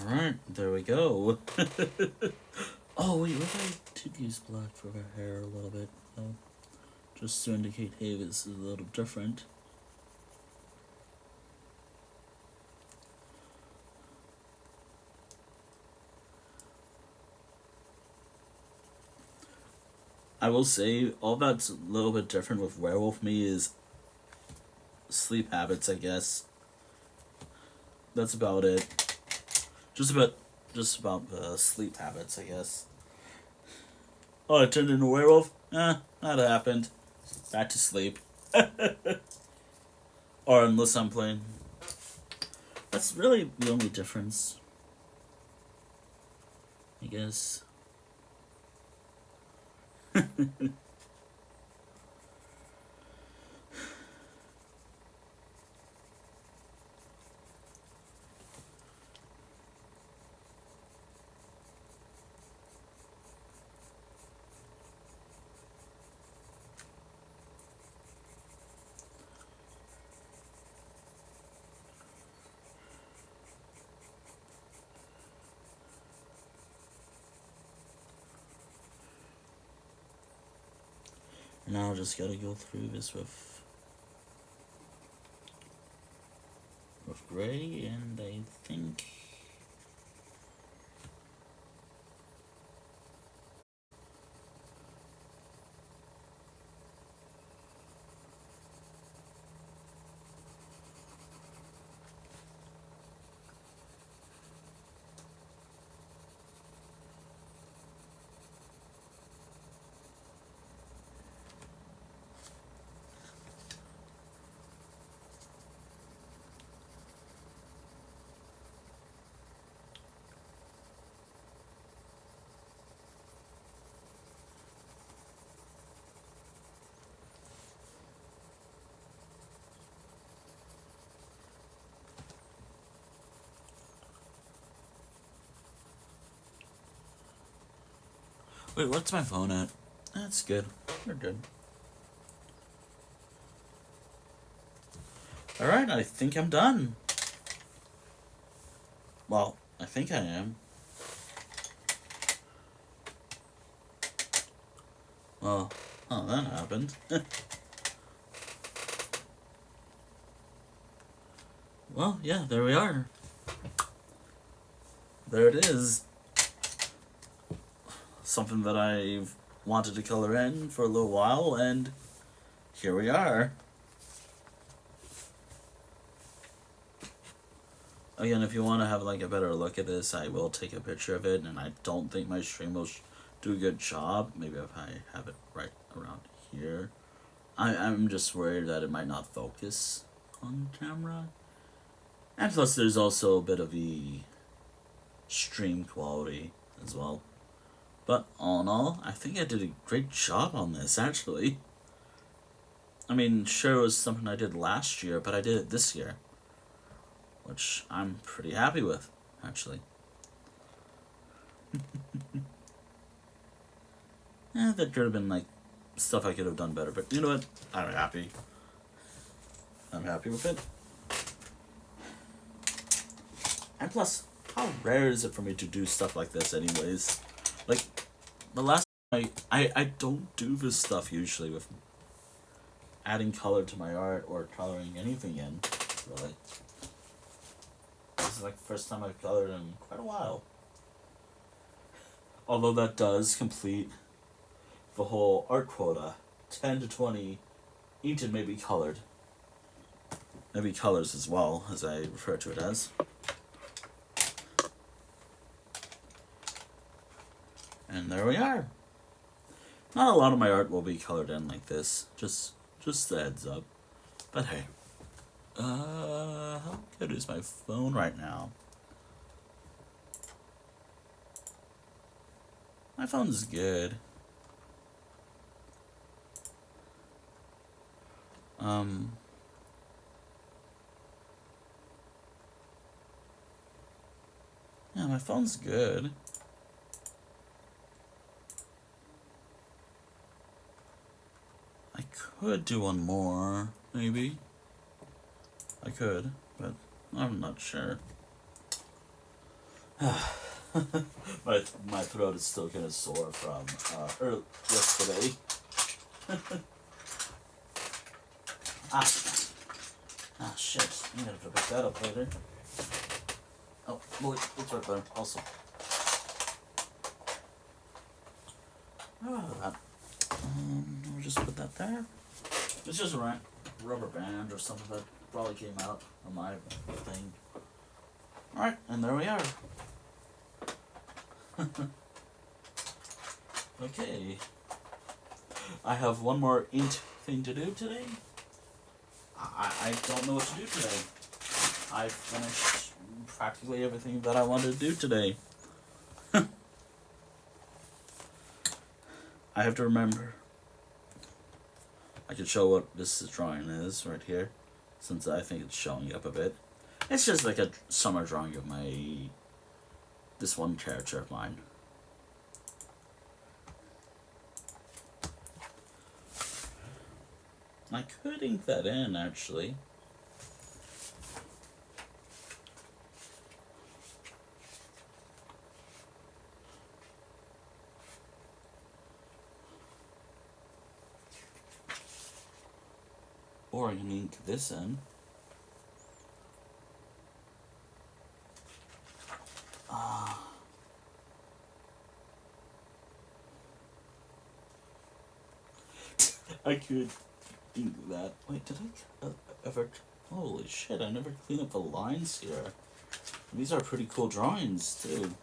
[SPEAKER 1] Alright, there we go. Oh, wait, what if I did use black for her hair a little bit? Just to indicate, hey, this is a little different. I will say, all that's a little bit different with Werewolf Me is sleep habits, I guess. That's about it. Just about sleep habits, I guess. Oh, I turned into a werewolf? That happened. Back to sleep. Or unless I'm playing. That's really the only difference, I guess. Now just gotta go through this with gray, and I think wait, what's my phone at? That's good. We're good. Alright, I think I'm done. Well, I think I am. Well, oh, that happened. Well, yeah, there we are. There it is. Something that I've wanted to color in for a little while, and here we are. Again, if you want to have like a better look at this, I will take a picture of it, and I don't think my stream will do a good job. Maybe if I have it right around here. I'm just worried that it might not focus on camera. And plus there's also a bit of the stream quality as well. But all in all, I think I did a great job on this, actually. I mean, sure it was something I did last year, but I did it this year. Which I'm pretty happy with, actually. Yeah, that could have been, like, stuff I could have done better, but you know what? I'm happy. I'm happy with it. And plus, how rare is it for me to do stuff like this anyways? Like, the last time I don't do this stuff usually with adding color to my art or coloring anything in, really. This is like the first time I've colored in quite a while. Although that does complete the whole art quota. 10 to 20, each and maybe colored. Maybe colors as well, as I refer to it as. And there we are. Not a lot of my art will be colored in like this. Just a heads up. But hey. How good is my phone right now? My phone's good. Yeah, my phone's good. I could do one more, maybe. I could, but I'm not sure. my throat is still kind of sore from yesterday. Shit. I'm gonna have to pick that up later. Oh, wait, it's right there, also. That. We'll just put that there. It's just a rubber band or something that probably came out on my thing. Alright, and there we are. Okay. I have one more ink thing to do today. I don't know what to do today. I finished practically everything that I wanted to do today. I have to remember. I could show what this drawing is right here, since I think it's showing up a bit. It's just like a summer drawing of this one character of mine. I could ink that in, actually. Or I can ink this in. I could ink that. Wait, did I ever... Holy shit, I never cleaned up the lines here. These are pretty cool drawings, too.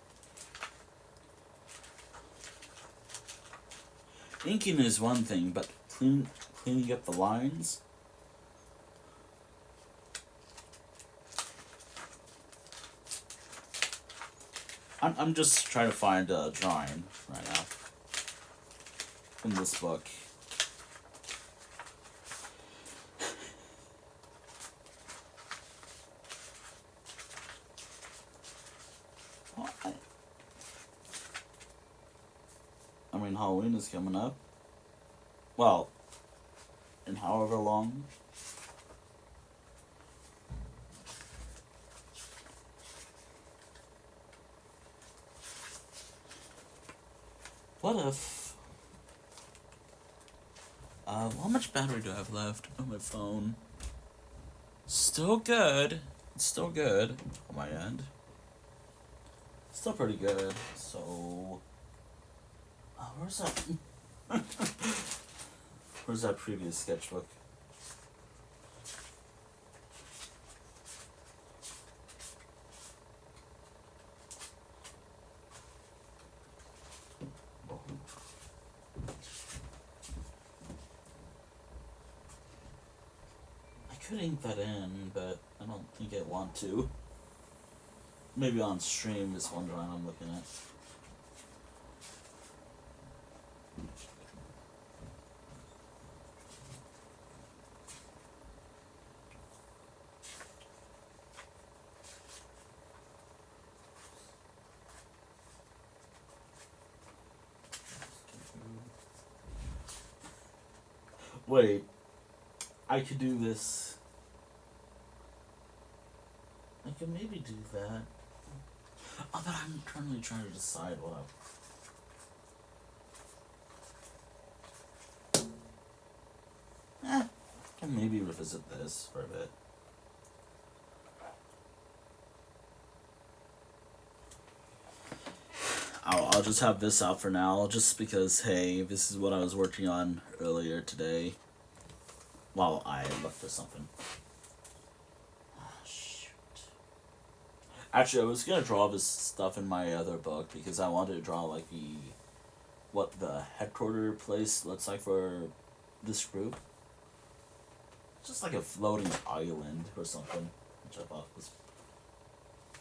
[SPEAKER 1] Inking is one thing, but cleaning up the lines... I'm just trying to find a drawing right now in this book. Well, I mean, Halloween is coming up. Well, in however long. What if... how much battery do I have left on my phone? Still good. It's still good on my end. Still pretty good. So... where's that? Where's that previous sketchbook? I could ink that in, but I don't think I want to. Maybe on stream is one drawing I'm looking at. Wait, I could do this. I could maybe do that. Oh, but I'm currently trying to decide what I can maybe revisit this for a bit. I'll just have this out for now, just because, hey, this is what I was working on earlier today while I looked for something. Shoot. Actually, I was gonna draw this stuff in my other book because I wanted to draw, like, what the headquarter place looks like for this group. Just like a floating island or something, which I thought was...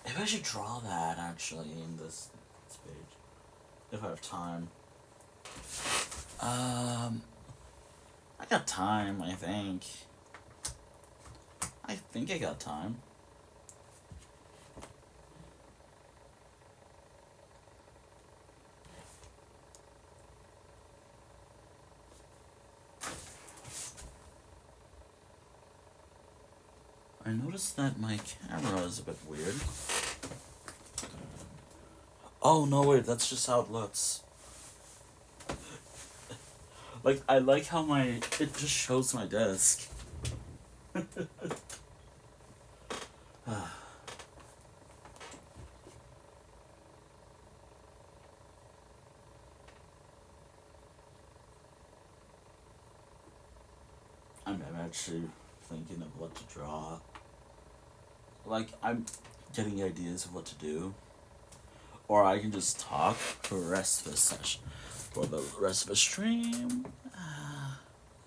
[SPEAKER 1] Maybe I should draw that, actually, in this page. If I have time. I got time, I think. I think I got time. I noticed that my camera is a bit weird. Oh, no, wait, that's just how it looks. Like, I like how it just shows my desk. I'm actually thinking of what to draw. Like, I'm getting ideas of what to do. Or I can just talk for the rest of the session. For the rest of the stream.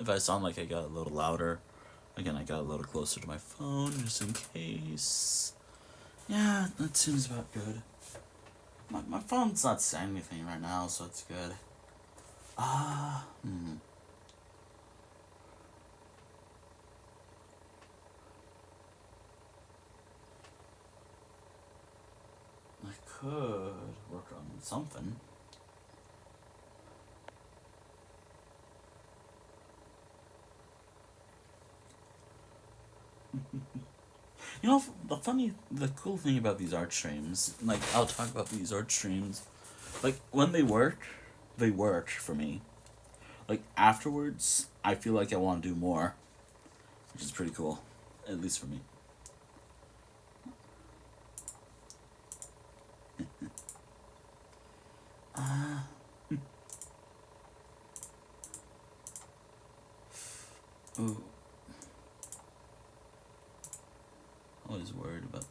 [SPEAKER 1] if I sound like I got a little louder, again, I got a little closer to my phone just in case. Yeah, that seems about good. My phone's not saying anything right now, so it's good. Ah, I could work on something. You know, the cool thing about these art streams, like, I'll talk about these art streams, like, when they work for me. Like, afterwards, I feel like I want to do more, which is pretty cool, at least for me. Ooh, always worried about.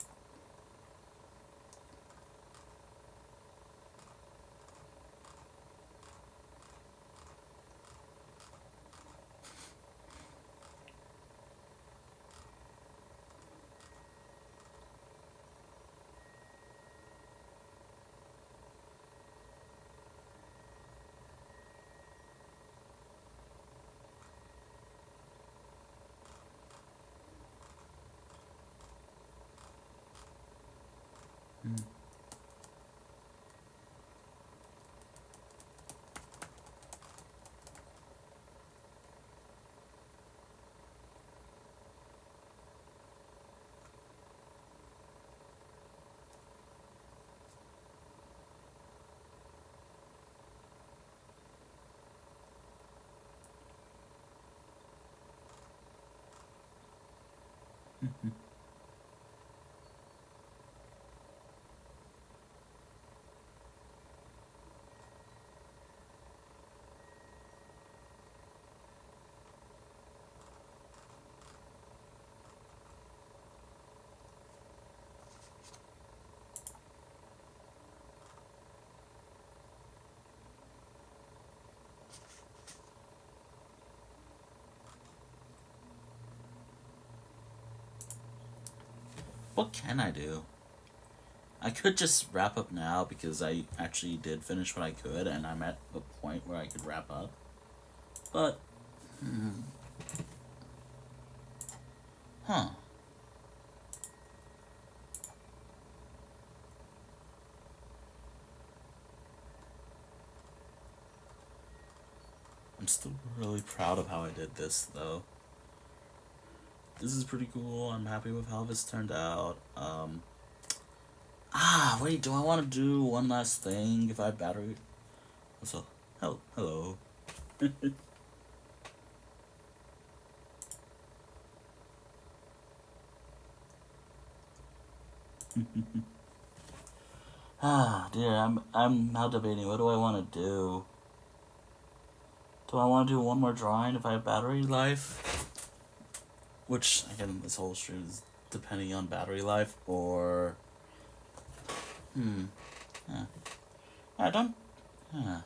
[SPEAKER 1] What can I do? I could just wrap up now because I actually did finish what I could and I'm at the point where I could wrap up. But, huh. I'm still really proud of how I did this, though. This is pretty cool. I'm happy with how this turned out. Wait, do I want to do one last thing if I have battery? So, hello. Dear, I'm now debating. What do I want to do? Do I want to do one more drawing if I have battery life? Which, again, this whole stream is depending on battery life, or... Yeah. I don't... Yeah.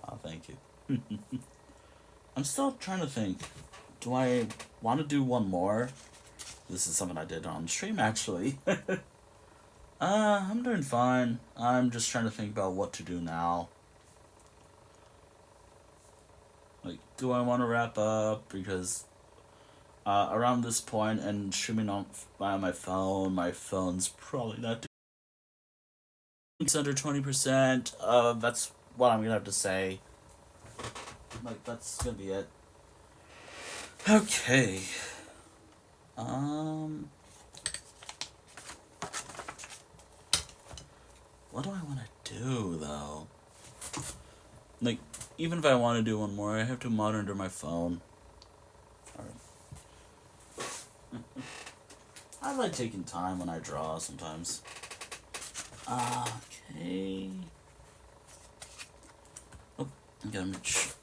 [SPEAKER 1] Oh, thank you. I'm still trying to think. Do I want to do one more? This is something I did on stream, actually. I'm doing fine. I'm just trying to think about what to do now. Like, do I want to wrap up? Because around this point and streaming on by my phone's probably not doing. It's under 20%. That's what I'm gonna have to say. Like, that's gonna be it. Okay. What do I want to do, though? Like, even if I want to do one more, I have to monitor my phone. Alright. I like taking time when I draw sometimes. Okay. Oh, I gotta make sure.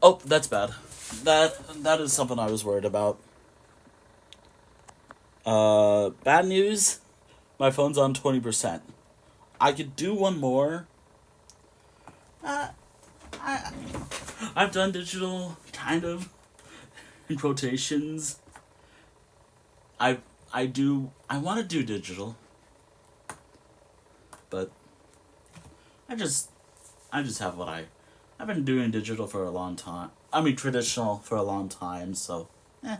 [SPEAKER 1] Oh, that's bad. That is something I was worried about. Bad news. My phone's on 20%. I could do one more, Uh, I I've done digital, kind of, in quotations. I I want to do digital, but I just I just have what I've been doing digital for a long time. I mean traditional for a long time, so eh.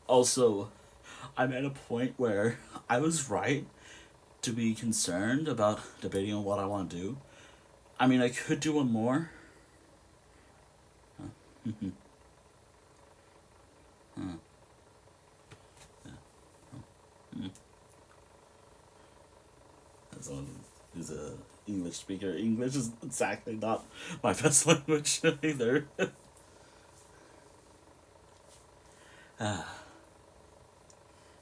[SPEAKER 1] Also, I'm at a point where I was right to be concerned about debating on what I want to do. I mean, I could do one more. Huh. Hmm. As someone who's a English speaker, English is exactly not my best language either. Ah,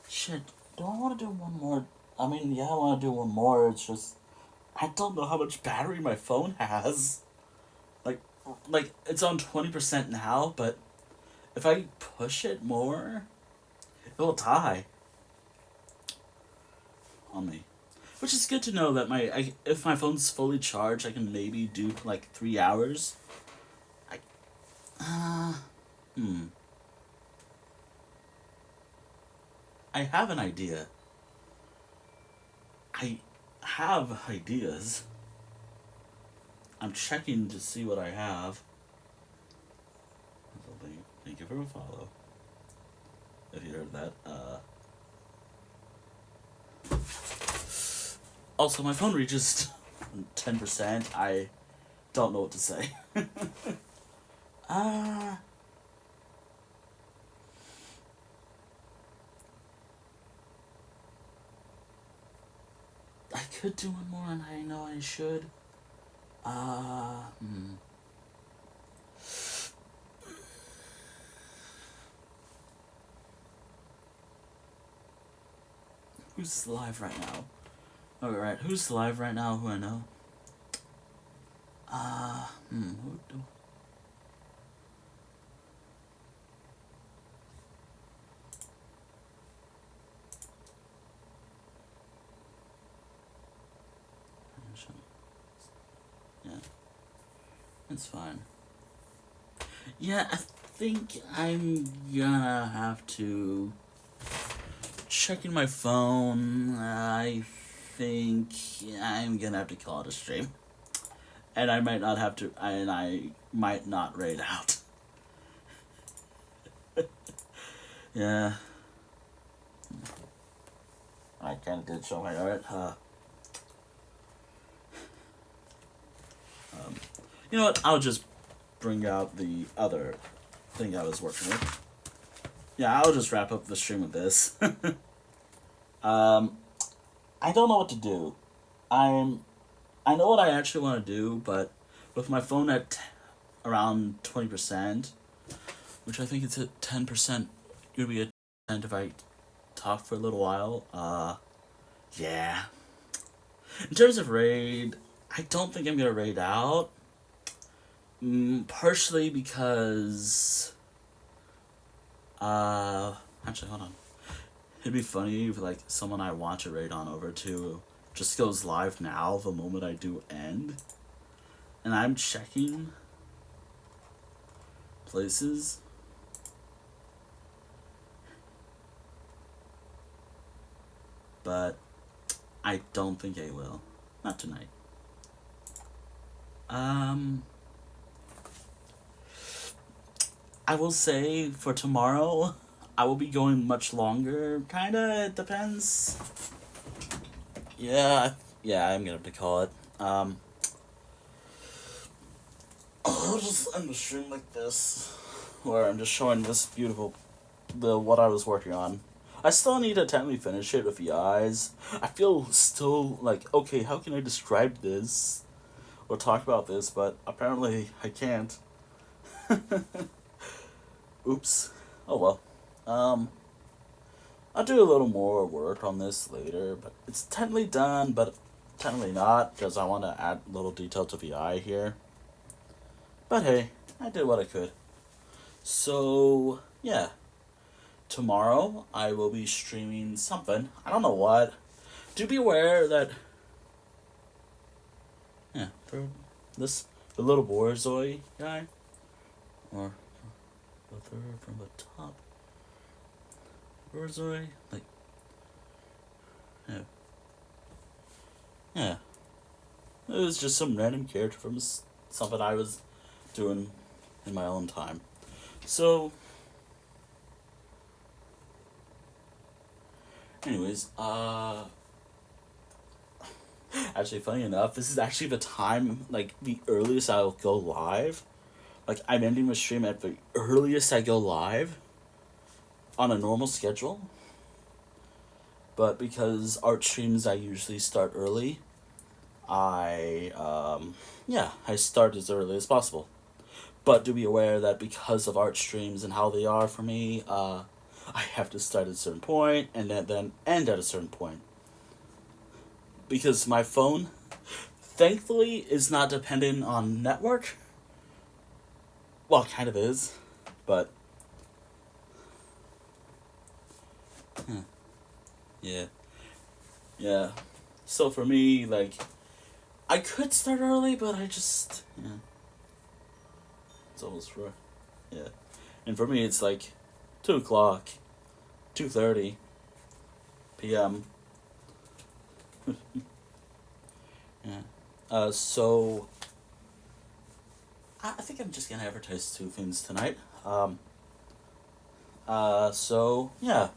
[SPEAKER 1] shit. Do I want to do one more? I mean, yeah, I want to do one more. It's just I don't know how much battery my phone has. Like, like it's on 20% now, but if I push it more, it will die on me. Which is good to know that if my phone's fully charged, I can maybe do like 3 hours. I uh, hmm. I have an idea. I have ideas. I'm checking to see what I have. Thank you for a follow. If you heard that. Also, my phone reaches 10%. I don't know what to say. uh, I could do one more, and I know I should. Hmm. Who's live right now? Alright, who's live right now who I know? Who do... Yeah, it's fine. Yeah, I think I'm gonna have to checking my phone. I think I'm gonna have to call it a stream, and I might not have to, and I might not raid out. Yeah, I kind of did show my art. You know what? I'll just bring out the other thing I was working with. Yeah, I'll just wrap up the stream with this. um, I don't know what to do. I know what I actually want to do, but with my phone at around 20%, which I think it's at 10%, gonna be a 10% if I talk for a little while. Yeah. In terms of raid, I don't think I'm gonna raid out. Partially because, actually, hold on. It'd be funny if like someone I want to raid on over to just goes live now the moment I do end, and I'm checking places. But I don't think I will. Not tonight. I will say for tomorrow, I will be going much longer. Kinda, it depends. Yeah, I'm gonna have to call it. I'll just end the stream like this, where I'm just showing this beautiful, what I was working on. I still need to technically finish it with the eyes. I feel still like, okay, how can I describe this or talk about this, but apparently I can't. Oops. Oh well. I'll do a little more work on this later, but it's technically done, but technically not, because I want to add little detail to the eye here. But hey, I did what I could. So, yeah. Tomorrow, I will be streaming something. I don't know what. Do be aware that Yeah, for this, the little Borzoi guy, or the third from the top. Borzoi, like, yeah. Yeah. It was just some random character from something I was doing in my own time. So, anyways, actually, funny enough, this is actually the time, like, the earliest I'll go live. Like, I'm ending the stream at the earliest I go live on a normal schedule. But because art streams I usually start early, I start as early as possible. But do be aware that because of art streams and how they are for me, I have to start at a certain point and then end at a certain point. Because my phone, thankfully, is not dependent on network. Well, kind of is, but yeah, yeah. So for me, like, I could start early, but it's almost for, yeah. And for me, it's like 2 o'clock, 2:30 p.m. Yeah. So I think I'm just gonna advertise two things tonight. So yeah.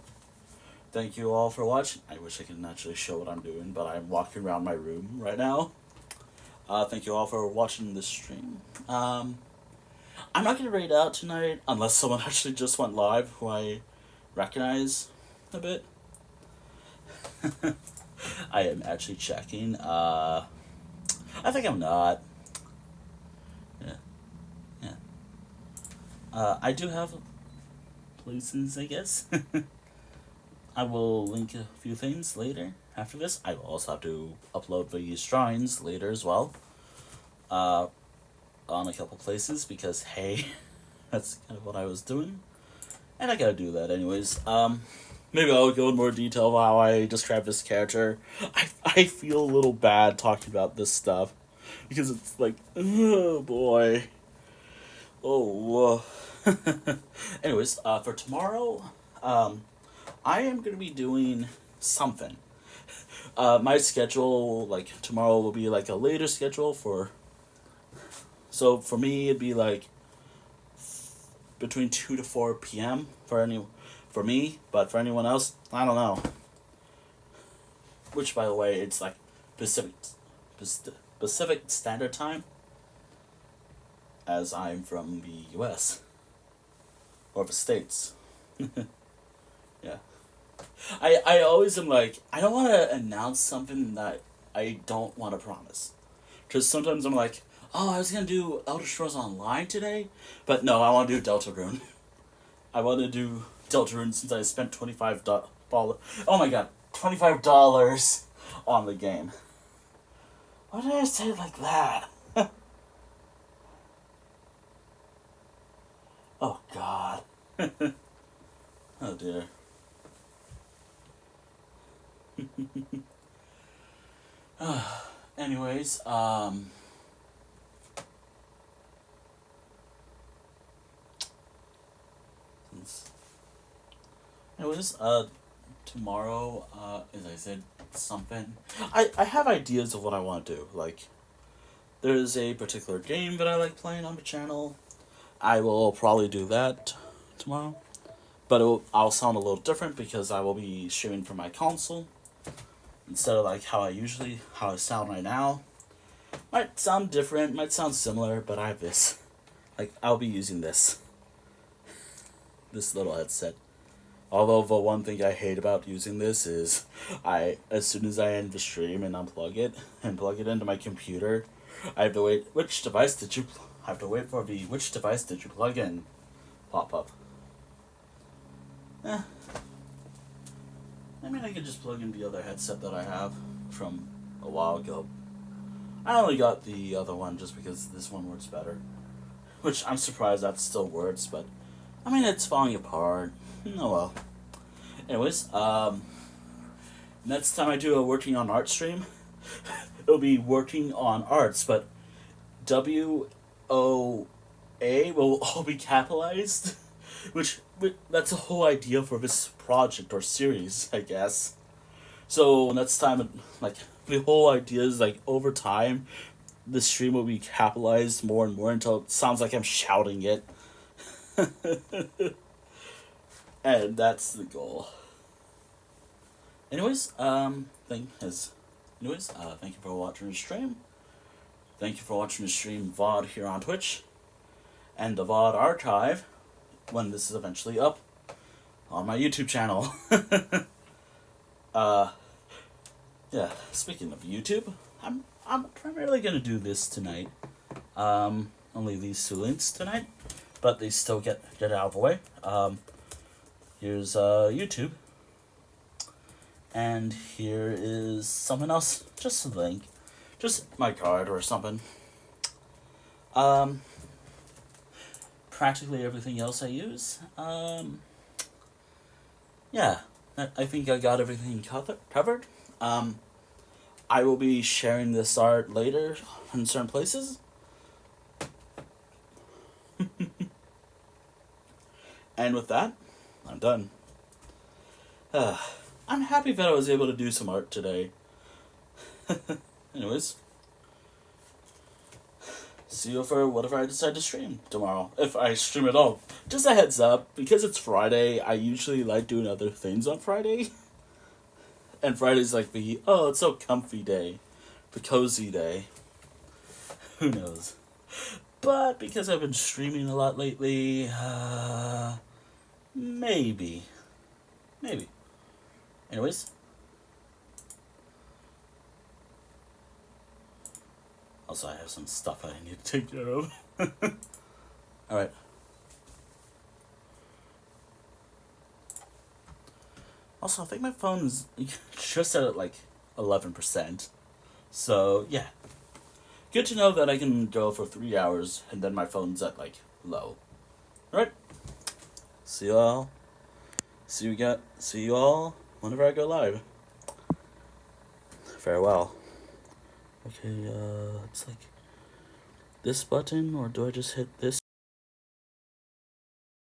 [SPEAKER 1] Thank you all for watching. I wish I could actually show what I'm doing, but I'm walking around my room right now. Thank you all for watching this stream. I'm not gonna raid out tonight unless someone actually just went live who I recognize a bit. I am actually checking. I think I'm not. Yeah. Yeah. I do have places, I guess. I will link a few things later after this. I will also have to upload the shrines later as well. On a couple places because, hey, that's kind of what I was doing. And I gotta do that anyways. Maybe I'll go in more detail of how I describe this character. I feel a little bad talking about this stuff. Because it's like, oh boy. Oh. Anyways, for tomorrow, I am going to be doing something. My schedule, like, tomorrow will be, like, a later schedule for... So, for me, it'd be, like, between 2 to 4 p.m. for me, but for anyone else, I don't know. Which, by the way, it's, like, Pacific Standard Time, as I'm from the U.S. Or the States. Yeah. I always am like, I don't want to announce something that I don't want to promise. Because sometimes I'm like, oh, I was going to do Elder Scrolls Online today, but no, I want to do Deltarune. I want to do Deltarune since I spent $25. Oh my god, $25 on the game. Why did I say it like that? Oh god. Oh dear. Anyways, tomorrow, as I said, something. I have ideas of what I want to do. Like, there's a particular game that I like playing on the channel. I will probably do that tomorrow. But I'll sound a little different because I will be streaming from my console. Instead of like how I sound right now. Might sound different, might sound similar, but I have this. Like, I'll be using this little headset. Although the one thing I hate about using this is as soon as I end the stream and unplug it and plug it into my computer, I have to wait, which device did you plug in pop up. I mean, I could just plug in the other headset that I have from a while ago. I only got the other one just because this one works better. Which I'm surprised that still works, but I mean, it's falling apart. Oh well. Anyways, next time I do a working on art stream, it'll be working on arts, but WOA will all be capitalized, which that's the whole idea for this project or series, I guess. So next time, like the whole idea is like over time, the stream will be capitalized more and more until it sounds like I'm shouting it, and that's the goal. Anyways, thank you for watching the stream. Thank you for watching the stream VOD here on Twitch, and the VOD archive when this is eventually up on my YouTube channel. Yeah. Speaking of YouTube, I'm primarily gonna do this tonight. Only these two links tonight, but they still get out of the way. Here's YouTube, and here is something else. Just a link, just my card or something. Practically everything else I use. Yeah, I think I got everything covered. I will be sharing this art later in certain places. And with that, I'm done. I'm happy that I was able to do some art today. Anyways, see you for whatever I decide to stream tomorrow. If I stream at all. Just a heads up, because it's Friday, I usually like doing other things on Friday. And Friday's like it's so comfy day. The cozy day. Who knows? But because I've been streaming a lot lately, maybe. Anyways. Also, I have some stuff I need to take care of. Alright. Also, I think my phone's just at like 11%. So, yeah. Good to know that I can go for 3 hours and then my phone's at like low. Alright. See you all. See you all whenever I go live. Farewell. Okay, it's like this button, or do I just hit this?